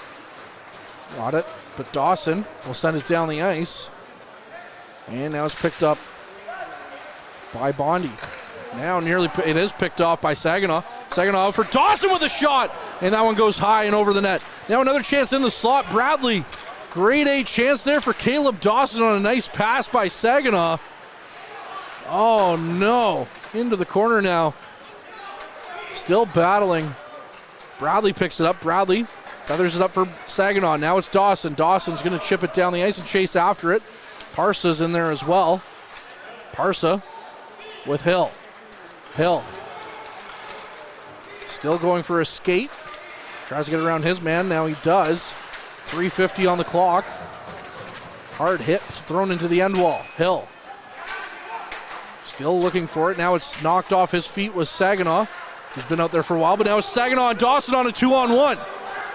got it, but Dawson will send it down the ice. And now it's picked up by Bondi. Now nearly, it is picked off by Saginaw. Saginaw for Dawson with a shot, and that one goes high and over the net. Now another chance in the slot. Bradley, grade A chance there for Caleb Dawson on a nice pass by Saginaw. Oh no, into the corner now. Still battling. Bradley picks it up. Bradley feathers it up for Saginaw. Now it's Dawson. Dawson's going to chip it down the ice and chase after it. Parsa's in there as well. Parsa with Hill. Hill still going for a skate. Tries to get around his man. Now he does. 3:50 on the clock. Hard hit thrown into the end wall. Hill still looking for it. Now it's knocked off his feet with Saginaw. He's been out there for a while, but now it's Saginaw and Dawson on a 2-on-1.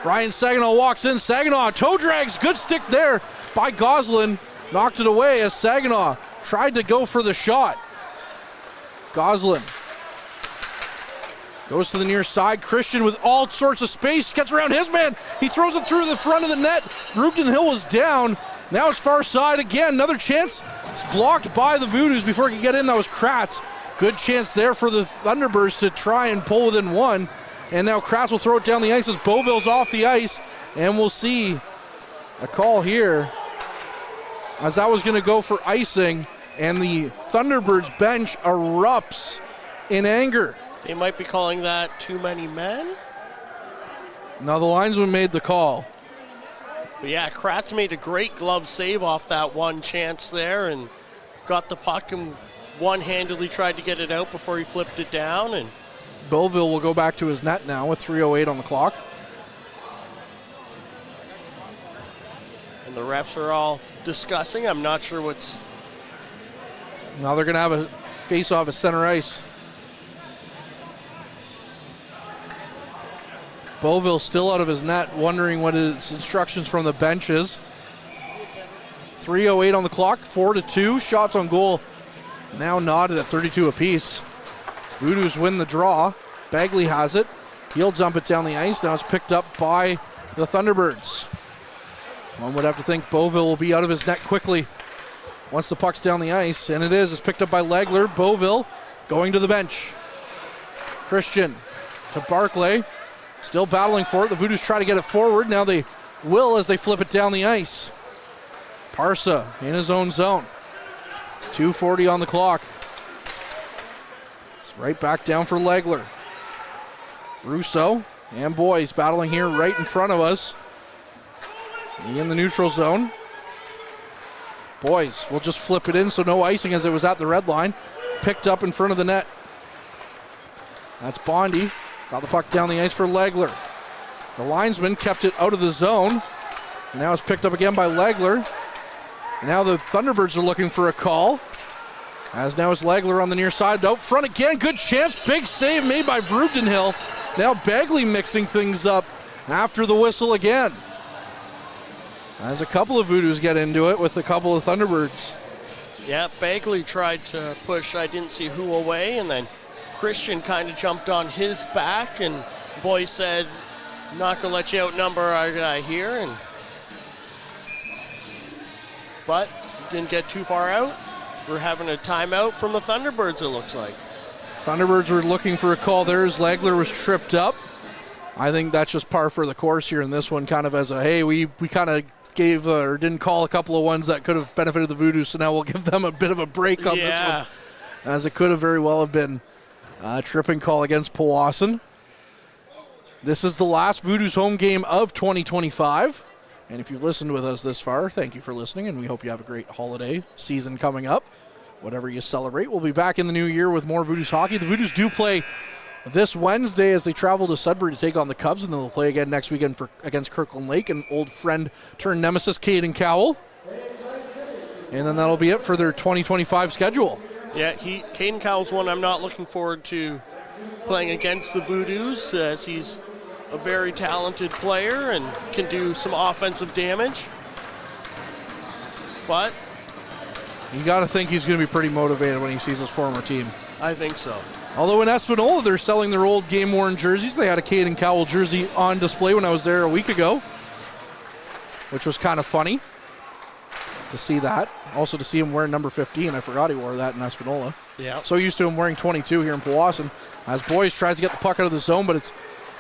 Brian Saginaw walks in. Saginaw toe drags. Good stick there by Goslin. Knocked it away as Saginaw tried to go for the shot. Goslin goes to the near side. Christian with all sorts of space. Gets around his man. He throws it through the front of the net. Rugenhill was down. Now it's far side again. Another chance. It's blocked by the Voodoos before it could get in. That was Kratz. Good chance there for the Thunderbirds to try and pull within one. And now Kratz will throw it down the ice as Beauville's off the ice. And we'll see a call here as that was going to go for icing. And the Thunderbirds bench erupts in anger. They might be calling that too many men. Now the linesman made the call. But yeah, Kratz made a great glove save off that one chance there and got the puck and one-handedly tried to get it out before he flipped it down. And Beauville will go back to his net now with 3:08 on the clock. And the refs are all discussing. I'm not sure what's... Now they're going to have a face-off at center ice. Beauville still out of his net, wondering what his instructions from the bench is. 3:08 on the clock, 4-2. Shots on goal now knotted at 32 apiece. Voodoos win the draw. Bagley has it. He'll dump it down the ice. Now it's picked up by the Thunderbirds. One would have to think Beauville will be out of his net quickly once the puck's down the ice, and it is. It's picked up by Legler. Beauville going to the bench. Christian to Barclay. Still battling for it. The Voodoos try to get it forward. Now they will as they flip it down the ice. Parsa in his own zone. 2:40 on the clock. It's right back down for Legler. Russo and Boys battling here right in front of us. In the neutral zone. Boys will just flip it in, so no icing as it was at the red line. Picked up in front of the net. That's Bondi. Got the puck down the ice for Legler. The linesman kept it out of the zone. Now it's picked up again by Legler. Now the Thunderbirds are looking for a call. As now it's Legler on the near side. Out front again. Good chance. Big save made by Vrudenhill. Now Bagley mixing things up after the whistle again. As a couple of Voodoos get into it with a couple of Thunderbirds. Yeah, Bagley tried to push I didn't see who away, and then Christian kind of jumped on his back, and Boy said, not going to let you outnumber our guy here. But didn't get too far out. We're having a timeout from the Thunderbirds, it looks like. Thunderbirds were looking for a call there as Legler was tripped up. I think that's just par for the course here in this one, kind of as a, hey, we kind of gave or didn't call a couple of ones that could have benefited the Voodoos, so now we'll give them a bit of a break on this one. As it could have very well have been a tripping call against Powassan. This is the last Voodoos home game of 2025. And if you've listened with us this far, thank you for listening, and we hope you have a great holiday season coming up. Whatever you celebrate, we'll be back in the new year with more Voodoos hockey. The Voodoos do play this Wednesday as they travel to Sudbury to take on the Cubs, and then they'll play again next weekend against Kirkland Lake, an old friend turned nemesis, Caden Cowell. And then that'll be it for their 2025 schedule. Yeah, Caden Cowell's one I'm not looking forward to playing against the Voodoos, as he's a very talented player and can do some offensive damage. But you got to think he's going to be pretty motivated when he sees his former team. I think so. Although in Espanola, they're selling their old game-worn jerseys. They had a Caden Cowell jersey on display when I was there a week ago, which was kind of funny to see that. Also to see him wearing number 15. I forgot he wore that in Espanola. Yeah. So used to him wearing 22 here in Powassan. As Boys tries to get the puck out of the zone, but it's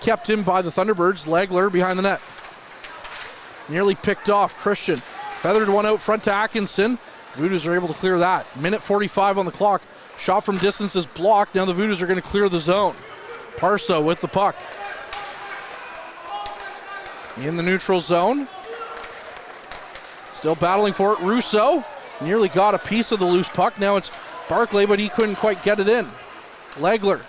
kept in by the Thunderbirds. Legler behind the net. Nearly picked off. Christian feathered one out front to Atkinson. Voodoos are able to clear that. Minute 45 on the clock. Shot from distance is blocked. Now the Voodoos are going to clear the zone. Parsa with the puck. In the neutral zone. Still battling for it. Russo nearly got a piece of the loose puck. Now it's Barclay, but he couldn't quite get it in. Legler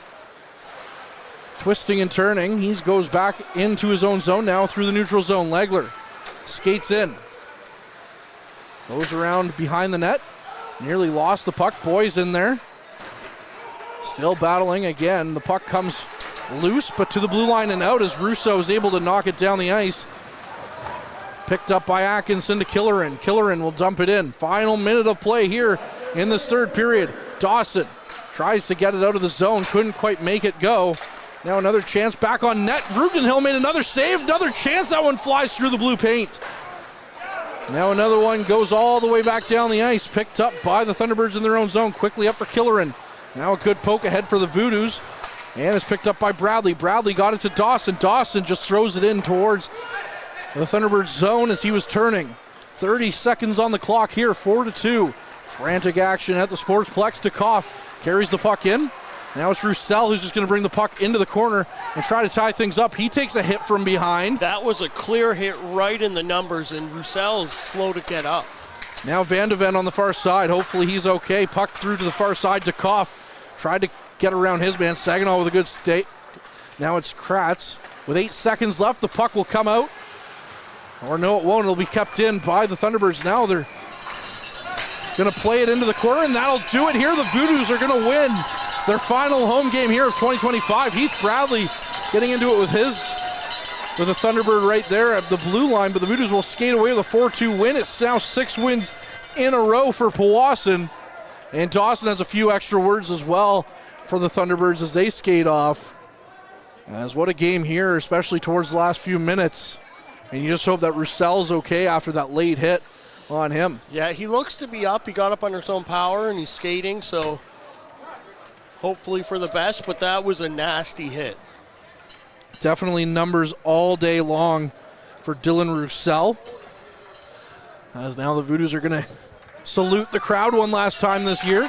twisting and turning. He goes back into his own zone now through the neutral zone. Legler skates in. Goes around behind the net. Nearly lost the puck. Boys in there. Still battling again. The puck comes loose, but to the blue line and out as Russo is able to knock it down the ice. Picked up by Atkinson to Killeran. Killeran will dump it in. Final minute of play here in this third period. Dawson tries to get it out of the zone. Couldn't quite make it go. Now another chance back on net. Vrudenhill made another save. Another chance. That one flies through the blue paint. Now another one goes all the way back down the ice, picked up by the Thunderbirds in their own zone, quickly up for Killerin. Now a good poke ahead for the Voodoos, and it's picked up by Bradley. Bradley got it to Dawson. Dawson just throws it in towards the Thunderbirds zone as he was turning. 30 seconds on the clock here, 4-2. Frantic action at the Sportsplex. Dukoff carries the puck in. Now it's Roussel who's just going to bring the puck into the corner and try to tie things up. He takes a hit from behind. That was a clear hit right in the numbers, and Roussel is slow to get up. Now Van de Ven on the far side. Hopefully he's okay. Puck through to the far side. Dukoff tried to get around his man. Saginaw with a good state. Now it's Kratz. With 8 seconds left, the puck will come out. Or no, it won't. It'll be kept in by the Thunderbirds. Now they're going to play it into the corner, and that'll do it here. The Voodoos are going to win their final home game here of 2025. Heath Bradley getting into it with a Thunderbird right there at the blue line, but the Voodoos will skate away with a 4-2 win. It's now 6 wins in a row for Powassan, and Dawson has a few extra words as well for the Thunderbirds as they skate off. As what a game here, especially towards the last few minutes. And you just hope that Roussel's okay after that late hit on him. Yeah, he looks to be up. He got up under his own power, and he's skating, so hopefully for the best, but that was a nasty hit. Definitely numbers all day long for Dylan Roussel. As now the Voodoos are going to salute the crowd one last time this year.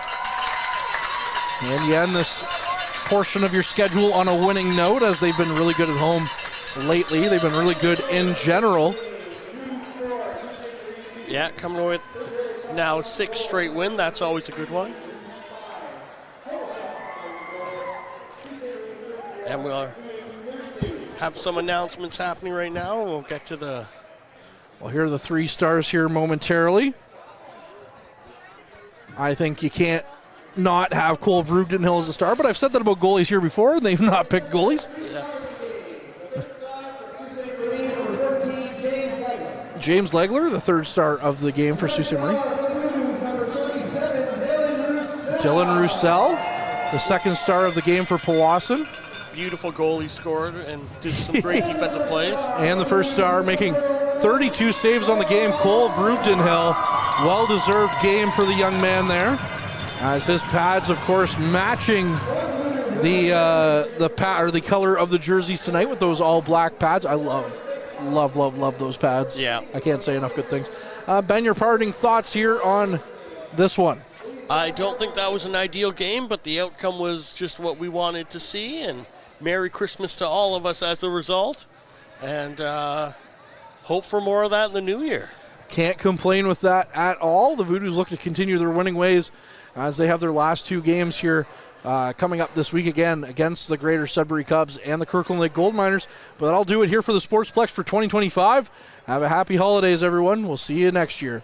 And you end this portion of your schedule on a winning note, as they've been really good at home lately. They've been really good in general. Yeah, coming with now 6 straight win. That's always a good one. And we'll have some announcements happening right now, and we'll get to the... Well, here are the 3 stars here momentarily. I think you can't not have Cole Vrugdenhill as a star, but I've said that about goalies here before, and they've not picked goalies. Yeah. James Legler, the 3rd star of the game for Sault Ste. Marie. Dylan Roussel, the 2nd star of the game for Powassan. Beautiful goal he scored and did some great defensive plays. And the 1st star making 32 saves on the game, Cole Vrugdenhill. Well-deserved game for the young man there. As his pads, of course, matching the color of the jerseys tonight with those all-black pads. I love those pads. Yeah. I can't say enough good things. Ben, your parting thoughts here on this one? I don't think that was an ideal game, but the outcome was just what we wanted to see, and Merry Christmas to all of us as a result, and hope for more of that in the new year. Can't complain with that at all. The Voodoos look to continue their winning ways as they have their last 2 games here coming up this week again against the Greater Sudbury Cubs and the Kirkland Lake Gold Miners. But that'll do it here for the Sportsplex for 2025. Have a happy holidays, everyone. We'll see you next year.